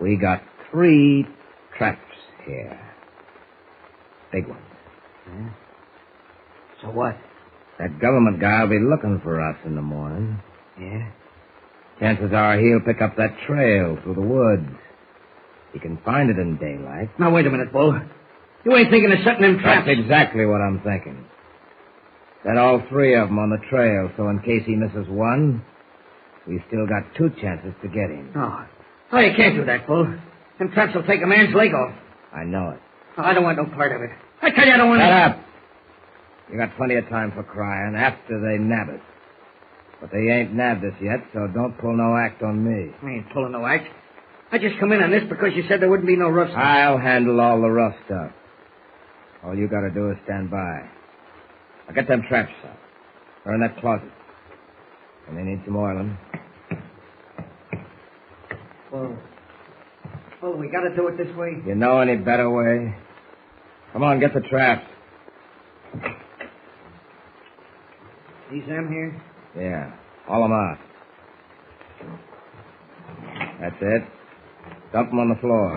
We got 3 traps here. Big ones. Yeah? So what? That government guy will be looking for us in the morning. Yeah? Chances are he'll pick up that trail through the woods. He can find it in daylight. Now, wait a minute, Bull. You ain't thinking of setting them traps? That's exactly what I'm thinking. Set all 3 of them on the trail, so in case he misses one, we still got 2 chances to get him. No. Oh, you can't do that, Bull. Them traps will take a man's leg off. I know it. Oh, I don't want no part of it. I tell you I don't want Shut to... up. You got plenty of time for crying after they nab us. But they ain't nabbed us yet, so don't pull no act on me. I ain't pulling no act. I just come in on this because you said there wouldn't be no rough stuff. I'll handle all the rough stuff. All you got to do is stand by. I'll get them traps out. They're in that closet. And they need some oiling. Well, we got to do it this way. You know any better way? Come on, get the traps. These them here? Yeah, haul them out. That's it. Dump them on the floor.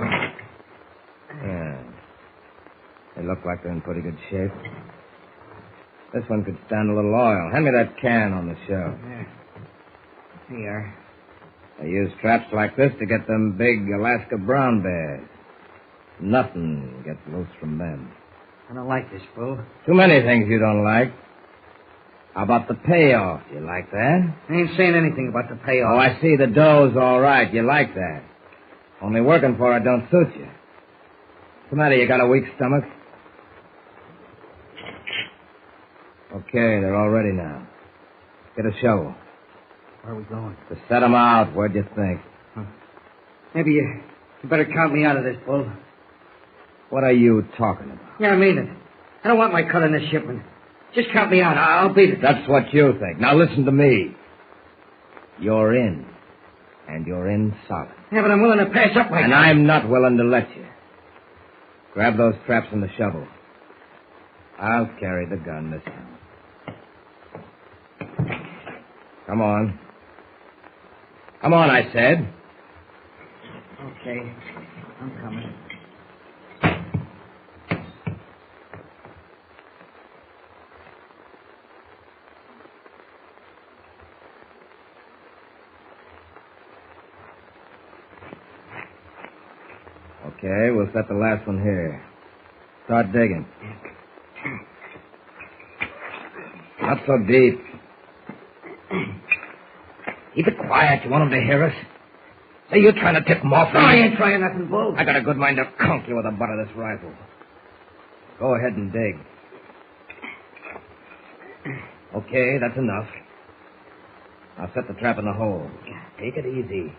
Yeah. They look like they're in pretty good shape. This one could stand a little oil. Hand me that can on the shelf. Yeah. Here. They use traps like this to get them big Alaska brown bears. Nothing gets loose from them. I don't like this, Bull. Too many things you don't like. How about the payoff? You like that? I ain't saying anything about the payoff. Oh, I see. The dough's all right. You like that. Only working for it don't suit you. What's the matter? You got a weak stomach? Okay, they're all ready now. Get a shovel. Where are we going? To set them out. Where'd you think? Maybe you better count me out of this, Bull. What are you talking about? Yeah, I mean it. I don't want my cut in this shipment. Just count me out. I'll beat it. That's what you think. Now listen to me. You're in. And you're in solid. Yeah, but I'm willing to pass up my... And I'm not willing to let you. Grab those traps and the shovel. I'll carry the gun this time. Come on. Come on, I said. Okay. I'm coming. Okay, we'll set the last one here. Start digging. Not so deep. Keep it quiet. You want them to hear us? Say, you're trying to tip them off. No, I ain't trying nothing, Bull. I got a good mind to conk you with the butt of this rifle. Go ahead and dig. Okay, that's enough. I'll set the trap in the hole. Take it easy.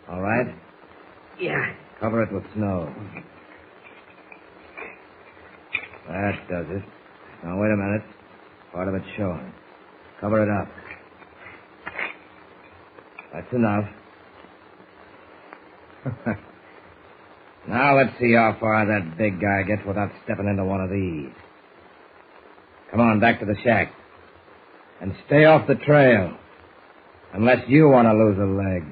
All right? Yeah. Cover it with snow. That does it. Now, wait a minute. Part of it's showing. Cover it up. That's enough. Now, let's see how far that big guy gets without stepping into one of these. Come on, back to the shack. And stay off the trail. Unless you want to lose a leg.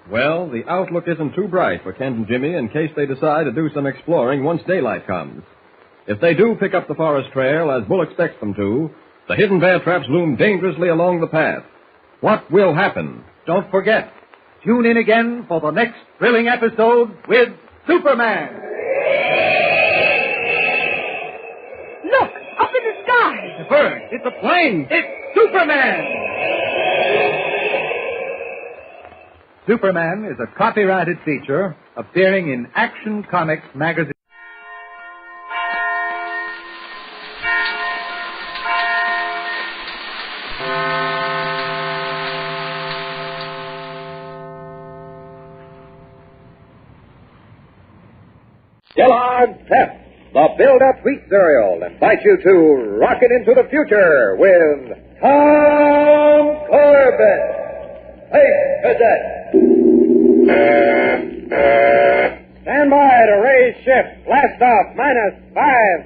Well, the outlook isn't too bright for Kent and Jimmy in case they decide to do some exploring once daylight comes. If they do pick up the forest trail, as Bull expects them to, the hidden bear traps loom dangerously along the path. What will happen? Don't forget, tune in again for the next thrilling episode with Superman. Look, up in the sky. It's a bird. It's a plane. It's Superman. Superman is a copyrighted feature appearing in Action Comics magazine. Kellogg's Pep, the build-up wheat cereal, invites you to rocket into the future with Tom Corbett. Hey, Cadet. Stand by to raise shift. Blast off. -5,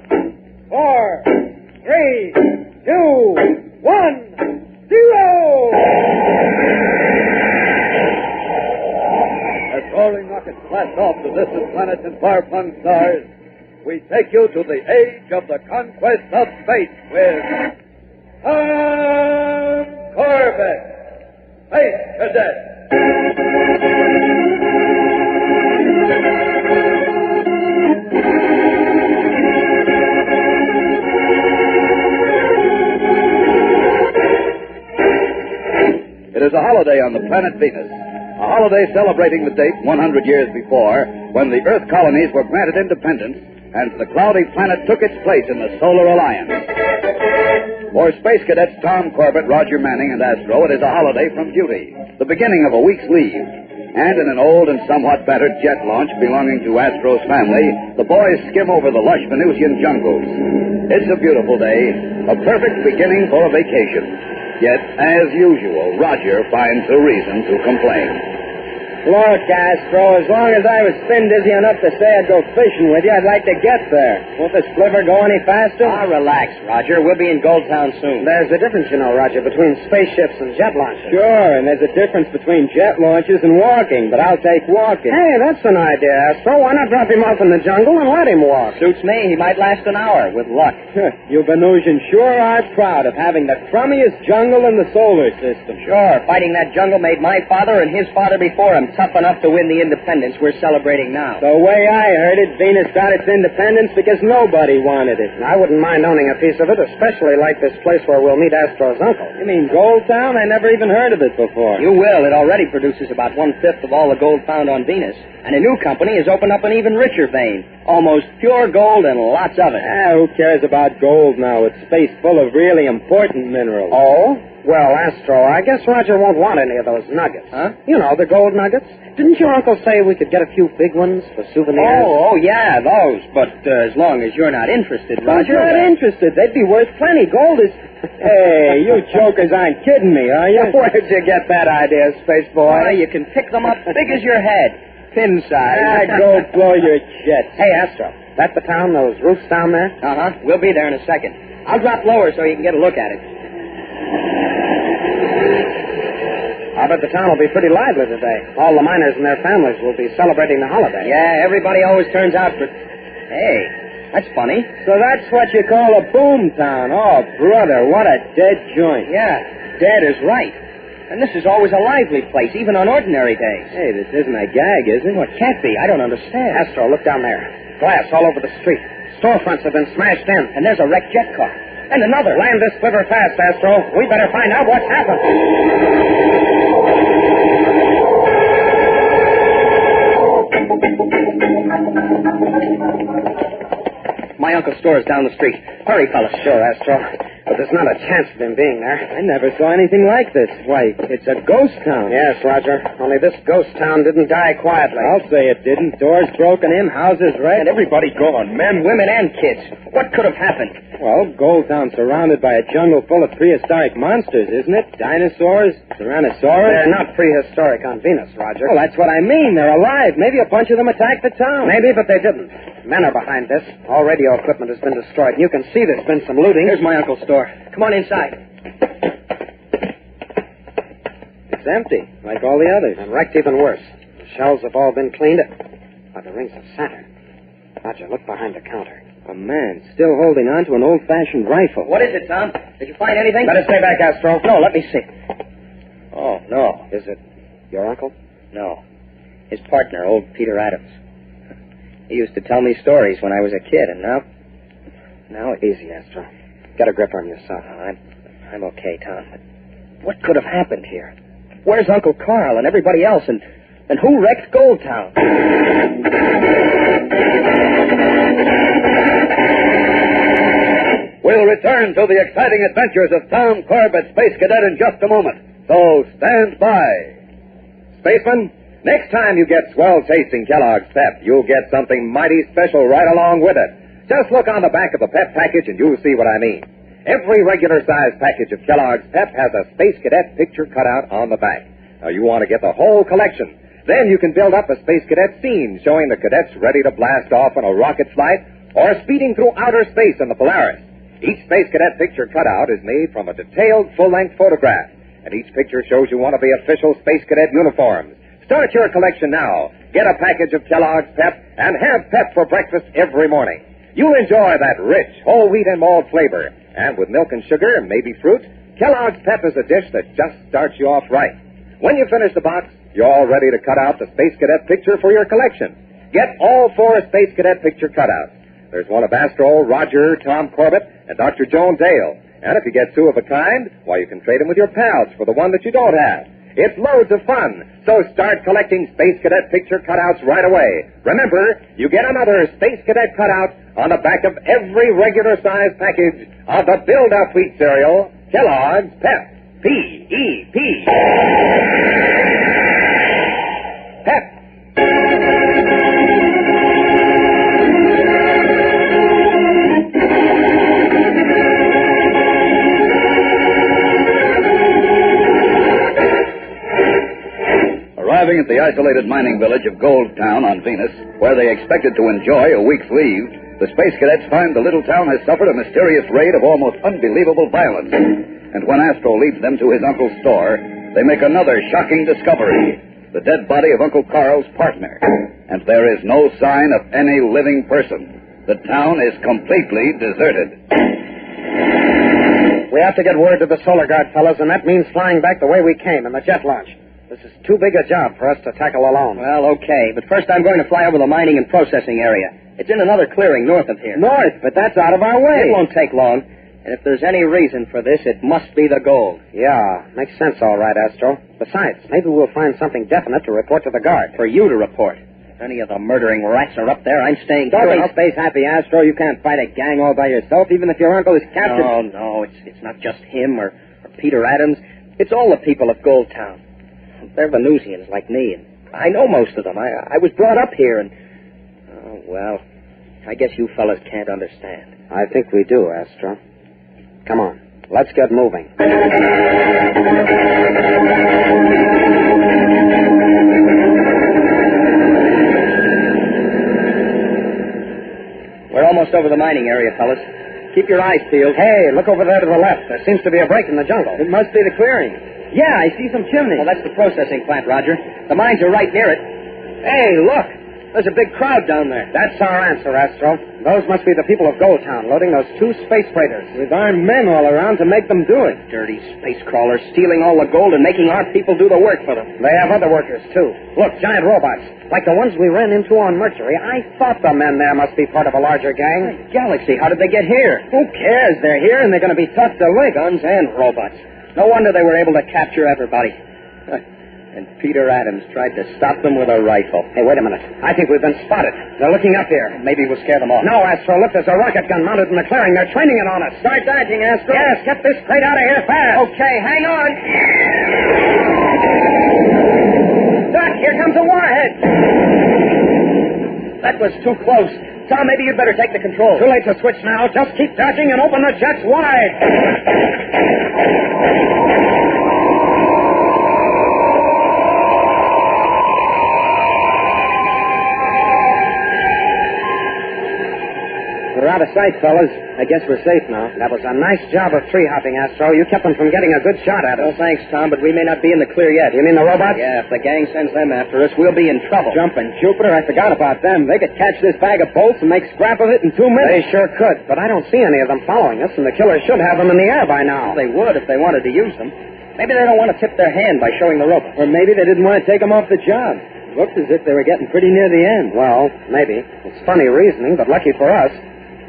4, 3, 2, 1, 0. As soaring rockets blast off to distant planets and far-flung stars, we take you to the age of the conquest of space with Tom Corbett. Space Cadet. It is a holiday on the planet Venus, a holiday celebrating the date 100 years before when the Earth colonies were granted independence and the cloudy planet took its place in the Solar Alliance. For Space Cadets Tom Corbett, Roger Manning, and Astro, it is a holiday from duty, the beginning of a week's leave. And in an old and somewhat battered jet launch belonging to Astro's family, the boys skim over the lush Venusian jungles. It's a beautiful day, a perfect beginning for a vacation. Yet, as usual, Roger finds a reason to complain. Look, Astro, as long as I was spin dizzy enough to say I'd go fishing with you, I'd like to get there. Won't the sliver go any faster? Relax, Roger. We'll be in Goldtown soon. There's a difference, you know, Roger, between spaceships and jet launches. Sure, and there's a difference between jet launches and walking, but I'll take walking. Hey, that's an idea, Astro. Why not drop him off in the jungle and let him walk? Suits me. He might last an hour, with luck. You Venusians sure are proud of having the crummiest jungle in the solar system. Sure. Fighting that jungle made my father and his father before him tough enough to win the independence we're celebrating now. The way I heard it, Venus got its independence because nobody wanted it. I wouldn't mind owning a piece of it, especially like this place where we'll meet Astro's uncle. You mean Goldtown? I never even heard of it before. You will. It already produces about 1/5 of all the gold found on Venus. And a new company has opened up an even richer vein. Almost pure gold and lots of it. Who cares about gold now? It's space full of really important minerals. Oh? Well, Astro, I guess Roger won't want any of those nuggets. Huh? You know, the gold nuggets. Didn't your uncle say we could get a few big ones for souvenirs? Oh, yeah, those. But as long as you're not interested, Roger. I'm not interested. They'd be worth plenty. Gold is... Hey, you jokers aren't kidding me, are you? Where'd you get that idea, space boy? Why, you can pick them up big as your head. Pin size. Go blow your jets. Hey, Astro, that the town, those roofs down there? Uh-huh. We'll be there in a second. I'll drop lower so you can get a look at it. I bet the town will be pretty lively today. All the miners and their families will be celebrating the holiday. Yeah, everybody always turns out for... Hey, that's funny. So that's what you call a boom town. Oh, brother, what a dead joint. Yeah, dead is right. And this is always a lively place, even on ordinary days. Hey, this isn't a gag, is it? Well, it can't be. I don't understand. Astro, look down there. Glass all over the street. Storefronts have been smashed in. And there's a wrecked jet car. And another. Land this sliver fast, Astro. We better find out what's happened. My uncle's store is down the street. Hurry, fellas. Sure, Astro. But there's not a chance of him being there. I never saw anything like this. Why, it's a ghost town. Yes, Roger. Only this ghost town didn't die quietly. I'll say it didn't. Doors broken in, houses wrecked. And everybody gone. Men, women, and kids. What could have happened? Well, Gold Town's surrounded by a jungle full of prehistoric monsters, isn't it? Dinosaurs, Tyrannosaurus. They're not prehistoric on Venus, Roger. Well, that's what I mean. They're alive. Maybe a bunch of them attacked the town. Maybe, but they didn't. Men are behind this. All radio equipment has been destroyed. You can see there's been some looting. Here's my uncle's store. Come on inside. It's empty, like all the others. And wrecked even worse. The shelves have all been cleaned up. By the rings of Saturn. Roger, look behind the counter. A man still holding on to an old-fashioned rifle. What is it, Tom? Did you find anything? Better stay back, Astro. No, let me see. Oh, no. Is it your uncle? No. His partner, old Peter Adams. He used to tell me stories when I was a kid, and now... Now, easy, Astro. Get a grip on yourself. I'm okay, Tom. But what could have happened here? Where's Uncle Carl and everybody else? And who wrecked Gold Town? We'll return to the exciting adventures of Tom Corbett, Space Cadet, in just a moment. So stand by. Spaceman, next time you get swell-tasting Kellogg's Pep, you'll get something mighty special right along with it. Just look on the back of the Pep package and you'll see what I mean. Every regular-sized package of Kellogg's Pep has a Space Cadet picture cut out on the back. Now, you want to get the whole collection. Then you can build up a Space Cadet scene showing the cadets ready to blast off on a rocket flight or speeding through outer space in the Polaris. Each Space Cadet picture cutout is made from a detailed full-length photograph, and each picture shows you one of the official Space Cadet uniforms. Start your collection now. Get a package of Kellogg's Pep and have Pep for breakfast every morning. You'll enjoy that rich whole wheat and malt flavor. And with milk and sugar and maybe fruit, Kellogg's Pep is a dish that just starts you off right. When you finish the box, you're all ready to cut out the Space Cadet picture for your collection. Get all 4 Space Cadet picture cutouts. There's one of Astro, Roger, Tom Corbett, and Dr. Joan Dale. And if you get 2 of a kind, why, you can trade them with your pals for the one that you don't have. It's loads of fun, so start collecting Space Cadet picture cutouts right away. Remember, you get another Space Cadet cutout on the back of every regular-sized package of the Build-Up Wheat Cereal, Kellogg's Pep. P-E-P. Pep. Arriving at the isolated mining village of Gold Town on Venus, where they expected to enjoy a week's leave, the Space Cadets find the little town has suffered a mysterious raid of almost unbelievable violence. And when Astro leads them to his uncle's store, they make another shocking discovery: the dead body of Uncle Carl's partner. And there is no sign of any living person. The town is completely deserted. We have to get word to the Solar Guard, fellas, and that means flying back the way we came in the jet launch. This is too big a job for us to tackle alone. Well, okay, but first I'm going to fly over the mining and processing area. It's in another clearing north of here. North? But that's out of our way. It won't take long. And if there's any reason for this, it must be the gold. Yeah, makes sense all right, Astro. Besides, maybe we'll find something definite to report to the guard. For you to report. If any of the murdering rats are up there, I'm staying Don't here. be space happy, Astro. You can't fight a gang all by yourself, even if your uncle is captured. No, it's not just him or Peter Adams. It's all the people of Gold Town. They're Venusians like me, and I know most of them. I was brought up here, and... Oh, well, I guess you fellas can't understand. I think we do, Astro. Come on, let's get moving. We're almost over the mining area, fellas. Keep your eyes peeled. Hey, look over there to the left. There seems to be a break in the jungle. It must be the clearing. Yeah, I see some chimneys. Well, that's the processing plant, Roger. The mines are right near it. Hey, look. There's a big crowd down there. That's our answer, Astro. Those must be the people of Gold Town loading those 2 space freighters. With armed men all around to make them do it. Dirty space crawlers stealing all the gold and making our people do the work for them. They have other workers, too. Look, giant robots. Like the ones we ran into on Mercury. I thought the men there must be part of a larger gang. Galaxy, how did they get here? Who cares? They're here and they're going to be tough to lick. Guns and robots. No wonder they were able to capture everybody. And Peter Adams tried to stop them with a rifle. Hey, wait a minute. I think we've been spotted. They're looking up here. Maybe we'll scare them off. No, Astro. Look, there's a rocket gun mounted in the clearing. They're training it on us. Start dodging, Astro. Yes, get this crate out of here fast. Okay, hang on. Doc, here comes a warhead. That was too close. Tom, maybe you'd better take the controls. Too late to switch now. Just keep dodging and open the jets wide. We're out of sight, fellas. I guess we're safe now. That was a nice job of tree-hopping, Astro. You kept them from getting a good shot at us. Well, thanks, Tom, but we may not be in the clear yet. You mean the robots? Yeah, if the gang sends them after us, we'll be in trouble. Jumping Jupiter, I forgot about them. They could catch this bag of bolts and make scrap of it in 2 minutes. They sure could, but I don't see any of them following us, and the killers should have them in the air by now. Well, they would if they wanted to use them. Maybe they don't want to tip their hand by showing the robots. Or maybe they didn't want to take them off the job. It looked as if they were getting pretty near the end. Well, maybe. It's funny reasoning, but lucky for us.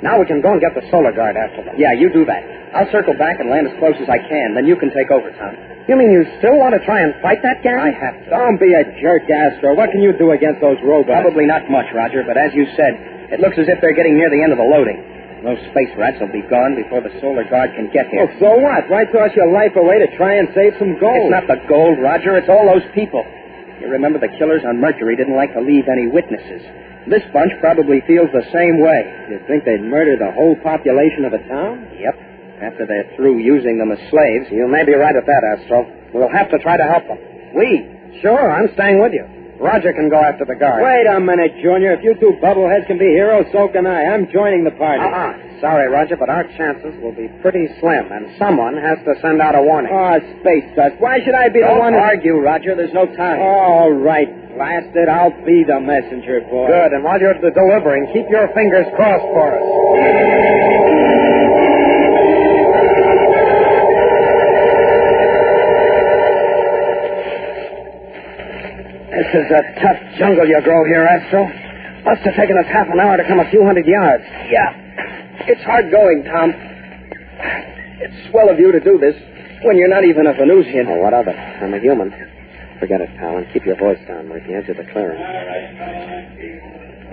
Now we can go and get the solar guard after them. Yeah, you do that. I'll circle back and land as close as I can. Then you can take over, Tom. You mean you still want to try and fight that gang? I have to. Don't be a jerk, Astro. What can you do against those robots? Probably not much, Roger, but as you said, it looks as if they're getting near the end of the loading. Those space rats will be gone before the solar guard can get here. Well, so what? Why toss your life away to try and save some gold? It's not the gold, Roger. It's all those people. You remember the killers on Mercury didn't like to leave any witnesses. This bunch probably feels the same way. You think they'd murder the whole population of a town? Yep. After they're through using them as slaves. You may be right at that, Astro. We'll have to try to help them. We? Sure, I'm staying with you. Roger can go after the guard. Wait a minute, Junior. If you 2 bubbleheads can be heroes, so can I. I'm joining the party. Sorry, Roger, but our chances will be pretty slim, and someone has to send out a warning. Oh, space dust. Why should I be the one... Don't argue, Roger. There's no time. All right. Blast it. I'll be the messenger, boy. Good, and while you're delivering, keep your fingers crossed for us. This is a tough jungle you grow here, Astro. Must have taken us half an hour to come a few hundred yards. Yeah. It's hard going, Tom. It's swell of you to do this when you're not even a Venusian. Oh, what of it? I'm a human. Forget it, pal, and keep your voice down. We're at the edge of the clearing.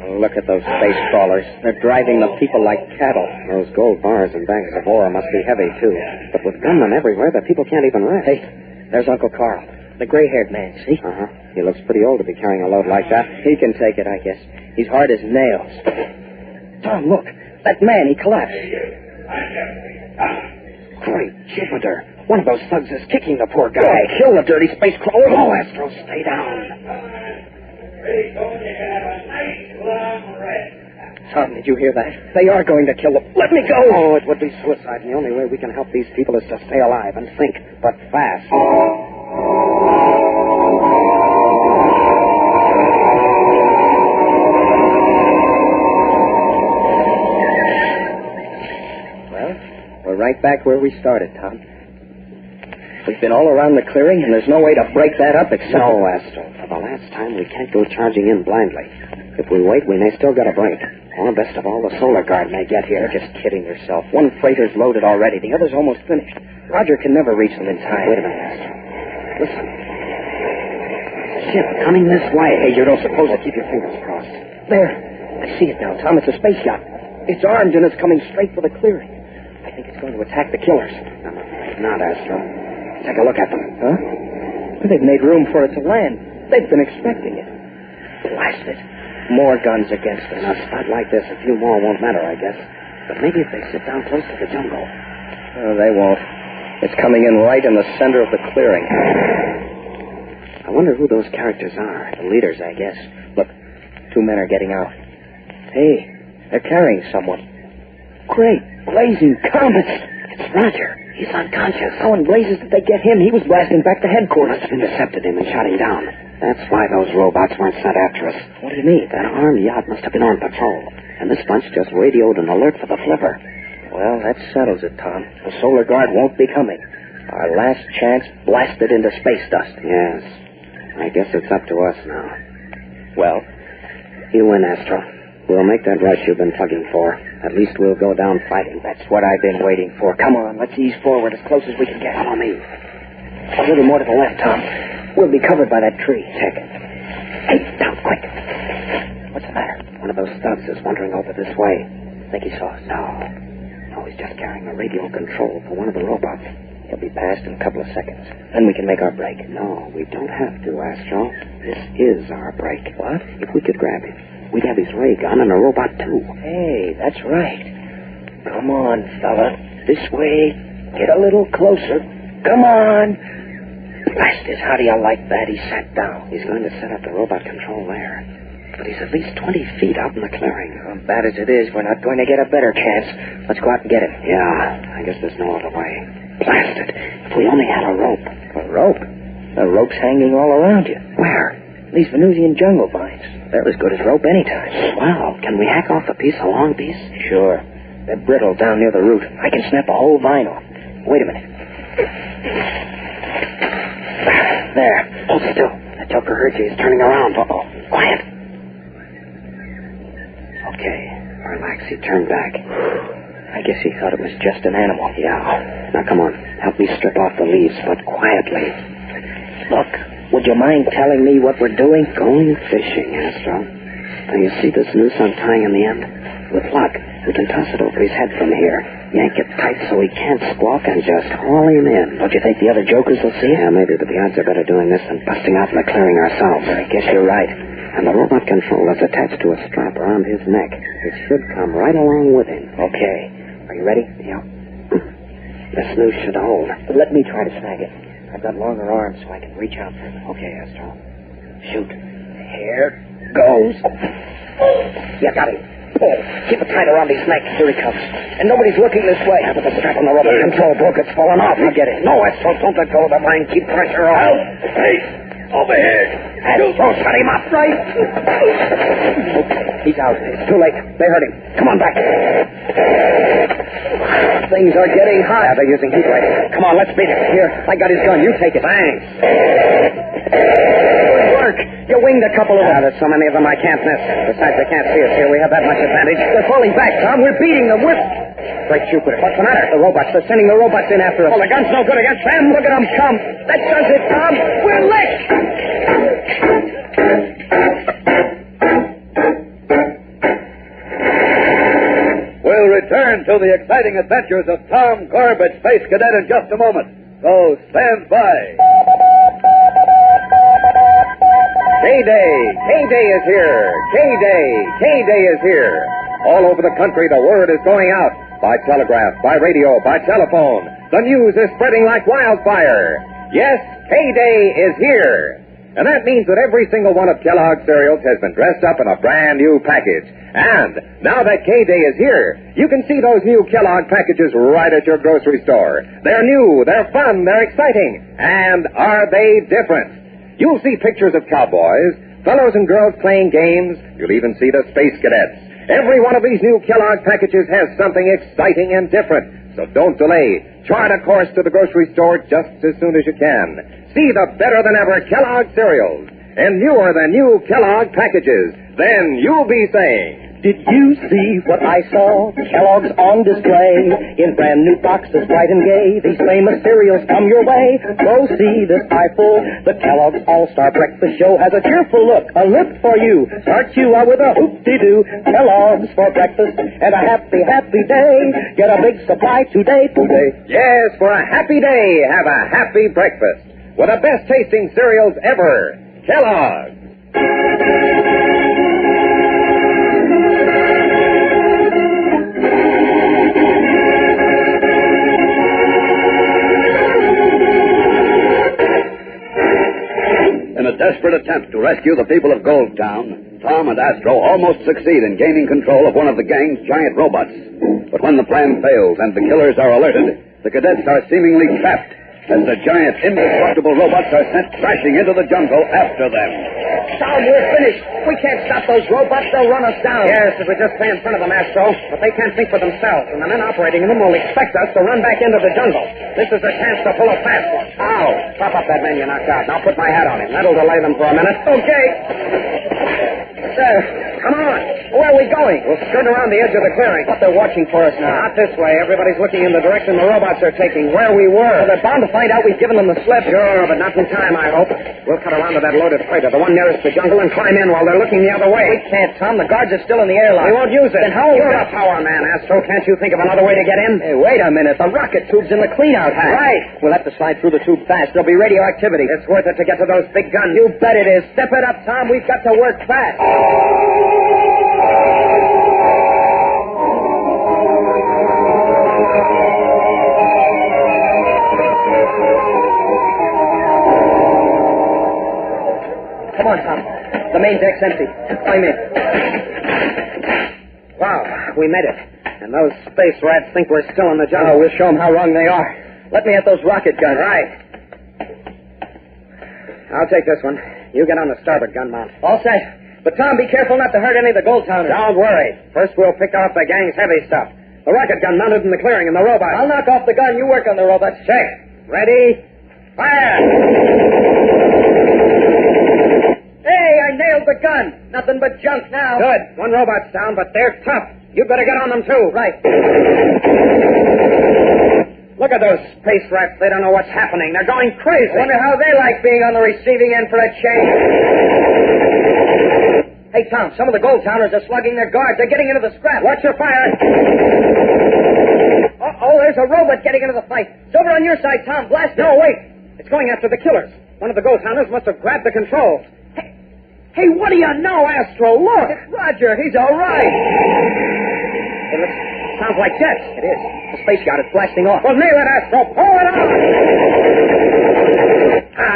Oh, look at those space crawlers. They're driving the people like cattle. Those gold bars and bags of ore must be heavy, too. But with gunmen everywhere, the people can't even rest. Hey, there's Uncle Carl. The gray-haired man, see? Uh-huh. He looks pretty old to be carrying a load like that. He can take it, I guess. He's hard as nails. Tom, look. That man, he collapsed. Great Jupiter. One of those thugs is kicking the poor guy. Oh, kill the dirty space crawler. Oh, Astro, stay down. Tom, did you hear that? They are going to kill them. Let me go. Oh, it would be suicide. And the only way we can help these people is to stay alive and think, but fast. Right back where we started, Tom. We've been all around the clearing, and there's no way to break that up except... No, Astro. For the last time, we can't go charging in blindly. If we wait, we may still get a break. Or best of all, the solar guard may get here. You're just kidding yourself. One freighter's loaded already. The other's almost finished. Roger can never reach them in time. Wait a minute, Astro. Listen. Ship coming this way. Hey, you don't suppose I'll keep your fingers crossed. There. I see it now, Tom. It's a space yacht. It's armed, and it's coming straight for the clearing. I think it's going to attack the killers. I'm afraid not, Astro. Take a look at them. Huh? They've made room for it to land. They've been expecting it. Blast it. More guns against us. In a spot like this, a few more won't matter, I guess. But maybe if they sit down close to the jungle. Oh, they won't. It's coming in right in the center of the clearing. I wonder who those characters are. The leaders, I guess. Look, 2 men are getting out. Hey, they're carrying someone. Great blazing comets. It's Roger. He's unconscious. How in blazes did they get him? He was blasting back to headquarters. Must have intercepted him and shot him down. That's why those robots weren't sent after us. What do you mean? That armed yacht must have been on patrol, and this bunch just radioed an alert for the flipper. Well, that settles it, Tom. The Solar Guard won't be coming. Our last chance blasted into space dust. Yes. I guess it's up to us now. Well, you win, Astro. We'll make that rush you've been tugging for. At least we'll go down fighting. That's what I've been waiting for. Come on, let's ease forward as close as we can get. Follow me. A little more to the left, Tom. We'll be covered by that tree. Check it. Hey, down, quick. What's the matter? One of those stubs is wandering over this way. Think he saw us? No, he's just carrying a radio control for one of the robots. He'll be past in a couple of seconds. Then we can make our break. No, we don't have to, Astro. This is our break. What? If we could grab him, we'd have his ray gun and a robot, too. Hey, that's right. Come on, fella. This way. Get a little closer. Come on. Blast it. How do you like that? He sat down. He's going to set up the robot control there. But he's at least 20 feet out in the clearing. Bad as it is, we're not going to get a better chance. Let's go out and get him. Yeah, I guess there's no other way. Blast it. If we only had a rope. A rope? The rope's hanging all around you. Where? These Venusian jungle vines. They're as good as rope anytime. Wow. Can we hack off a piece, a long piece? Sure. They're brittle down near the root. I can snap a whole vine off. Wait a minute. There. Hold still. That joker heard you. He's turning around. Uh-oh. Quiet. Okay. Relax. He turned back. I guess he thought it was just an animal. Yeah. Now, come on. Help me strip off the leaves, but quietly. Look, would you mind telling me what we're doing? Going fishing, Astro. Now, you see this noose I'm tying in the end? With luck, we can toss it over his head from here. Yank it tight so he can't squawk and just haul him in. Don't you think the other jokers will see it? Yeah, maybe, but the odds are better doing this than busting out in the clearing ourselves. I guess you're right. And the robot control is attached to a strap around his neck. It should come right along with him. Okay. Are you ready? Yeah. This noose should hold. Let me try to snag it. I've got longer arms so I can reach out for it. Okay, Astro. Shoot. Here goes. You got him. Pull. Keep it tight around his neck. Here he comes. And nobody's looking this way. Yeah, but the strap on the robot control broke. It's fallen off. I get it. No, Astro, don't let go of the line. Keep pressure on. Help! Hey! Over here! Astro, shut him up! Right! Okay, he's out. It's too late. They heard him. Come on back. Things are getting hot. Yeah, they're using heat ray. Come on, let's beat it. Here, I got his gun. You take it. Thanks. Good work. You winged a couple of them. There's so many of them I can't miss. Besides, they can't see us here. We have that much advantage. They're falling back, Tom. We're beating them. Great Jupiter. What's the matter? The robots. They're sending the robots in after us. Oh, the gun's no good against them. Look at them come. That does it, Tom. We're licked. We'll return to the exciting adventures of Tom Corbett, Space Cadet, in just a moment. So stand by. K-Day! K-Day is here! K-Day! K-Day is here! All over the country, the word is going out. By telegraph, by radio, by telephone. The news is spreading like wildfire. Yes, K-Day is here. And that means that every single one of Kellogg's cereals has been dressed up in a brand new package. And now that K-Day is here, you can see those new Kellogg packages right at your grocery store. They're new, they're fun, they're exciting. And are they different? You'll see pictures of cowboys, fellows and girls playing games. You'll even see the Space Cadets. Every one of these new Kellogg packages has something exciting and different. So don't delay. Chart a course to the grocery store just as soon as you can. See the better-than-ever Kellogg cereals and newer than new Kellogg packages. Then you'll be saying, did you see what I saw? Kellogg's on display in brand new boxes, bright and gay. These famous cereals come your way. Go see this eyeful. The Kellogg's All-Star Breakfast Show has a cheerful look, a lift for you. Start you out with a hoop-de-doo. Kellogg's for breakfast and a happy, happy day. Get a big supply today. Yes, for a happy day, have a happy breakfast with the best-tasting cereals ever. Kellogg's. In a desperate attempt to rescue the people of Gold Town, Tom and Astro almost succeed in gaining control of one of the gang's giant robots. But when the plan fails and the killers are alerted, the cadets are seemingly trapped. as the giant, indestructible robots are sent crashing into the jungle after them. Tom, we're finished. We can't stop those robots. They'll run us down. Yes, if we just stay in front of them, Astro. But they can't think for themselves, and the men operating them will expect us to run back into the jungle. This is a chance to pull a fast one. Ow! Pop up that man you knocked out, and I'll put my hat on him. That'll delay them for a minute. Okay. There. Come on. Where are we going? We'll skirt around the edge of the clearing. But they're watching for us now. Not this way. Everybody's looking in the direction the robots are taking, where we were. Well, they're bound to find out we've given them the slip. Sure, but not in time, I hope. We'll cut around to that loaded freighter, the one nearest the jungle, and climb in while they're looking the other way. We can't, Tom. The guards are still in the airlock. We won't use it. Then how? You're a power man, Astro. Can't you think of another way to get in? Hey, wait a minute. The rocket tube's in the clean-out hatch. Right. We'll have to slide through the tube fast. There'll be radioactivity. It's worth it to get to those big guns. You bet it is. Step it up, Tom. We've got to work fast. Come on, Tom. The main deck's empty. Climb in. Wow, we made it. And those space rats think we're still in the jungle. Oh, we'll show them how wrong they are. Let me at those rocket guns. Right. I'll take this one. You get on the starboard gun mount. All set. But, Tom, be careful not to hurt any of the gold towners. Don't worry. First, we'll pick off the gang's heavy stuff. The rocket gun mounted in the clearing and the robot. I'll knock off the gun. You work on the robot. Check. Ready? Fire! Hey, I nailed the gun. Nothing but junk now. Good. One robot's down, but they're tough. You better get on them, too. Right. Look at those space rats. They don't know what's happening. They're going crazy. I wonder how they like being on the receiving end for a change. Hey, Tom, some of the gold towners are slugging their guards. They're getting into the scrap. Watch your fire. Uh-oh, there's a robot getting into the fight. It's over on your side, Tom. Blast it. No, wait. It's going after the killers. One of the gold towners must have grabbed the controls. Hey, what do you know, Astro? Look! It's Roger. He's all right. It sounds like jets. It is. The space yacht is blasting off. Well, nail it, Astro. Pull it on!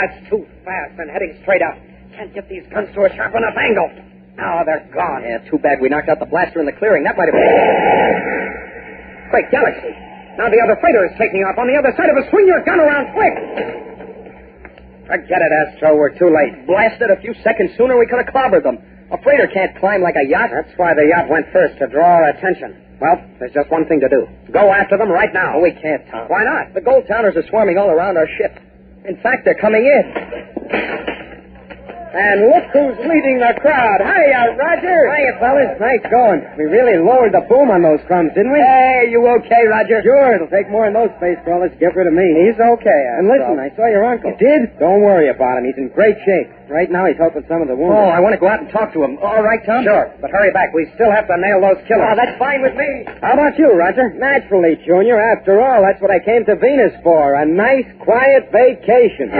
It's too fast and heading straight up. Can't get these guns to a sharp enough angle. Now they're gone. Yeah, too bad we knocked out the blaster in the clearing. That might have been... Great galaxy. Now the other freighter is taking off on the other side of us. Swing your gun around quick. Forget it, Astro. We're too late. Blasted a few seconds sooner, we could have clobbered them. A freighter can't climb like a yacht. That's why the yacht went first, to draw our attention. Well, there's just one thing to do. Go after them right now. We can't, Tom. Why not? The gold towners are swarming all around our ship. In fact, they're coming in. And look who's leading the crowd. Hiya, Roger. Hiya, fellas. Nice going. We really lowered the boom on those crumbs, didn't we? Hey, you okay, Roger? Sure. It'll take more than those space crawlers to get rid of me. He's okay. And listen, I saw your uncle. You did? Don't worry about him. He's in great shape. Right now, he's helping some of the wounded. Oh, I want to go out and talk to him. All right, Tom? Sure. But hurry back. We still have to nail those killers. Oh, that's fine with me. How about you, Roger? Naturally, Junior. After all, that's what I came to Venus for. A nice, quiet vacation.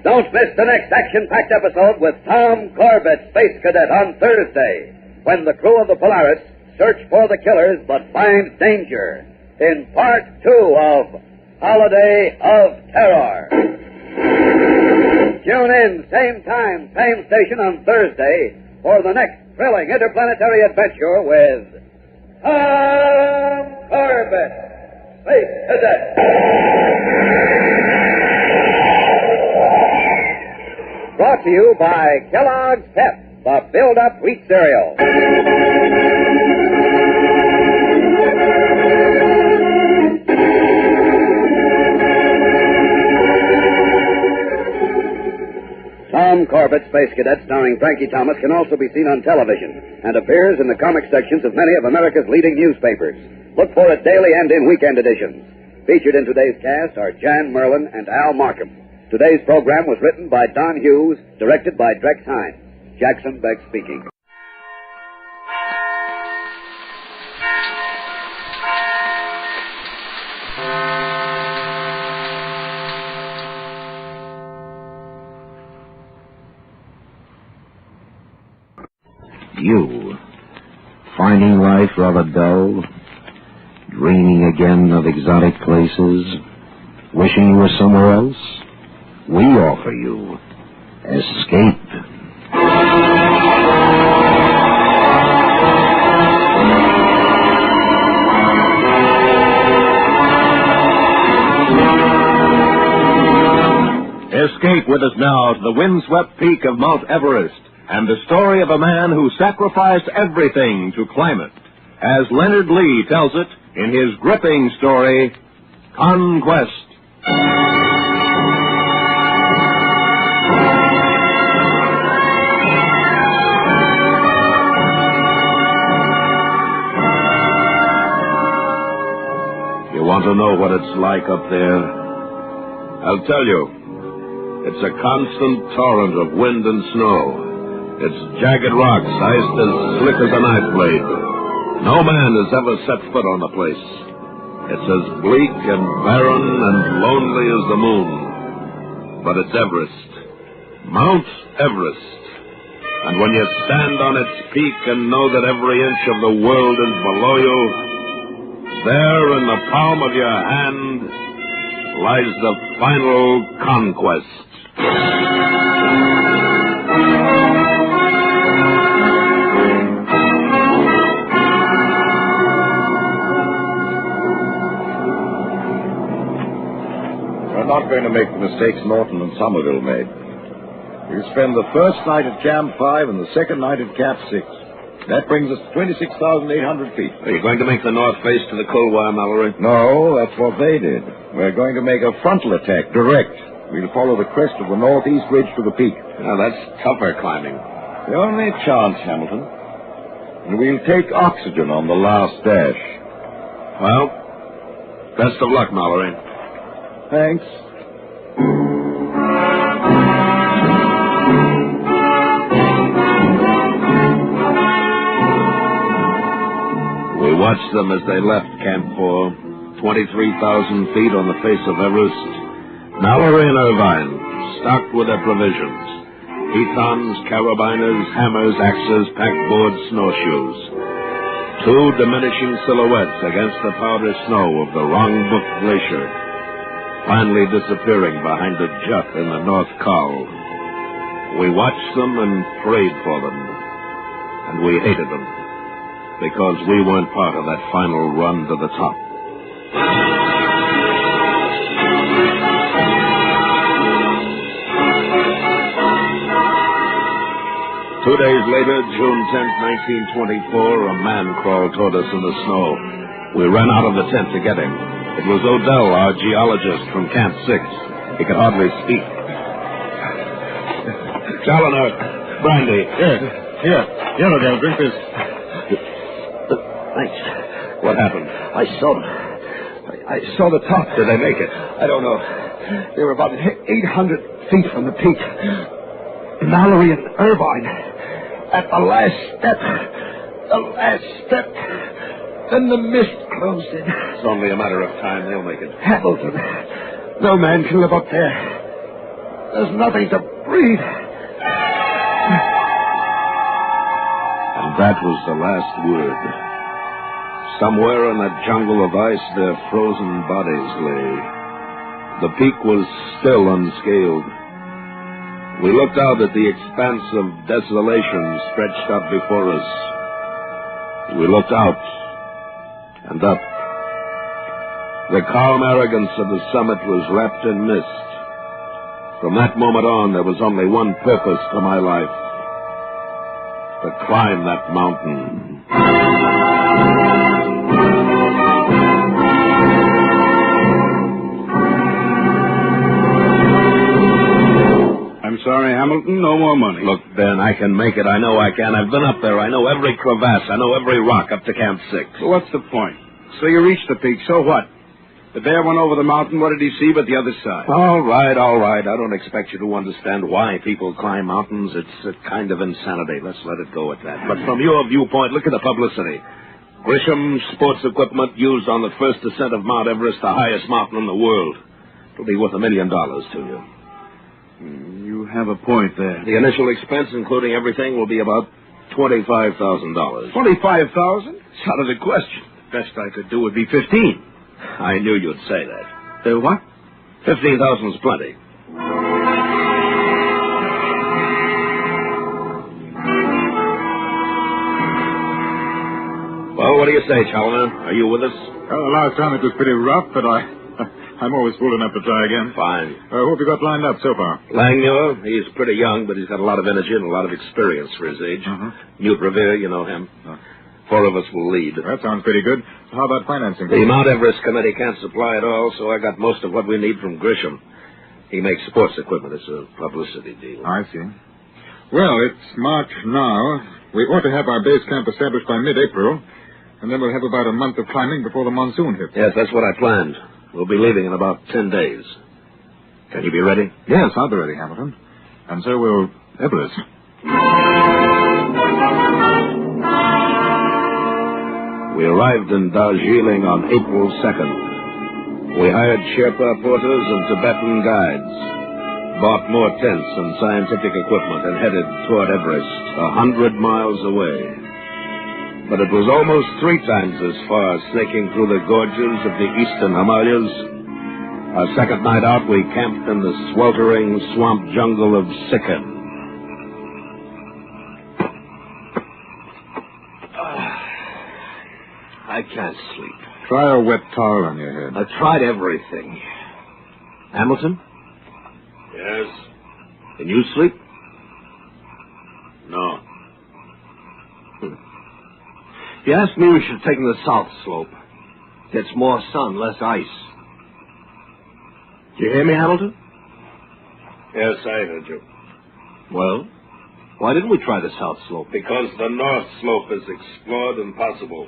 Don't miss the next action-packed episode with Tom Corbett, Space Cadet, on Thursday, when the crew of the Polaris search for the killers but find danger in Part 2 of Holiday of Terror. Tune in, same time, same station on Thursday for the next thrilling interplanetary adventure with Tom Corbett, Space Cadet. Brought to you by Kellogg's Pep, the build-up wheat cereal. Tom Corbett, Space Cadet, starring Frankie Thomas, can also be seen on television and appears in the comic sections of many of America's leading newspapers. Look for it daily and in weekend editions. Featured in today's cast are Jan Merlin and Al Markham. Today's program was written by Don Hughes, directed by Drex Hines. Jackson Beck speaking. You, finding life rather dull, dreaming again of exotic places, wishing you were somewhere else? We offer you escape. Take with us now to the windswept peak of Mount Everest and the story of a man who sacrificed everything to climb it, as Leonard Lee tells it in his gripping story, Conquest. You want to know what it's like up there? I'll tell you. It's a constant torrent of wind and snow. It's jagged rocks, iced as slick as a knife blade. No man has ever set foot on the place. It's as bleak and barren and lonely as the moon. But it's Everest. Mount Everest. And when you stand on its peak and know that every inch of the world is below you, there in the palm of your hand lies the final conquest. We're not going to make the mistakes Norton and Somerville made. We'll spend the first night at Camp 5 and the second night at Camp 6. That brings us to 26,800 feet. Are you going to make the north face to the Kulwar, Mallory? No, that's what they did. We're going to make a frontal attack, direct. We'll follow the crest of the northeast ridge to the peak. Now, that's tougher climbing. The only chance, Hamilton. And we'll take oxygen on the last dash. Well, best of luck, Mallory. Thanks. We watched them as they left Camp 4, 23,000 feet on the face of Everest. Mallory and Irvine, stocked with their provisions. Pitons, carabiners, hammers, axes, packboards, snowshoes. Two diminishing silhouettes against the powder snow of the Rongbuk Glacier, finally disappearing behind a jut in the North Col. We watched them and prayed for them. And we hated them, because we weren't part of that final run to the top. 2 days later, June 10th, 1924, a man crawled toward us in the snow. We ran out of the tent to get him. It was Odell, our geologist from Camp 6. He could hardly speak. Challoner, brandy. Here, Odell, drink this. Thanks. What happened? I saw the top. Did they make it? I don't know. They were about 800 feet from the peak. Mallory and Irvine. At the last step. Then the mist closed in. It's only a matter of time. They'll make it. Hamilton. No man can live up there. There's nothing to breathe. And that was the last word. Somewhere in that jungle of ice, their frozen bodies lay. The peak was still unscaled. We looked out at the expanse of desolation stretched up before us. We looked out and up. The calm arrogance of the summit was wrapped in mist. From that moment on, there was only one purpose to my life: to climb that mountain. Sorry, Hamilton, no more money. Look, Ben, I can make it. I know I can. I've been up there. I know every crevasse. I know every rock up to Camp 6. Well, what's the point? So you reached the peak. So what? The bear went over the mountain. What did he see but the other side? All right. I don't expect you to understand why people climb mountains. It's a kind of insanity. Let's let it go at that. But from your viewpoint, look at the publicity. Grisham sports equipment used on the first ascent of Mount Everest, the highest mountain in the world. It'll be worth $1 million to you. You have a point there. The initial expense, including everything, will be about $25,000. $25,000? It's out of the question. Best I could do would be 15. I knew you'd say that. What? 15,000 is plenty. Well, what do you say, Challoner? Are you with us? Well, the last time it was pretty rough, but I'm always fool enough to try again. Fine. Who have you got lined up so far? Langmuir, he's pretty young, but he's got a lot of energy and a lot of experience for his age. Newt Revere, you know him. 4 of us will lead. That sounds pretty good. How about financing? The Mount Everest Committee can't supply it all, so I got most of what we need from Grisham. He makes sports equipment. It's a publicity deal. I see. Well, it's March now. We ought to have our base camp established by mid-April, and then we'll have about a month of climbing before the monsoon hits. Yes, that's what I planned. We'll be leaving in about 10 days. Can you be ready? Yes, I'll be ready, Hamilton. And so will Everest. We arrived in Darjeeling on April 2nd. We hired Sherpa porters and Tibetan guides, bought more tents and scientific equipment, and headed toward Everest, 100 miles away. But it was almost 3 times as far, snaking through the gorges of the eastern Himalayas. Our second night out, we camped in the sweltering swamp jungle of Sikkim. I can't sleep. Try a wet towel on your head. I tried everything. Hamilton? Yes? Can you sleep? No. You asked me we should take him to the south slope. Gets more sun, less ice. Do you hear me, Hamilton? Yes, I heard you. Well, why didn't we try the south slope? Because the north slope is explored and possible.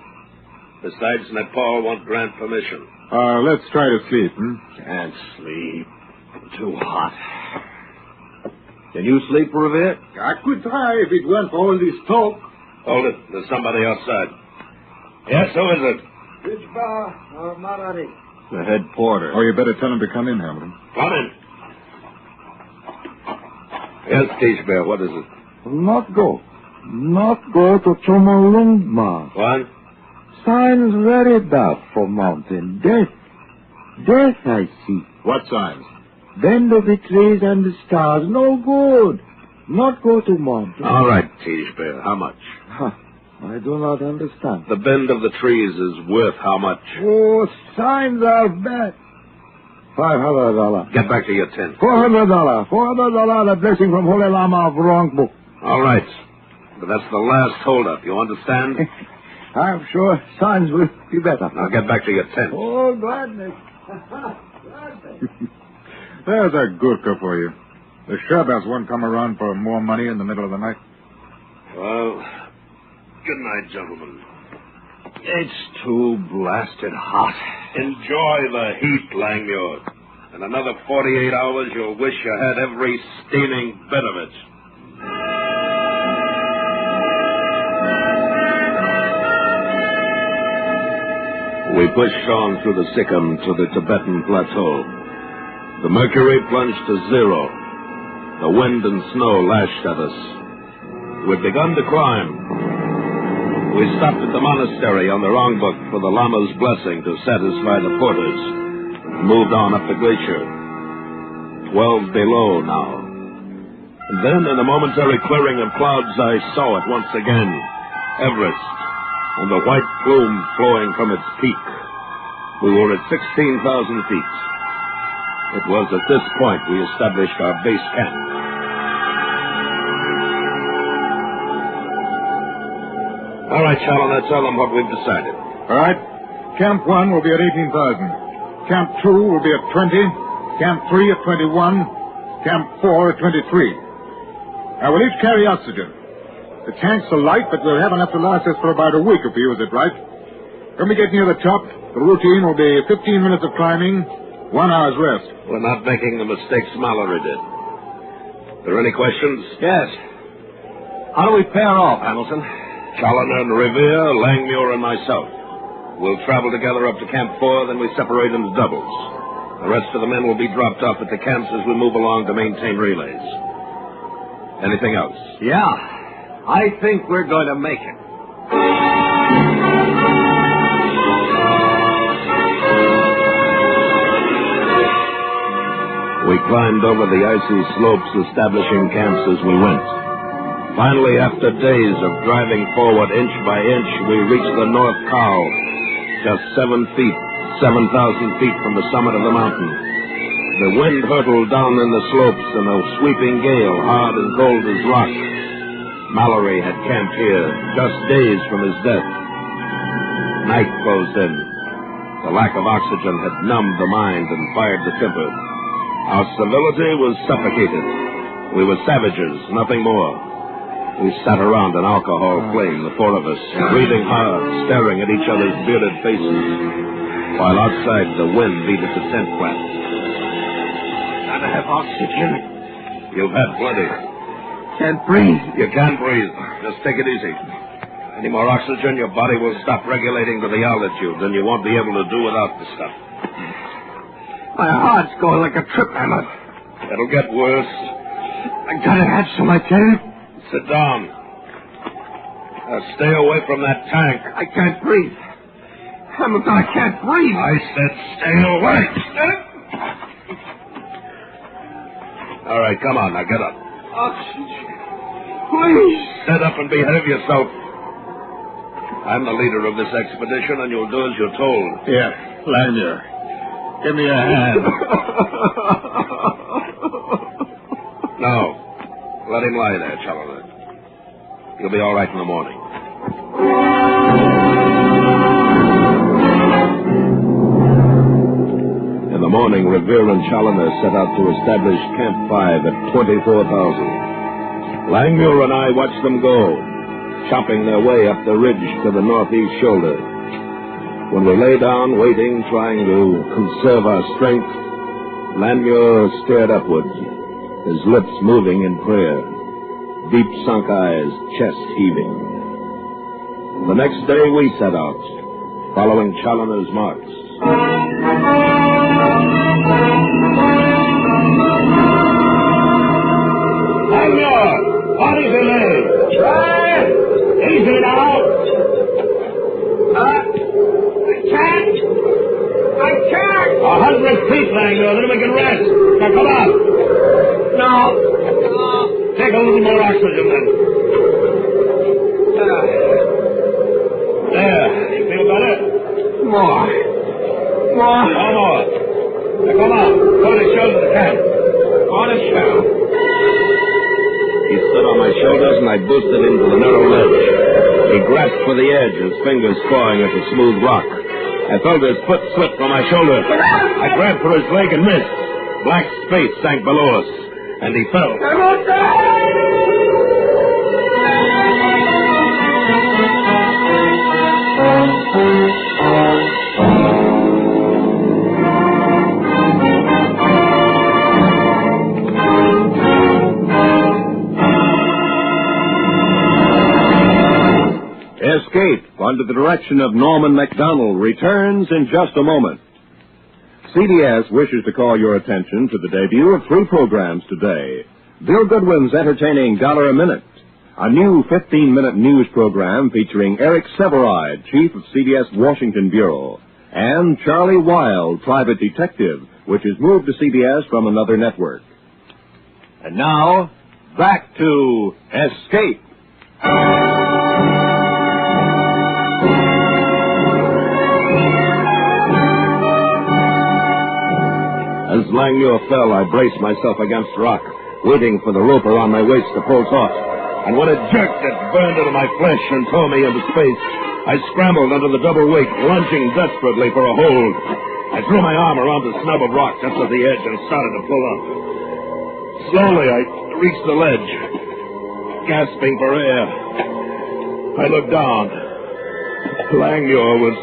Besides, Nepal won't grant permission. Let's try to sleep, Can't sleep. Too hot. Can you sleep, Revere? I could try if it weren't for all this talk. Hold it. There's somebody outside. Yes, who is it? The head porter. Oh, you better tell him to come in, Hamilton. Come in. Yes, Tishbear, what is it? Not go to Chomolungma. What? Signs very bad for mountain. Death, I see. What signs? Bend of the trees and the stars. No good. Not go to mountain. All right, Tishbear, how much? I do not understand. The bend of the trees is worth how much? Oh, signs are bad. $500. Get back to your tent. $400. $400, the blessing from Holy Lama of wrong book. All right. But that's the last holdup, you understand? I'm sure signs will be better. Now get back to your tent. Oh, gladness. There's a gurkha for you. The Sherpas won't come around for more money in the middle of the night. Well, good night, gentlemen. It's too blasted hot. Enjoy the heat, Langmuir. In another 48 hours, you'll wish you had every steaming bit of it. We pushed on through the Sikkim to the Tibetan plateau. The mercury plunged to 0. The wind and snow lashed at us. We'd begun to climb. We stopped at the monastery on the Rongbuk for the Lama's blessing to satisfy the porters. Moved on up the glacier. 12 below now. And then, in a momentary clearing of clouds, I saw it once again. Everest, and the white plume flowing from its peak. We were at 16,000 feet. It was at this point we established our base camp. All right, Charlie, now tell them what we've decided. All right. Camp 1 will be at 18,000. Camp 2 will be at 20. Camp 3 at 21. Camp 4 at 23. Now, we'll each carry oxygen. The tanks are light, but we'll have enough to last us for about a week if we use it right. When we get near the top, the routine will be 15 minutes of climbing, 1 hour's rest. We're not making the mistakes Mallory did. Are there any questions? Yes. How do we pair off, Hamilton? Challoner and Revere, Langmuir, and myself. We'll travel together up to Camp 4, then we separate into doubles. The rest of the men will be dropped off at the camps as we move along to maintain relays. Anything else? Yeah. I think we're going to make it. We climbed over the icy slopes, establishing camps as we went. Finally, after days of driving forward inch by inch, we reached the North Cow, just 7 feet 7,000 feet from the summit of the mountain. The wind hurtled down in the slopes in a sweeping gale, hard and cold as rock. Mallory had camped here, just days from his death. Night closed in. The lack of oxygen had numbed the mind and fired the temper. Our civility was suffocated. We were savages, nothing more. We sat around an alcohol flame, the four of us, breathing hard, staring at each other's bearded faces, while outside the wind beat at the tent flap. Gotta have oxygen. You've had plenty. Can't breathe. You can breathe. Just take it easy. Any more oxygen, your body will stop regulating to the altitude, and you won't be able to do without the stuff. My heart's going like a trip hammer. It'll get worse. I gotta have some, I tell you. Sit down. Stay away from that tank. I can't breathe. Hamilton, I can't breathe. I said stay away. All right, come on, now get up. Oxygen. Please. Sit up and behave yourself. I'm the leader of this expedition, and you'll do as you're told. Here, Lanyard. Give me a hand. No. Let him lie there, Challoner. You'll be all right in the morning. In the morning, Revere and Challoner set out to establish Camp 5 at 24,000. Langmuir and I watched them go, chopping their way up the ridge to the northeast shoulder. When we lay down, waiting, trying to conserve our strength, Langmuir stared upward, his lips moving in prayer, deep sunk eyes, chest heaving. The next day we set out, following Challoner's marks. Langmuir, what is your name? Try. Easy now. I can't. 100 feet, Langmuir, then we can rest. Now, come on. No. Take a little more oxygen, then. There. You feel better? More. No more. Now, come on. Go to the shoulder of the camp. On a shell. He stood on my shoulders, and I boosted into the narrow ledge. He grasped for the edge, his fingers clawing at the smooth rock. I felt his foot slip from my shoulder. I grabbed for his leg and missed. Black space sank below us, and he fell. Escape, under the direction of Norman MacDonald, returns in just a moment. CBS wishes to call your attention to the debut of 3 programs today. Bill Goodwin's entertaining $1 a Minute, a new 15-minute news program featuring Eric Severide, chief of CBS Washington Bureau, and Charlie Wilde, private detective, which is moved to CBS from another network. And now, back to Escape. As Langmuir fell, I braced myself against rock, waiting for the rope around my waist to pull taut. And when it jerked, it burned into my flesh and tore me into space. I scrambled under the double weight, lunging desperately for a hold. I threw my arm around the snub of rock just at the edge and started to pull up. Slowly, I reached the ledge, gasping for air. I looked down. Langmuir was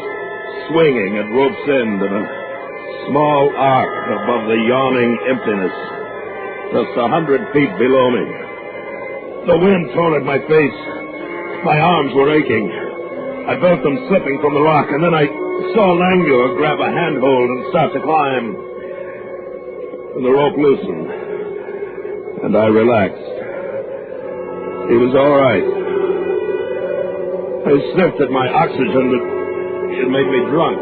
swinging at rope's end in a small arc above the yawning emptiness, just 100 feet below me. The wind tore at my face. My arms were aching. I felt them slipping from the rock, and then I saw Langmuir grab a handhold and start to climb. And the rope loosened, and I relaxed. He was all right. I sniffed at my oxygen, but it made me drunk.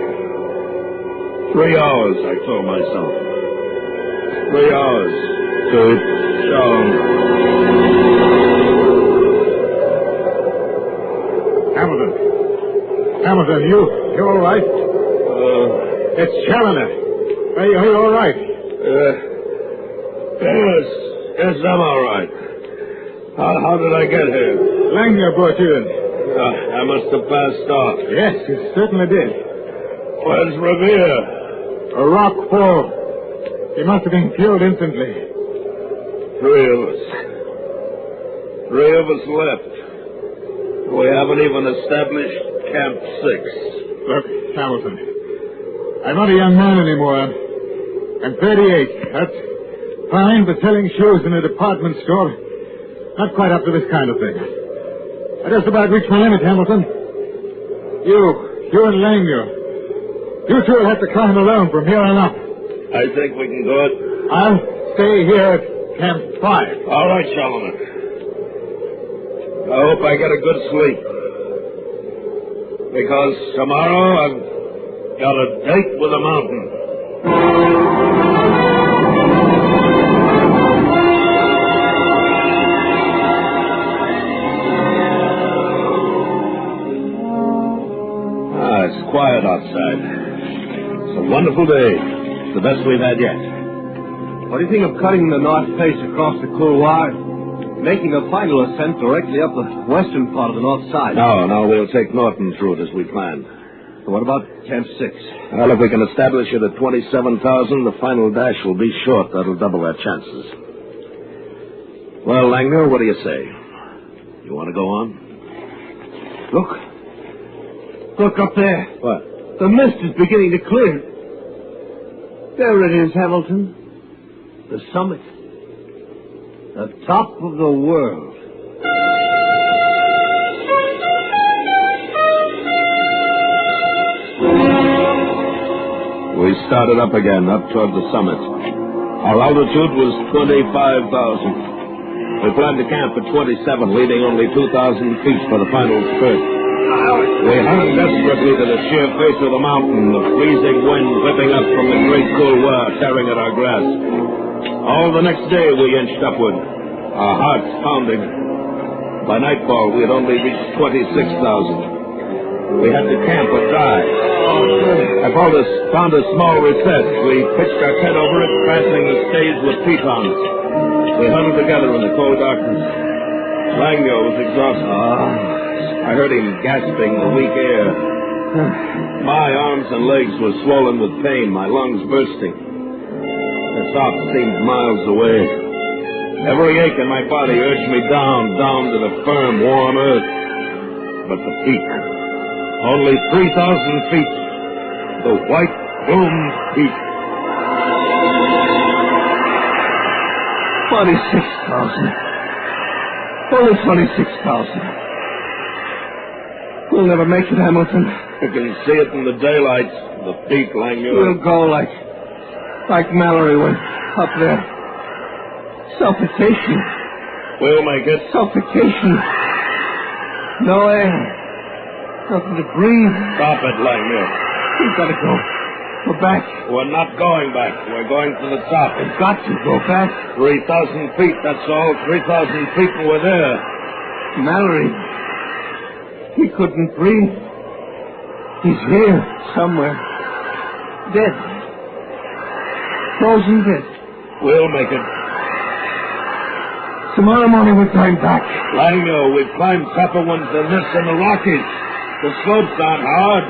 3 hours, I told myself. 3 hours to Sean. Hamilton, you all right? It's Challoner. Are you all right? Yes, I'm all right. How did I get here? Langmuir brought you in. I must have passed out. Yes, you certainly did. Where's Revere? A rock fall. He must have been killed instantly. Three of us left. We haven't even established Camp 6. Look, Hamilton, I'm not a young man anymore. I'm 38. That's fine for selling shoes in a department store. Not quite up to this kind of thing. I just about reached my limit, Hamilton. You and Langmuir. You two will have to climb alone from here on up. I think we can do it. I'll stay here at Camp 5. All right, Solomon. I hope I get a good sleep. Because tomorrow I've got a date with the mountain. It's quiet outside. It's a wonderful day. It's the best we've had yet. What do you think of cutting the north face across the couloir, making a final ascent directly up the western part of the north side? No, we'll take Norton's route as we planned. So what about Camp 6? Well, if we can establish it at 27,000, the final dash will be short. That'll double our chances. Well, Langmuir, what do you say? You want to go on? Look up there. What? The mist is beginning to clear. There it is, Hamilton. The summit. The top of the world. We started up again, up toward the summit. Our altitude was 25,000. We planned to camp at 27, leaving only 2,000 feet for the final spurt. We hung desperately to the sheer face of the mountain, the freezing wind whipping up from the great couloir, tearing at our grasp. All the next day we inched upward, our hearts pounding. By nightfall, we had only reached 26,000. We had to camp or die. I found a small recess. We pitched our tent over it, fastening the stays with pitons. We huddled together in the cold darkness. Langmuir was exhausted. I heard him gasping the weak air. My arms and legs were swollen with pain, my lungs bursting. The top seemed miles away. Every ache in my body urged me down to the firm, warm earth. But the peak, only 3,000 feet, the white plumed peak. 26,000. Only 26,000. We'll never make it, Hamilton. You can see it in the daylight, the peak, Langmuir. We'll go like Mallory went up there. Suffocation. We'll make it. Suffocation. No air. Nothing to breathe. Stop it, Langmuir. We've got to go. We're back. We're not going back. We're going to the top. We've got to go back. 3,000 feet, that's all. 3,000 feet and we're there. Mallory. He couldn't breathe. He's here somewhere. Dead. Frozen dead. We'll make it. Tomorrow morning we're going back. Langmuir, we've climbed tougher ones than this in the Rockies. The slopes aren't hard.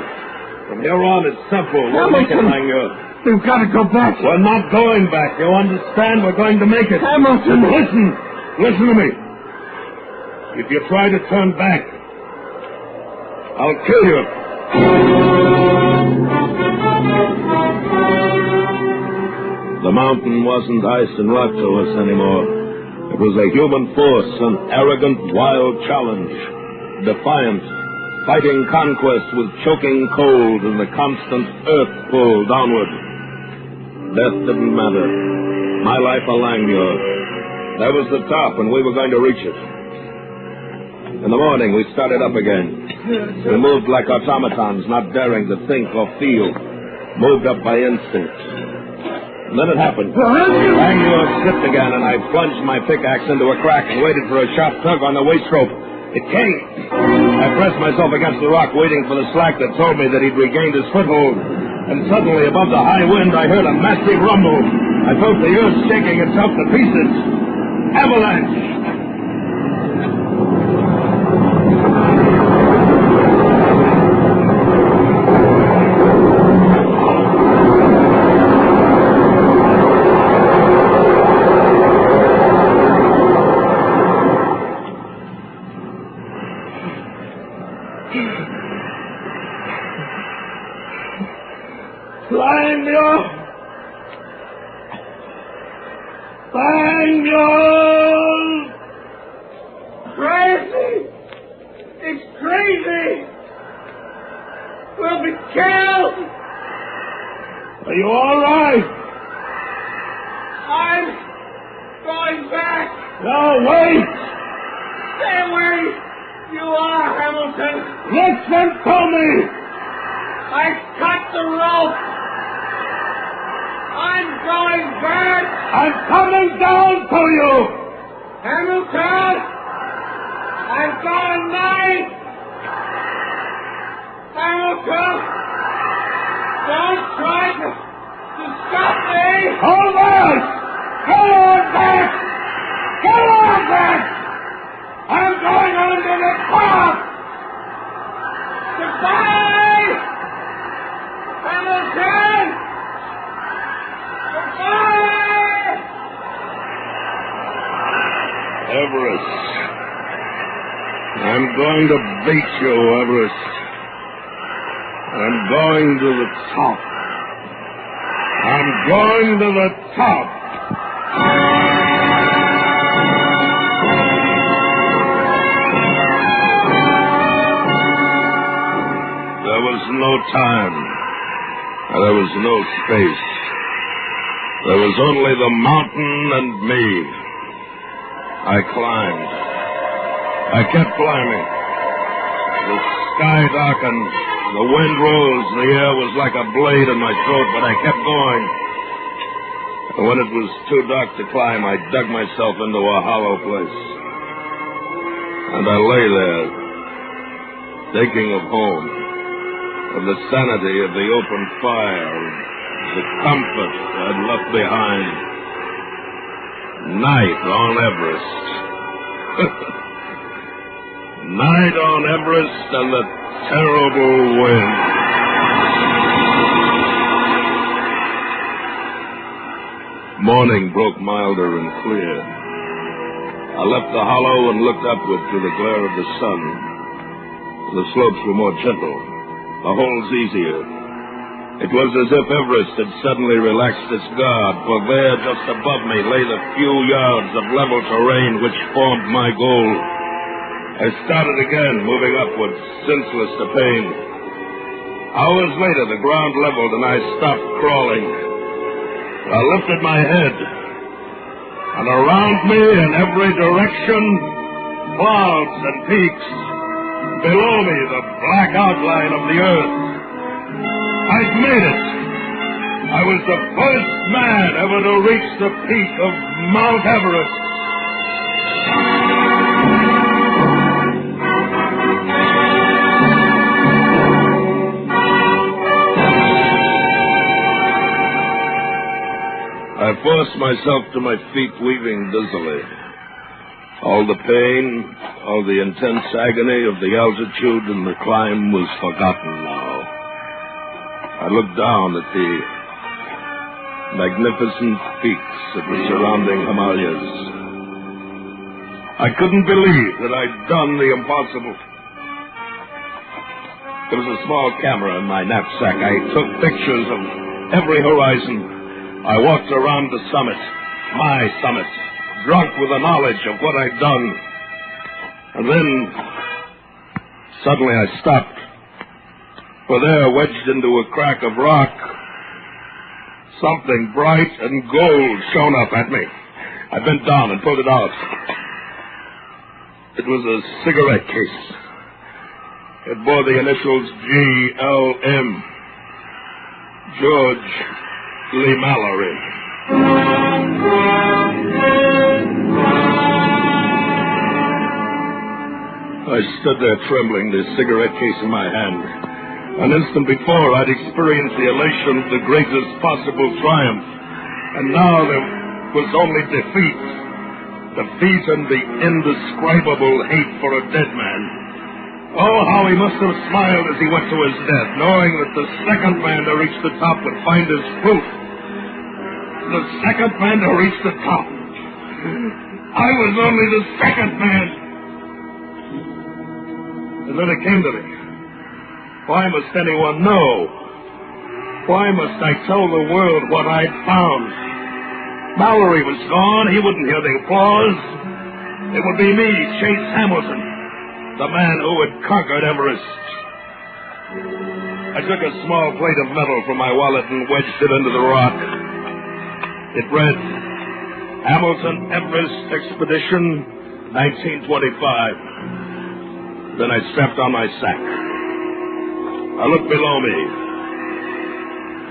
From here on, it's simple. We'll make it, Langmuir. We've got to go back. We're not going back. You understand? We're going to make it. Hamilton! Listen to me. If you try to turn back, I'll kill you. The mountain wasn't ice and rock to us anymore. It was a human force, an arrogant, wild challenge. Defiant, fighting conquest with choking cold and the constant earth pull downward. Death didn't matter. My life a Langmuir. That was the top, and we were going to reach it. In the morning, we started up again. We moved like automatons, not daring to think or feel. Moved up by instinct. And then it happened. Langmuir slipped again, and I plunged my pickaxe into a crack and waited for a sharp tug on the waist rope. It came. I pressed myself against the rock, waiting for the slack that told me that he'd regained his foothold. And suddenly, above the high wind, I heard a massive rumble. I felt the earth shaking itself to pieces. Avalanche! Crazy! It's crazy! We'll be killed! Are you all right? I'm going back! No, wait! Stay where you are, Hamilton! Listen to me! I cut the rope! I'm going back! I'm coming down to you! Hamilton! I've got a knife! Hamilton! Don't try to stop me! Hold on! Go on back! Go on back! I'm going under the top! Goodbye! Hamilton! Goodbye! Everest. I'm going to beat you, Everest. I'm going to the top. I'm going to the top. There was no time. There was no space. There was only the mountain and me. I climbed. I kept climbing. The sky darkened. The wind rose. The air was like a blade in my throat, but I kept going. And when it was too dark to climb, I dug myself into a hollow place. And I lay there, thinking of home, of the sanity of the open fire, the comfort I'd left behind. Night on Everest. Night on Everest and the terrible wind. Morning broke milder and clear. I left the hollow and looked upward through the glare of the sun. The slopes were more gentle, the holes easier. It was as if Everest had suddenly relaxed its guard, for there, just above me, lay the few yards of level terrain which formed my goal. I started again, moving upwards, senseless to pain. Hours later, the ground leveled and I stopped crawling. I lifted my head, and around me in every direction, clouds and peaks. Below me, the black outline of the earth. I'd made it. I was the first man ever to reach the peak of Mount Everest. I forced myself to my feet, weaving dizzily. All the pain, all the intense agony of the altitude and the climb was forgotten now. I looked down at the magnificent peaks of the surrounding Himalayas. I couldn't believe that I'd done the impossible. There was a small camera in my knapsack. I took pictures of every horizon. I walked around the summit, my summit, drunk with the knowledge of what I'd done. And then, suddenly I stopped. For there, wedged into a crack of rock, something bright and gold shone up at me. I bent down and pulled it out. It was a cigarette case. It bore the initials GLM. George Lee Mallory. I stood there trembling, the cigarette case in my hand. An instant before, I'd experienced the elation of the greatest possible triumph. And now there was only defeat. Defeat and the indescribable hate for a dead man. Oh, how he must have smiled as he went to his death, knowing that the second man to reach the top would find his proof. The second man to reach the top. I was only the second man. And then it came to me. Why must anyone know? Why must I tell the world what I'd found? Mallory was gone. He wouldn't hear the applause. It would be me, Chase Hamilton, the man who had conquered Everest. I took a small plate of metal from my wallet and wedged it into the rock. It read, Hamilton Everest Expedition, 1925. Then I strapped on my sack. I looked below me.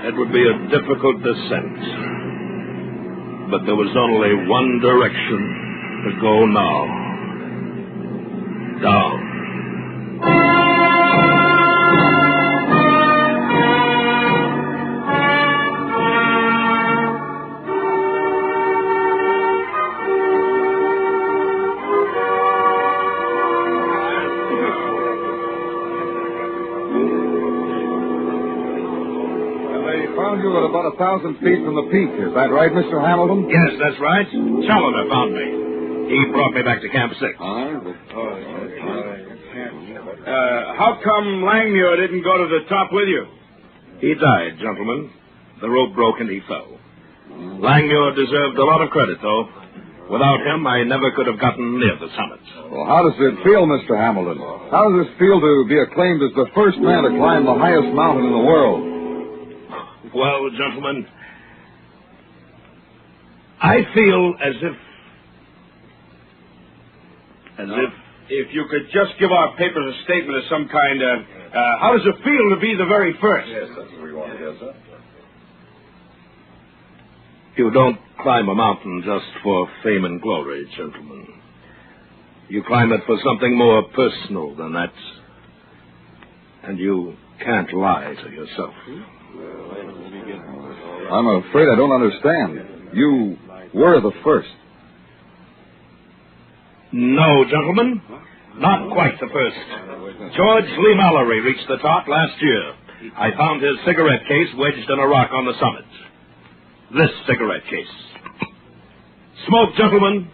It would be a difficult descent. But there was only one direction to go now. Down. You at about 1,000 feet from the peak. Is that right, Mr. Hamilton? Yes, that's right. Challoner found me. He brought me back to Camp 6. How come Langmuir didn't go to the top with you? He died, gentlemen. The rope broke and he fell. Langmuir deserved a lot of credit, though. Without him, I never could have gotten near the summit. Well, how does it feel, Mr. Hamilton? How does it feel to be acclaimed as the first man to climb the highest mountain in the world? Well, gentlemen, I feel as if you could just give our papers a statement of some kind. How does it feel to be the very first? Yes, that's what we want to hear, sir. You don't climb a mountain just for fame and glory, gentlemen. You climb it for something more personal than that. And you can't lie to yourself. I'm afraid I don't understand. You were the first. No, gentlemen. Not quite the first. George Lee Mallory reached the top last year. I found his cigarette case wedged in a rock on the summit. This cigarette case. Smoke, gentlemen.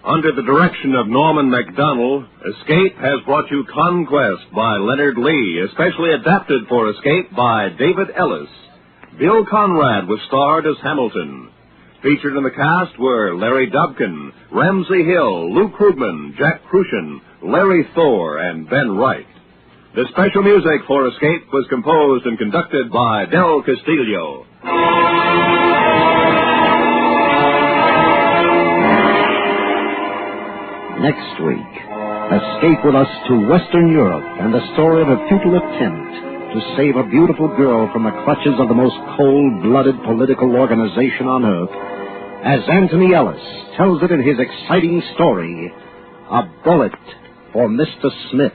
Under the direction of Norman MacDonald, Escape has brought you Conquest by Leonard Lee, especially adapted for Escape by David Ellis. Bill Conrad was starred as Hamilton. Featured in the cast were Larry Dobkin, Ramsey Hill, Lou Krugman, Jack Crucian, Larry Thor, and Ben Wright. The special music for Escape was composed and conducted by Del Castillo. Next week, escape with us to Western Europe and the story of a futile attempt to save a beautiful girl from the clutches of the most cold-blooded political organization on earth, as Anthony Ellis tells it in his exciting story, A Bullet for Mr. Smith.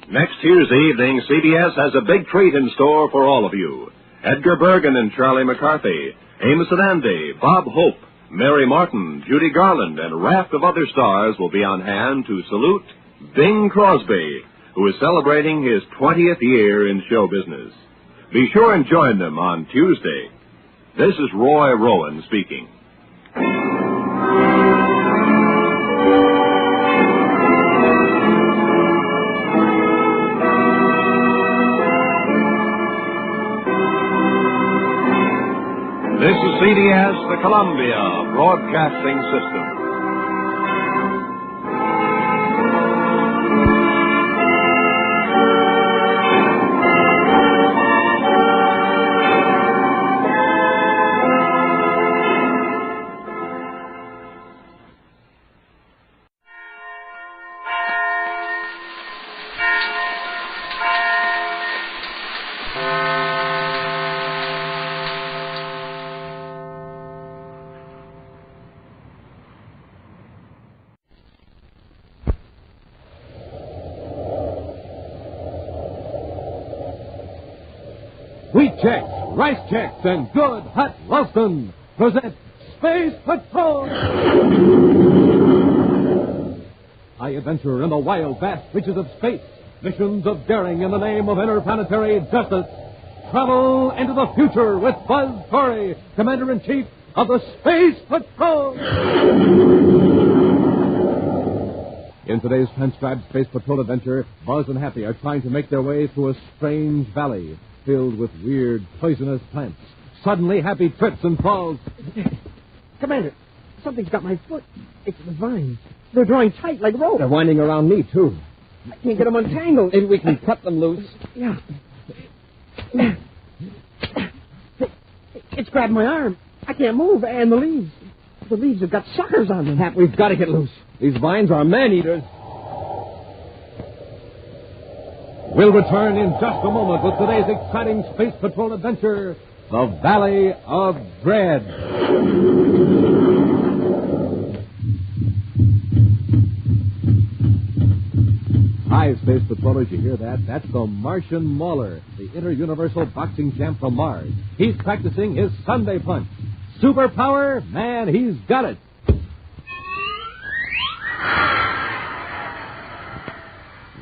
Next Tuesday evening, CBS has a big treat in store for all of you. Edgar Bergen and Charlie McCarthy, Amos and Andy, Bob Hope, Mary Martin, Judy Garland, and a raft of other stars will be on hand to salute Bing Crosby, who is celebrating his 20th year in show business. Be sure and join them on Tuesday. This is Roy Rowan speaking. This is CBS, the Columbia Broadcasting System. Wheat Checks, Rice Checks, and Good Hot Ralston present Space Patrol! High adventure in the wild, vast reaches of space. Missions of daring in the name of interplanetary justice. Travel into the future with Buzz Corey, Commander-in-Chief of the Space Patrol! In today's transcribed Space Patrol adventure, Buzz and Happy are trying to make their way through a strange valley filled with weird, poisonous plants. Suddenly, Happy trips and falls. Commander, something's got my foot. It's the vines. They're drawing tight like rope. They're winding around me, too. I can't get them untangled. Maybe we can cut them loose. Yeah. It's grabbed my arm. I can't move. And the leaves. The leaves have got suckers on them. Hap, we've got to get loose. These vines are man-eaters. We'll return in just a moment with today's exciting Space Patrol adventure, The Valley of Dread. Hi, Space Patrollers, you hear that? That's the Martian Mauler, the inter-universal boxing champ from Mars. He's practicing his Sunday punch. Superpower? Man, he's got it.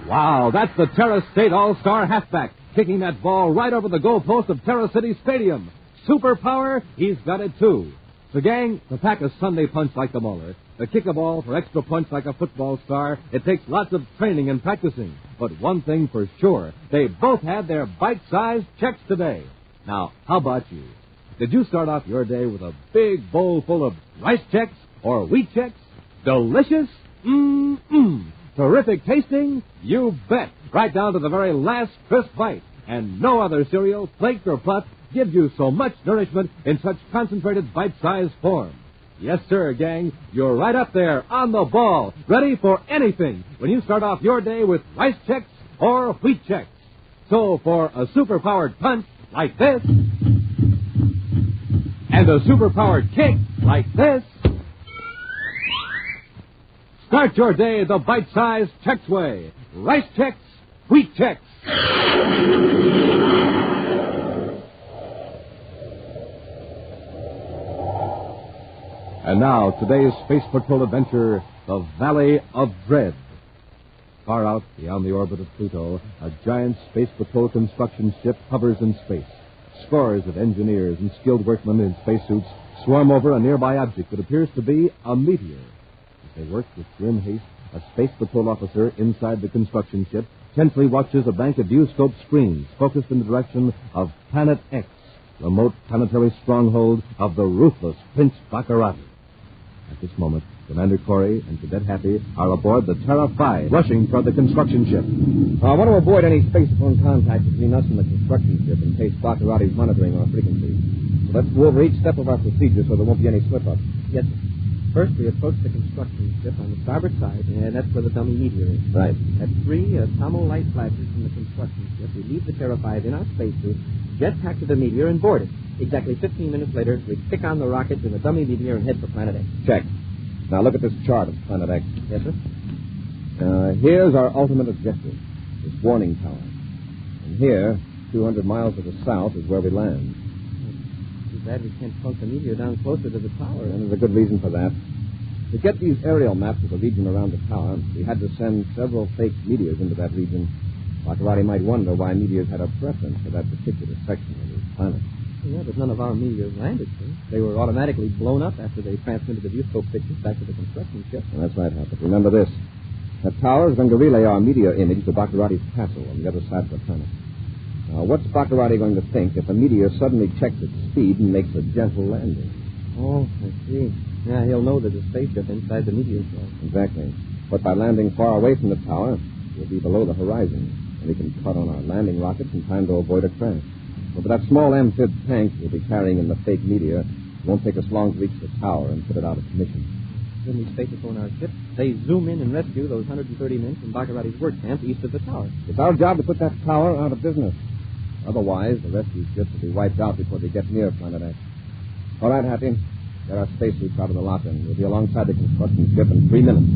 Wow, that's the Terra State All-Star halfback, kicking that ball right over the goalpost of Terra City Stadium. Superpower? He's got it, too. So, gang, to pack a Sunday punch like the Mauler, to kick a ball for extra punch like a football star, it takes lots of training and practicing. But one thing for sure, they both had their bite-sized checks today. Now, how about you? Did you start off your day with a big bowl full of rice checks or wheat checks? Delicious? Mmm. Terrific tasting? You bet. Right down to the very last crisp bite. And no other cereal, flaked or puffed, gives you so much nourishment in such concentrated bite-sized form. Yes, sir, gang. You're right up there on the ball, ready for anything when you start off your day with rice checks or wheat checks. So for a super-powered punch like this, and a super-powered kick like this, start your day the bite-sized checks way. Rice checks, wheat checks. And now, today's Space Patrol adventure, The Valley of Dread. Far out, beyond the orbit of Pluto, a giant Space Patrol construction ship hovers in space. Scores of engineers and skilled workmen in spacesuits swarm over a nearby object that appears to be a meteor. As they work with grim haste, a Space Patrol officer inside the construction ship tensely watches a bank of viewscope screens focused in the direction of Planet X, remote planetary stronghold of the ruthless Prince Baccarati. At this moment, Commander Corey and Cadet Happy are aboard the Terra 5, rushing toward the construction ship. I want to avoid any space-phone contact between us and the construction ship in case Baccarati's monitoring our frequencies. So let's go over each step of our procedure so there won't be any slip-ups. Yes, sir. First, we approach the construction ship on the starboard side, and that's where the dummy meteor is. Right. At 3, Tomo light flashes from the construction ship. We leave the Terra 5 in our spacesuit, jetpack to the meteor, and board it. Exactly 15 minutes later, we kick on the rockets in the dummy meteor and head for Planet X. Check. Now look at this chart of Planet X. Yes, sir. Here's our ultimate objective, this warning tower. And here, 200 miles to the south, is where we land. Too bad we can't plunk the meteor down closer to the tower. And there's a good reason for that. To get these aerial maps of the region around the tower, we had to send several fake meteors into that region. Baccarati might wonder why meteors had a preference for that particular section of the planet. Yeah, but none of our meteors landed, sir. They were automatically blown up after they transmitted the viewscope pictures back to the construction ship. Well, that's right, Hap. But remember this. That tower is going to relay our meteor image to Baccarati's castle on the other side of the planet. Now, what's Baccarati going to think if a meteor suddenly checks its speed and makes a gentle landing? Oh, I see. Yeah, he'll know there's a spaceship inside the meteor shell. Exactly. But by landing far away from the tower, we'll be below the horizon, and we can cut on our landing rockets in time to avoid a crash. But that small amphib tank we'll be carrying in the fake meteor won't take us long to reach the tower and put it out of commission. When we space on our ship, they zoom in and rescue those 130 men from Baccarati's work camp east of the tower. It's our job to put that tower out of business. Otherwise, the rescue ships will be wiped out before they get near Planet X. All right, Happy. Get our spacesuits out of the locker, and we'll be alongside the construction ship in 3 minutes.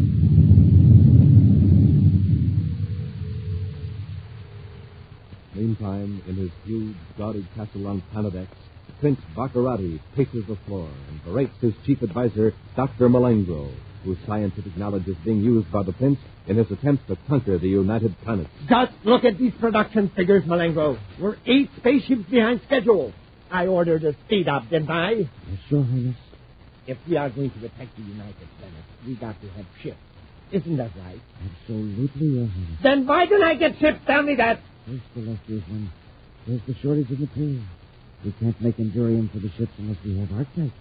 Meantime, in his huge, gaudy castle on Planet X, Prince Baccarati paces the floor and berates his chief advisor, Dr. Malengro, whose scientific knowledge is being used by the Prince in his attempts to conquer the United Planets. Just look at these production figures, Malengro. We're 8 spaceships behind schedule. I ordered a speed up, didn't I? Yes, Your Highness. If we are going to attack the United Planets, we got to have ships. Isn't that right? Absolutely, Your Highness. Then why didn't I get ships? Tell me that. First, the illustrious one. There's the shortage of material. We can't make endurium for the ships unless we have Arctite.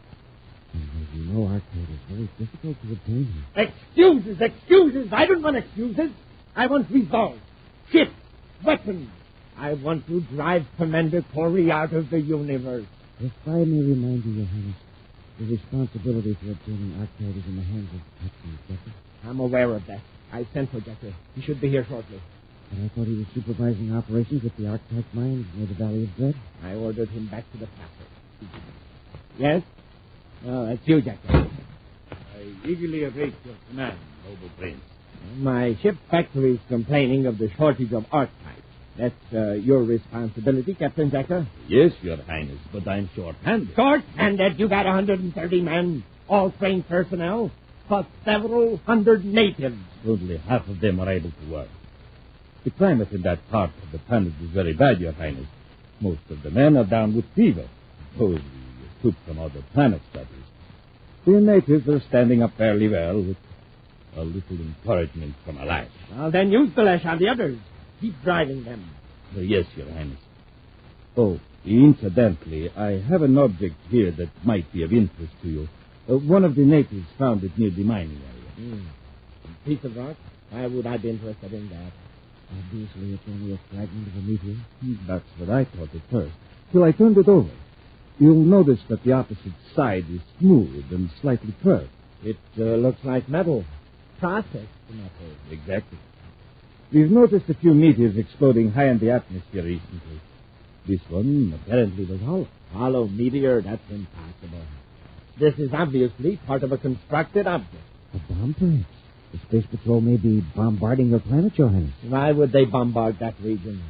And as you know, Arctite is very difficult to obtain here. Excuses. I don't want excuses. I want results. Ships, weapons. I want to drive Commander Corey out of the universe. If I may remind you, Your Highness, the responsibility for obtaining Arctite is in the hands of Captain Decker. I'm aware of that. I sent for Decker. He should be here shortly. But I thought he was supervising operations at the Arctite mines near the Valley of Dread. I ordered him back to the castle. Yes? Oh, that's you, Decker. I eagerly await your command, noble prince. My ship factory is complaining of the shortage of Arctite. That's your responsibility, Captain Decker. Yes, Your Highness, but I'm short-handed. Short-handed? You got 130 men, all trained personnel, plus several hundred natives. Only half of them are able to work. The climate in that part of the planet is very bad, Your Highness. Most of the men are down with fever. Supposedly a troop from other planets, that is. The natives are standing up fairly well with a little encouragement from a lash. Well, then use the lash on the others. Keep driving them. Yes, Your Highness. Oh, incidentally, I have an object here that might be of interest to you. One of the natives found it near the mining area. A piece of rock? Why would I be interested in that? Obviously, it's only a fragment of a meteor. That's what I thought at first, till I turned it over. You'll notice that the opposite side is smooth and slightly curved. It looks like metal. Processed metal. Exactly. We've noticed a few meteors exploding high in the atmosphere recently. This one apparently was hollow. Hollow meteor? That's impossible. This is obviously part of a constructed object. A bomb, perhaps? The Space Patrol may be bombarding your planet, Your Highness. Why would they bombard that region?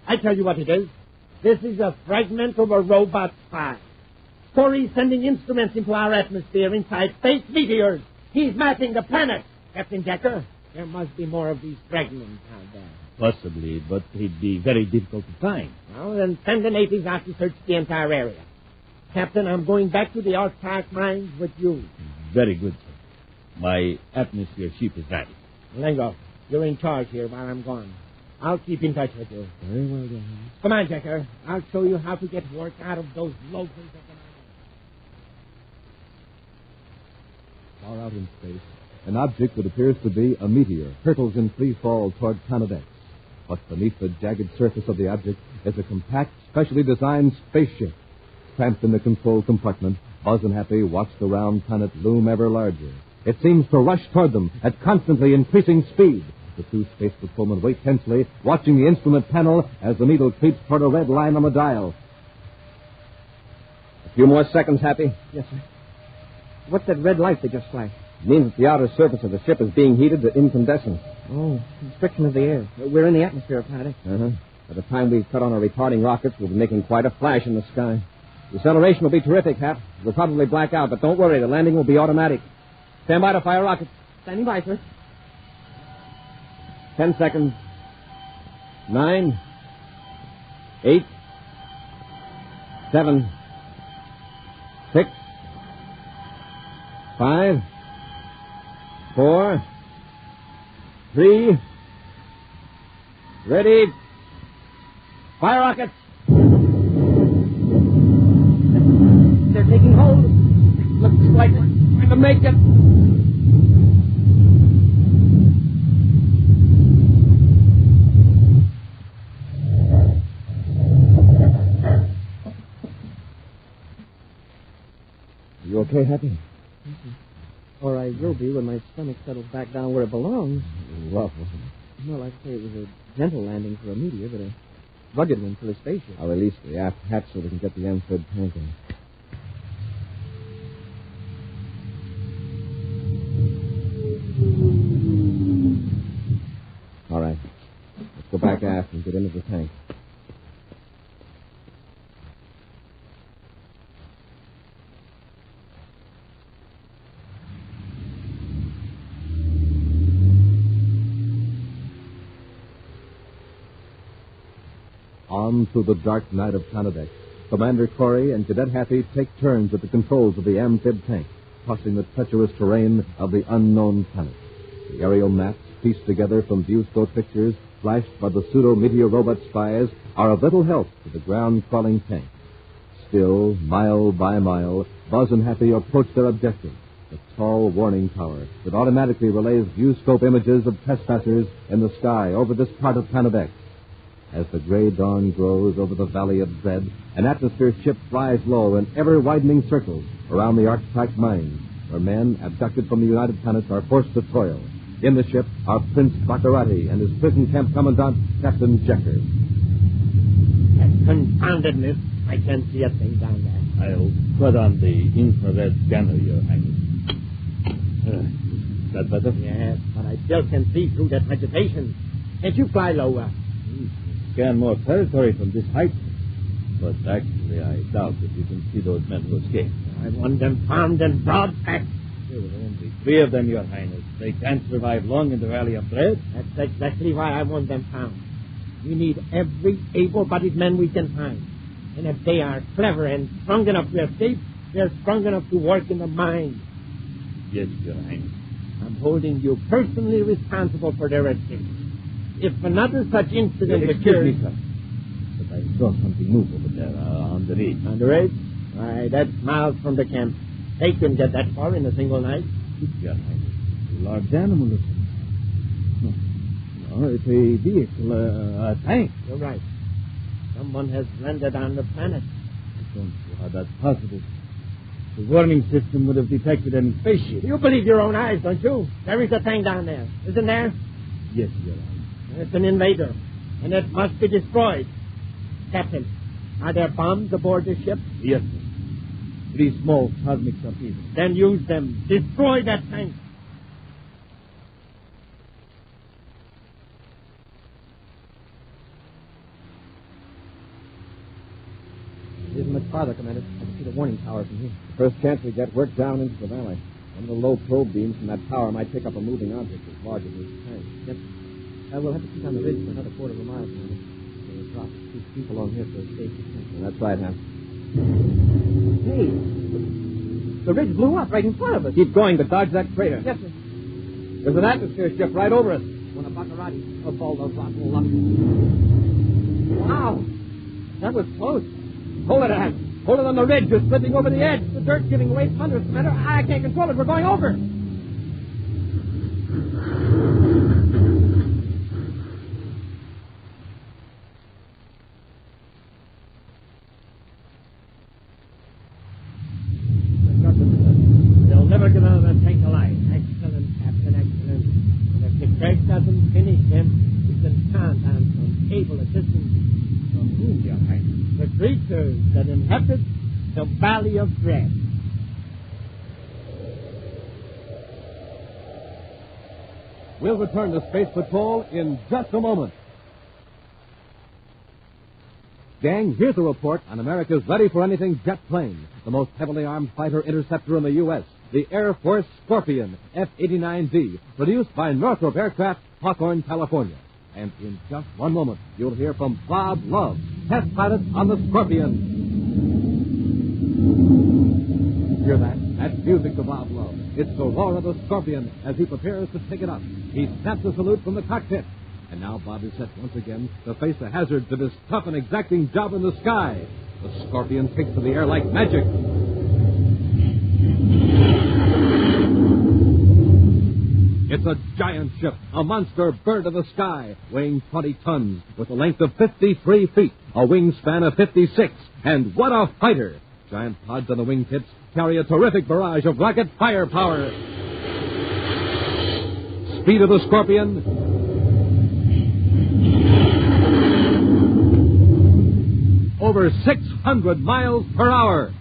I tell you what it is. This is a fragment of a robot spy. Corey's sending instruments into our atmosphere inside space meteors. He's mapping the planet. Captain Decker, there must be more of these fragments out there. Possibly, but they'd be very difficult to find. Well, then send the natives out to search the entire area. Captain, I'm going back to the Arctite mines with you. Very good, sir. My atmosphere ship is ready. Lengo, you're in charge here while I'm gone. I'll keep in touch with you. Very well, Your Highness. Come on, Decker. I'll show you how to get work out of those loafers of the mine. Far out in space, an object that appears to be a meteor hurtles in free fall toward Planet X. But beneath the jagged surface of the object is a compact, specially designed spaceship. Cramped in the control compartment, Buzz and Happy watch the round planet loom ever larger. It seems to rush toward them at constantly increasing speed. The two space patrolmen wait tensely, watching the instrument panel as the needle creeps toward a red line on the dial. A few more seconds, Happy. Yes, sir. What's that red light that just flashed? It means that the outer surface of the ship is being heated to incandescence. Oh, constriction of the air. We're in the atmosphere of Planet X. By the time we cut on our retarding rockets, we'll be making quite a flash in the sky. The acceleration will be terrific, Hap. We'll probably black out, but don't worry, the landing will be automatic. Stand by to fire rockets. Standing by, sir. 10 seconds. 9, 8, 7, 6, 5, 4, 3, ready, fire rockets. They're taking hold. Looks like we're going to make it. You okay, Happy? Or I will be when my stomach settles back down where it belongs. Rough. Well, like I say, it was a gentle landing for a meteor, but a rugged one for a spaceship. I'll release the aft hatch so we can get the amphib tank in. All right. Let's go back aft and get into the tank. On through the dark night of Planet X, Commander Corey and Cadet Happy take turns at the controls of the amphib tank, crossing the treacherous terrain of the unknown planet. The aerial maps, pieced together from viewscope pictures flashed by the pseudo-meteor robot spies, are of little help to the ground-crawling tank. Still, mile by mile, Buzz and Happy approach their objective, the tall warning tower that automatically relays viewscope images of trespassers in the sky over this part of Planet X. As the gray dawn grows over the Valley of Dread, an atmosphere ship flies low in ever-widening circles around the Arctrax mines, where men abducted from the United Planets are forced to toil. In the ship are Prince Baccarati and his prison camp commandant, Captain Jecker. That confounded mist. I can't see a thing down there. I'll put on the infrared scanner, Your Highness. Is that better? Yes, but I still can see through that vegetation. Can't you fly lower? Scan more territory from this height. But actually, I doubt that you can see those men who escaped. I want them found and brought back. There were only 3 of them, Your Highness. They can't survive long in the Valley of Dread. That's exactly why I want them found. We need every able-bodied man we can find. And if they are clever and strong enough to escape, they're strong enough to work in the mine. Yes, Your Highness. I'm holding you personally responsible for their escape. If another such incident occurs... Excuse me, sir. But I saw something move over there on the ridge. On the ridge? Why, that's miles from the camp. They can get that far in a single night. Your Highness. A large animal looking. No, it's a vehicle, a tank. You're right. Someone has landed on the planet. I don't see how that's possible. The warning system would have detected any spaceship. You believe your own eyes, don't you? There is a tank down there, isn't there? Yes, Your Honor. It's an invader, and it must be destroyed. Captain, are there bombs aboard the ship? Yes, sir. 3 small cosmic torpedoes. Then use them. Destroy that tank. It isn't much farther, Commander. I can see the warning tower from here. The first chance we get, work down into the valley. One of the low probe beams from that tower might pick up a moving object as large as this tank. Yep. We'll have to keep on the ridge for another quarter of a mile, Commander. We'll drop. Keep along here for safety. That's right, Hap. Hey, the ridge blew up right in front of us. Keep going, but dodge that crater. Yes, sir. There's an atmosphere ship right over us. One of Baccarati. Of all the rock will up. Wow. That was close. Hold it, Hap. Hold it on the ridge. You're slipping over the edge. The dirt's giving way under us, Commander. I can't control it. We're going over. They'll never get out of that tank alive. Excellent, Captain, excellent. And if the crash doesn't finish them, we can count on some able assistance from whom, Your Highness? The creatures that inhabit the Valley of Dread. We'll return to Space Patrol in just a moment. Gang, here's a report on America's ready-for-anything jet plane, the most heavily armed fighter interceptor in the U.S., the Air Force Scorpion F-89D, produced by Northrop Aircraft, Hawthorne, California. And in just one moment, you'll hear from Bob Love, test pilot on the Scorpion. Hear that? That's music to Bob Love. It's the roar of the Scorpion as he prepares to take it up. He snaps a salute from the cockpit. And now Bob is set once again to face the hazards of his tough and exacting job in the sky. The Scorpion takes to the air like magic. It's a giant ship, a monster bird of the sky, weighing 20 tons, with a length of 53 feet, a wingspan of 56. And what a fighter! Giant pods on the wingtips carry a terrific barrage of rocket firepower. Speed of the Scorpion, over 600 miles per hour.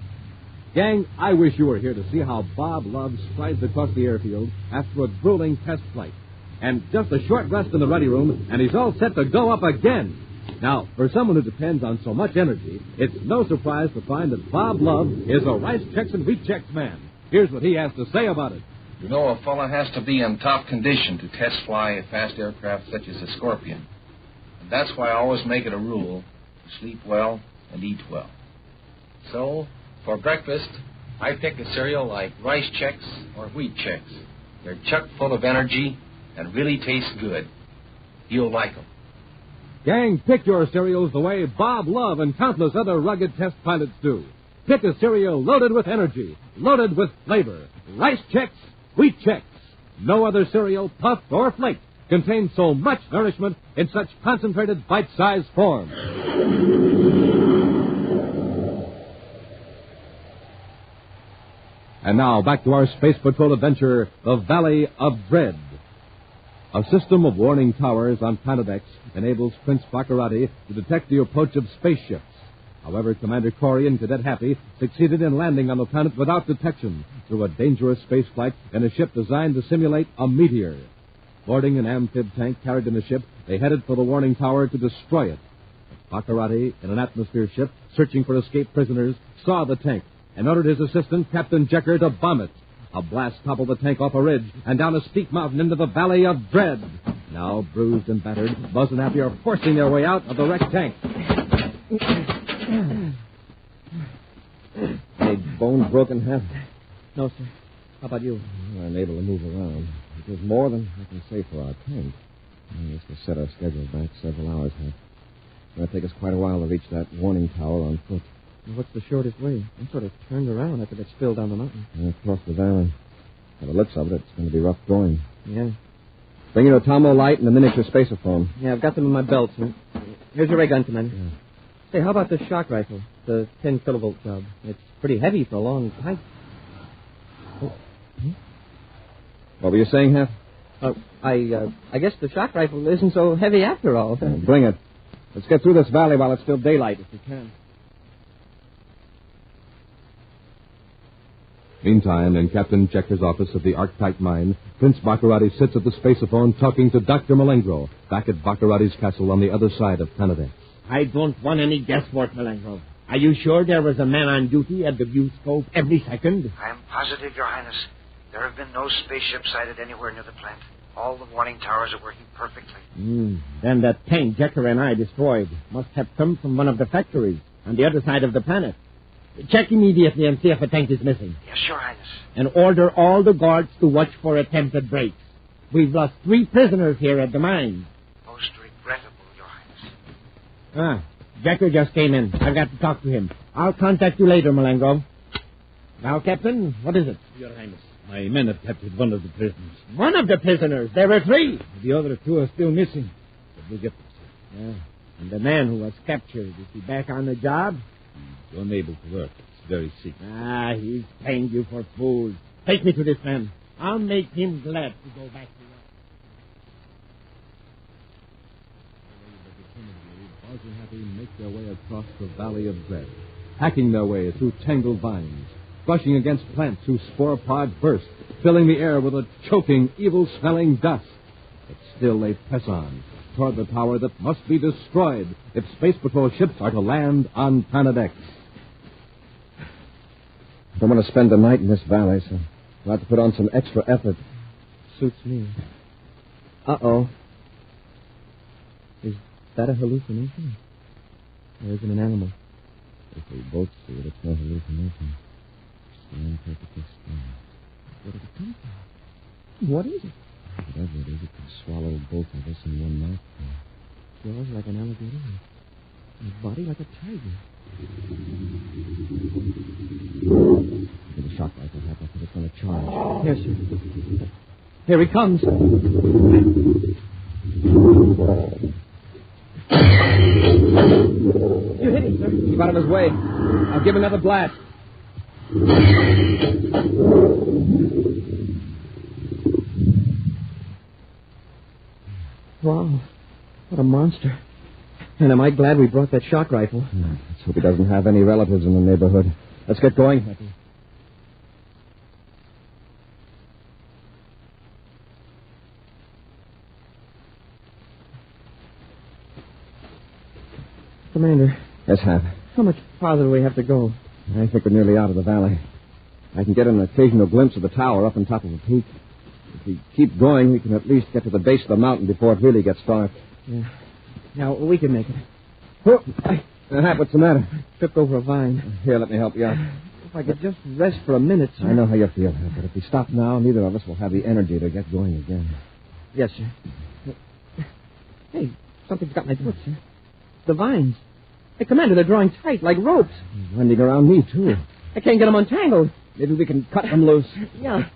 Gang, I wish you were here to see how Bob Love strides across the airfield after a grueling test flight. And just a short rest in the ready room, and he's all set to go up again. Now, for someone who depends on so much energy, it's no surprise to find that Bob Love is a rice checks and wheat checks man. Here's what he has to say about it. You know, a fella has to be in top condition to test fly a fast aircraft such as the Scorpion. And that's why I always make it a rule sleep well, and eat well. So, for breakfast, I pick a cereal like Rice Chex or Wheat Chex. They're chock full of energy and really taste good. You'll like them. Gang, pick your cereals the way Bob Love and countless other rugged test pilots do. Pick a cereal loaded with energy, loaded with flavor. Rice Chex, Wheat Chex. No other cereal, puffed or flaked, contains so much nourishment in such concentrated bite-sized form. And now, back to our Space Patrol adventure, The Valley of Dread. A system of warning towers on Planet X enables Prince Baccarati to detect the approach of spaceships. However, Commander Corey and Cadet Happy succeeded in landing on the planet without detection through a dangerous space flight in a ship designed to simulate a meteor. Boarding an amphib tank carried in the ship, they headed for the warning tower to destroy it. Baccarati, in an atmosphere ship searching for escaped prisoners, saw the tank and ordered his assistant, Captain Jecker, to bomb it. A blast toppled the tank off a ridge and down a steep mountain into the Valley of Dread. Now, bruised and battered, Buzz and Happy are forcing their way out of the wrecked tank. Any bones broken, Hap? No, sir. How about you? I'm unable to move around. It was more than I can say for our tank. I guess to set our schedule back several hours, Hap. It's going to take us quite a while to reach that warning tower on foot. Well, what's the shortest way? I'm sort of turned around after that spill down the mountain. Across the valley. By the looks of it, it's going to be rough going. Yeah. Bring your Tomo light and a miniature spacerphone. Yeah, I've got them in my belt, sir. Here's your ray gun, Commander. Yeah. Say, how about the shock rifle? The 10 kilovolt job. It's pretty heavy for a long pipe. Oh. What were you saying, Hap? I guess the shock rifle isn't so heavy after all. Bring it. Let's get through this valley while it's still daylight, if we can. Meantime, in Captain Checker's office of the Arctite mine, Prince Baccarati sits at the spaceophone talking to Dr. Malengro back at Baccarati's castle on the other side of Planet X. I don't want any guesswork, Malengro. Are you sure there was a man on duty at the view scope every second? I'm positive, Your Highness. There have been no spaceships sighted anywhere near the plant. All the warning towers are working perfectly. Then that tank Jecker and I destroyed must have come from one of the factories on the other side of the planet. Check immediately and see if a tank is missing. Yes, Your Highness. And order all the guards to watch for attempted breaks. We've lost 3 prisoners here at the mine. Most regrettable, Your Highness. Jecker just came in. I've got to talk to him. I'll contact you later, Malengro. Now, Captain, what is it? Your Highness, my men have captured one of the prisoners. One of the prisoners? There were 3. The other 2 are still missing. But we'll get them, sir. Yeah. And the man who was captured, is he back on the job? He's unable to work. He's very sick. He's paying you for fools. Take me to this man. I'll make him glad to go back to work. Buzz and Happy make their way across the Valley of Dread, hacking their way through tangled vines, brushing against plants whose spore pods burst, filling the air with a choking, evil-smelling dust. But still they press on toward the tower that must be destroyed if Space Patrol ships are to land on Planet X. I don't want to spend the night in this valley, so I'll have to put on some extra effort. Suits me. Uh-oh. Is that a hallucination? Or is it an animal? If we both see it, it's no hallucination. Stand perfectly still. Where did it come from? What is it? Whatever it is, it can swallow both of us in one mouthful. Jaws like an alligator, and a body like a tiger. Get a shock rifle, Hap. I think it's going to charge. Yes, sir. Here he comes. You hit him, sir. Keep out of his way. I'll give another blast. Wow. What a monster. And am I glad we brought that shock rifle. Let's hope he doesn't have any relatives in the neighborhood. Let's get going, Happy. Commander. Yes, Hap. How much farther do we have to go? I think we're nearly out of the valley. I can get an occasional glimpse of the tower up on top of a peak. If we keep going, we can at least get to the base of the mountain before it really gets dark. Yeah. Now, we can make it. Oh, Hap, what's the matter? Tripped over a vine. Here, let me help you out. If I could just rest for a minute, sir. I know how you feel, Hap, but if we stop now, neither of us will have the energy to get going again. Yes, sir. Hey, something's got my foot, sir. The vines. Hey, Commander, they're drawing tight, like ropes. They're winding around me, too. I can't get them untangled. Maybe we can cut them loose. Yeah.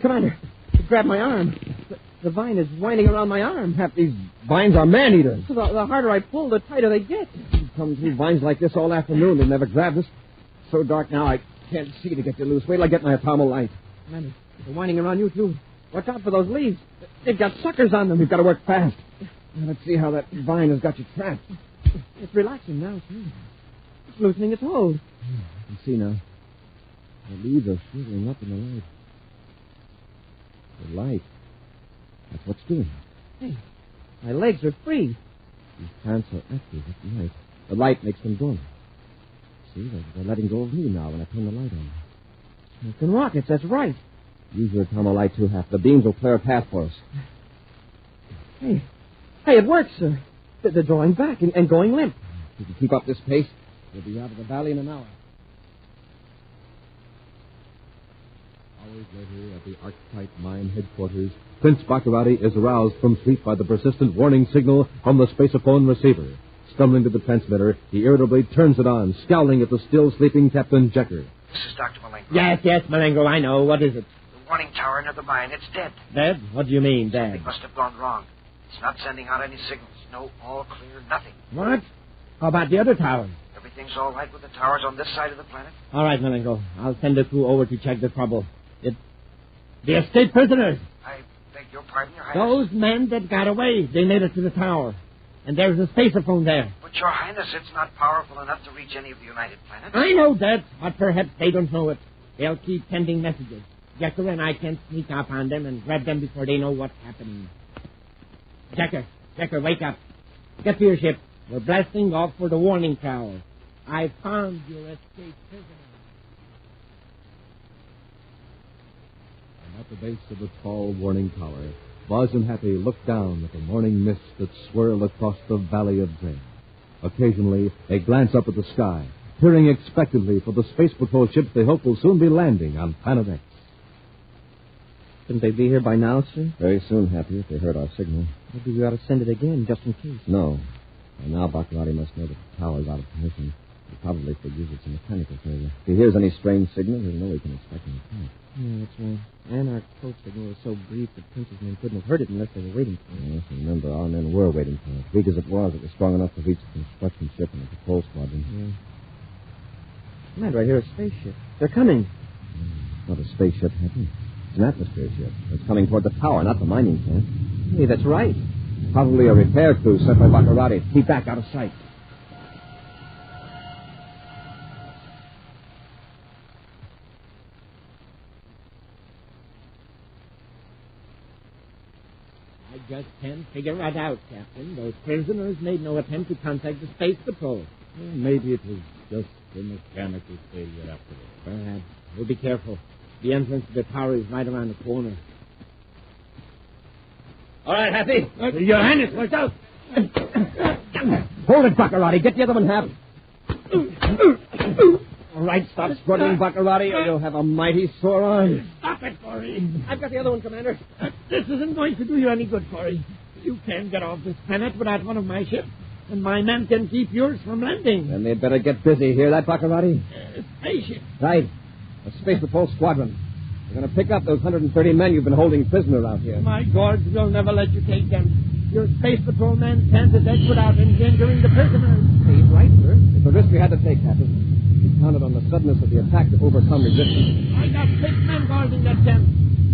Commander, grab my arm. The vine is winding around my arm. Hap, these vines are man-eaters. So the harder I pull, the tighter they get. You come through vines like this all afternoon. They've never grabbed us. It's so dark now, I can't see to get you loose. Wait till I get my atomo light. Commander, they're winding around you, too. Watch out for those leaves. They've got suckers on them. We've got to work fast. Now, let's see how that vine has got you trapped. It's relaxing now, too. It's loosening its hold. I can see now. The leaves are shriveling up in the light. The light. That's what's doing it. Hey, my legs are free. These plants are active at night. The light makes them dormant. See, they're letting go of me now when I turn the light on. Smoking rockets, that's right. Use your atomo light, too, Hap. The beams will clear a path for us. Hey, it works, sir. They're drawing back and going limp. If you keep up this pace, we'll be out of the valley in an hour. Hours later, at the Archetype Mine headquarters, Prince Baccarati is aroused from sleep by the persistent warning signal from the spaceophone receiver. Stumbling to the transmitter, he irritably turns it on, scowling at the still sleeping Captain Jecker. This is Dr. Malenko. Yes, Malenko, I know. What is it? The warning tower near the mine, it's dead. Dead? What do you mean, dead? Something must have gone wrong. It's not sending out any signals. No, all clear, nothing. What? How about the other tower? Everything's all right with the towers on this side of the planet? All right, Malenko. I'll send a crew over to check the trouble. The escaped prisoners. I beg your pardon, Your Highness? Those men that got away, they made it to the tower. And there's a spaceophone there. But, Your Highness, it's not powerful enough to reach any of the United Planets. I know that, but perhaps they don't know it. They'll keep sending messages. Jecker and I can sneak up on them and grab them before they know what's happening. Jecker, wake up. Get to your ship. We're blasting off for the warning tower. I found your escaped prisoner. And at the base of the tall warning tower, Buzz and Happy look down at the morning mists that swirl across the Valley of Dread. Occasionally, they glance up at the sky, peering expectantly for the Space Patrol ships they hope will soon be landing on Planet X. Shouldn't they be here by now, sir? Very soon, Happy, if they heard our signal. Maybe we ought to send it again, just in case. No. By now, Baccarati must know that the tower's out of commission. He probably figures it's a mechanical failure. If he hears any strange signal, he'll know he can expect an attack. Yeah, that's right. And our code signal was so brief that Prince's men couldn't have heard it unless they were waiting for it. Yes, remember, our men were waiting for it. Weak as it was strong enough to reach the construction ship and the patrol squadron. Yeah. Commander, I hear a spaceship. They're coming. It's not a spaceship, Happy. It's an atmosphere ship. It's coming toward the tower, not the mining camp. Hey, that's right. Probably a repair crew sent by Baccarati. Keep back out of sight. I just can't figure that out, Captain. Those prisoners made no attempt to contact the Space Patrol. Well, maybe it was just a mechanical failure after all. Perhaps. We'll be careful. The entrance to the tower is right around the corner. All right, Happy. Your Highness, watch out. Hold it, Baccarati. Get the other one, Hap. All right, stop struggling, Baccarati, or you'll have a mighty sore arm. Stop it, Corey. I've got the other one, Commander. This isn't going to do you any good, Corey. You can't get off this planet without one of my ships, and my men can keep yours from landing. Then they'd better get busy. Hear that, Baccarati? Spaceship. Right. A Space Patrol squadron. We're going to pick up those 130 men you've been holding prisoner out here. My guards will never let you take them. Your Space Patrol men can't detect without endangering the prisoners. He's right, sir. It's a risk we had to take, Captain. We counted on the suddenness of the attack to overcome resistance. I got 6 men guarding that camp.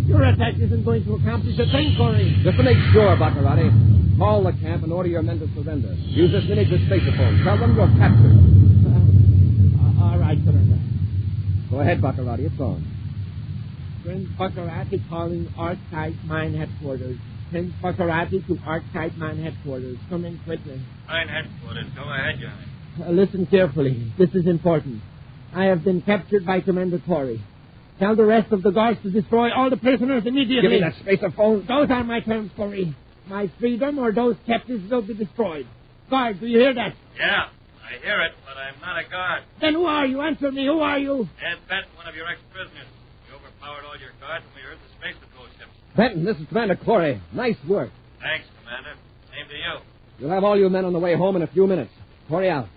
Your attack isn't going to accomplish a thing, Corey. Just to make sure, Baccarati, call the camp and order your men to surrender. Use this miniature spaceophone. Tell them you're captured. All right, Commander. Go ahead, Baccarati. It's on. Prince Baccarati calling Archetype Mine Headquarters. Prince Baccarati to Archetype Mine Headquarters. Come in quickly. Mine Headquarters. Go ahead, Your Highness. Listen carefully. This is important. I have been captured by Commander Corey. Tell the rest of the guards to destroy all the prisoners immediately. Give me that spaceophone. Those are my terms, Corey. my freedom or those captives will be destroyed. Guard, do you hear that? Yeah, I hear it, but I'm not a guard. Then who are you? Answer me. Who are you? Ed Benton, one of your ex-prisoners. We overpowered all your guards and we heard the Space Patrol ships. Benton, this is Commander Corey. Nice work. Thanks, Commander. Same to you. You'll have all you men on the way home in a few minutes. Corey out.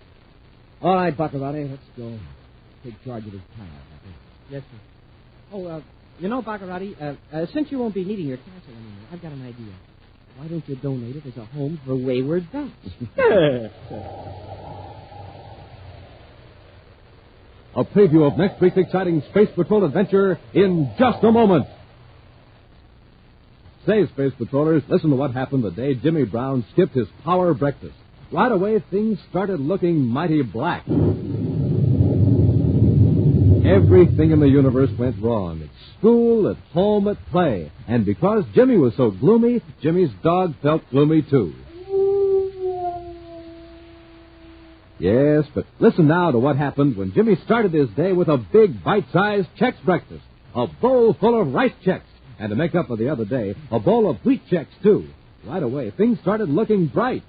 All right, Baccarati, let's go. Take charge of this pile. Yes, sir. Oh, you know, Baccarati, since you won't be needing your castle anymore, I've got an idea. Why don't you donate it as a home for wayward bats? A preview of next week's exciting Space Patrol adventure in just a moment. Say, Space Patrollers, listen to what happened the day Jimmy Brown skipped his power breakfast. Right away, things started looking mighty black. Everything in the universe went wrong. At school, at home, at play. And because Jimmy was so gloomy, Jimmy's dog felt gloomy, too. Yes, but listen now to what happened when Jimmy started his day with a big, bite-sized Chex breakfast. A bowl full of rice Chex. And to make up for the other day, a bowl of wheat Chex, too. Right away, things started looking bright.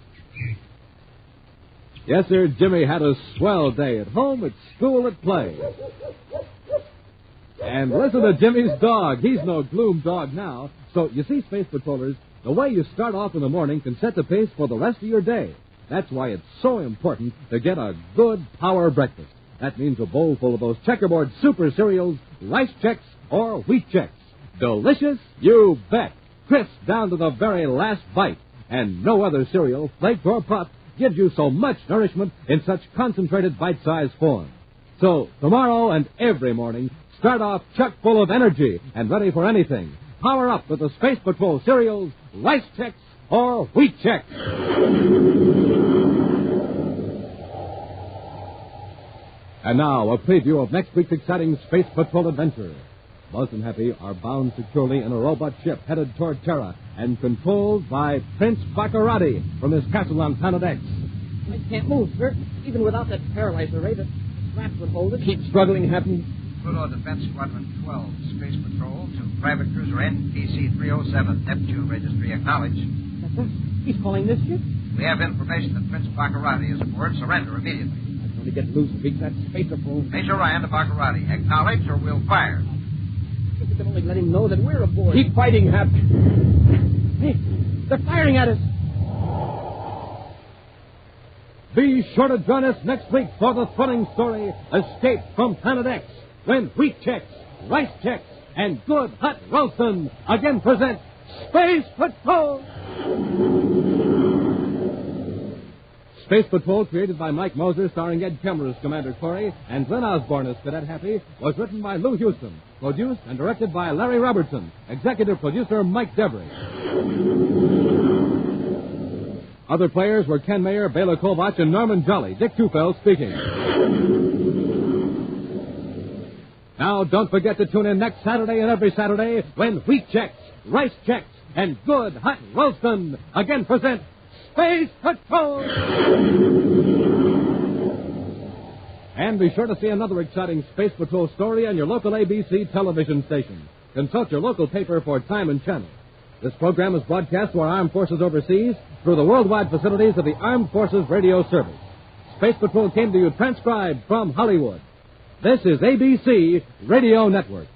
Yes, sir, Jimmy had a swell day at home, at school, at play. And listen to Jimmy's dog. He's no gloom dog now. So, you see, Space Patrollers, the way you start off in the morning can set the pace for the rest of your day. That's why it's so important to get a good power breakfast. That means a bowl full of those checkerboard super cereals, rice Chex, or wheat Chex. Delicious? You bet. Crisp down to the very last bite. And no other cereal, flaked or puffed, gives you so much nourishment in such concentrated bite-sized form. So, tomorrow and every morning, start off chock full of energy and ready for anything. Power up with the Space Patrol cereals, rice Chex, or wheat Chex. And now, a preview of next week's exciting Space Patrol adventure. Buzzed and Happy are bound securely in a robot ship headed toward Terra and controlled by Prince Baccarati from his castle on Planet X. I can't move, sir. Even without that paralyzer ray, the straps would hold it. Keep struggling, Happy. Pluto Defense Squadron 12, Space Patrol to Private Cruiser NPC 307, Neptune Registry acknowledged. That's us. He's calling this ship? We have information that Prince Baccarati is aboard. Surrender immediately. I'm going to get loose and reach that spacer phone. Major Ryan to Baccarati. Acknowledge or we'll fire. If we can only let him know that we're aboard. Keep fighting, Hap. Hey, they're firing at us. Be sure to join us next week for the thrilling story, Escape from Planet X, when wheat Chex, rice Chex, and good hot Ralston again present Space Patrol! Space Patrol, created by Mike Moser, starring Ed Kemmer as Commander Corey, and Glenn Osborne as Cadet Happy, was written by Lou Houston, produced and directed by Larry Robertson, executive producer Mike Devery. Other players were Ken Mayer, Bela Kovach, and Norman Jolly. Dick Tufeld speaking. Now, don't forget to tune in next Saturday and every Saturday when wheat Chex, rice Chex, and good hot Ralston again present Space Patrol! And be sure to see another exciting Space Patrol story on your local ABC television station. Consult your local paper for time and channel. This program is broadcast to our armed forces overseas through the worldwide facilities of the Armed Forces Radio Service. Space Patrol came to you transcribed from Hollywood. This is ABC Radio Network.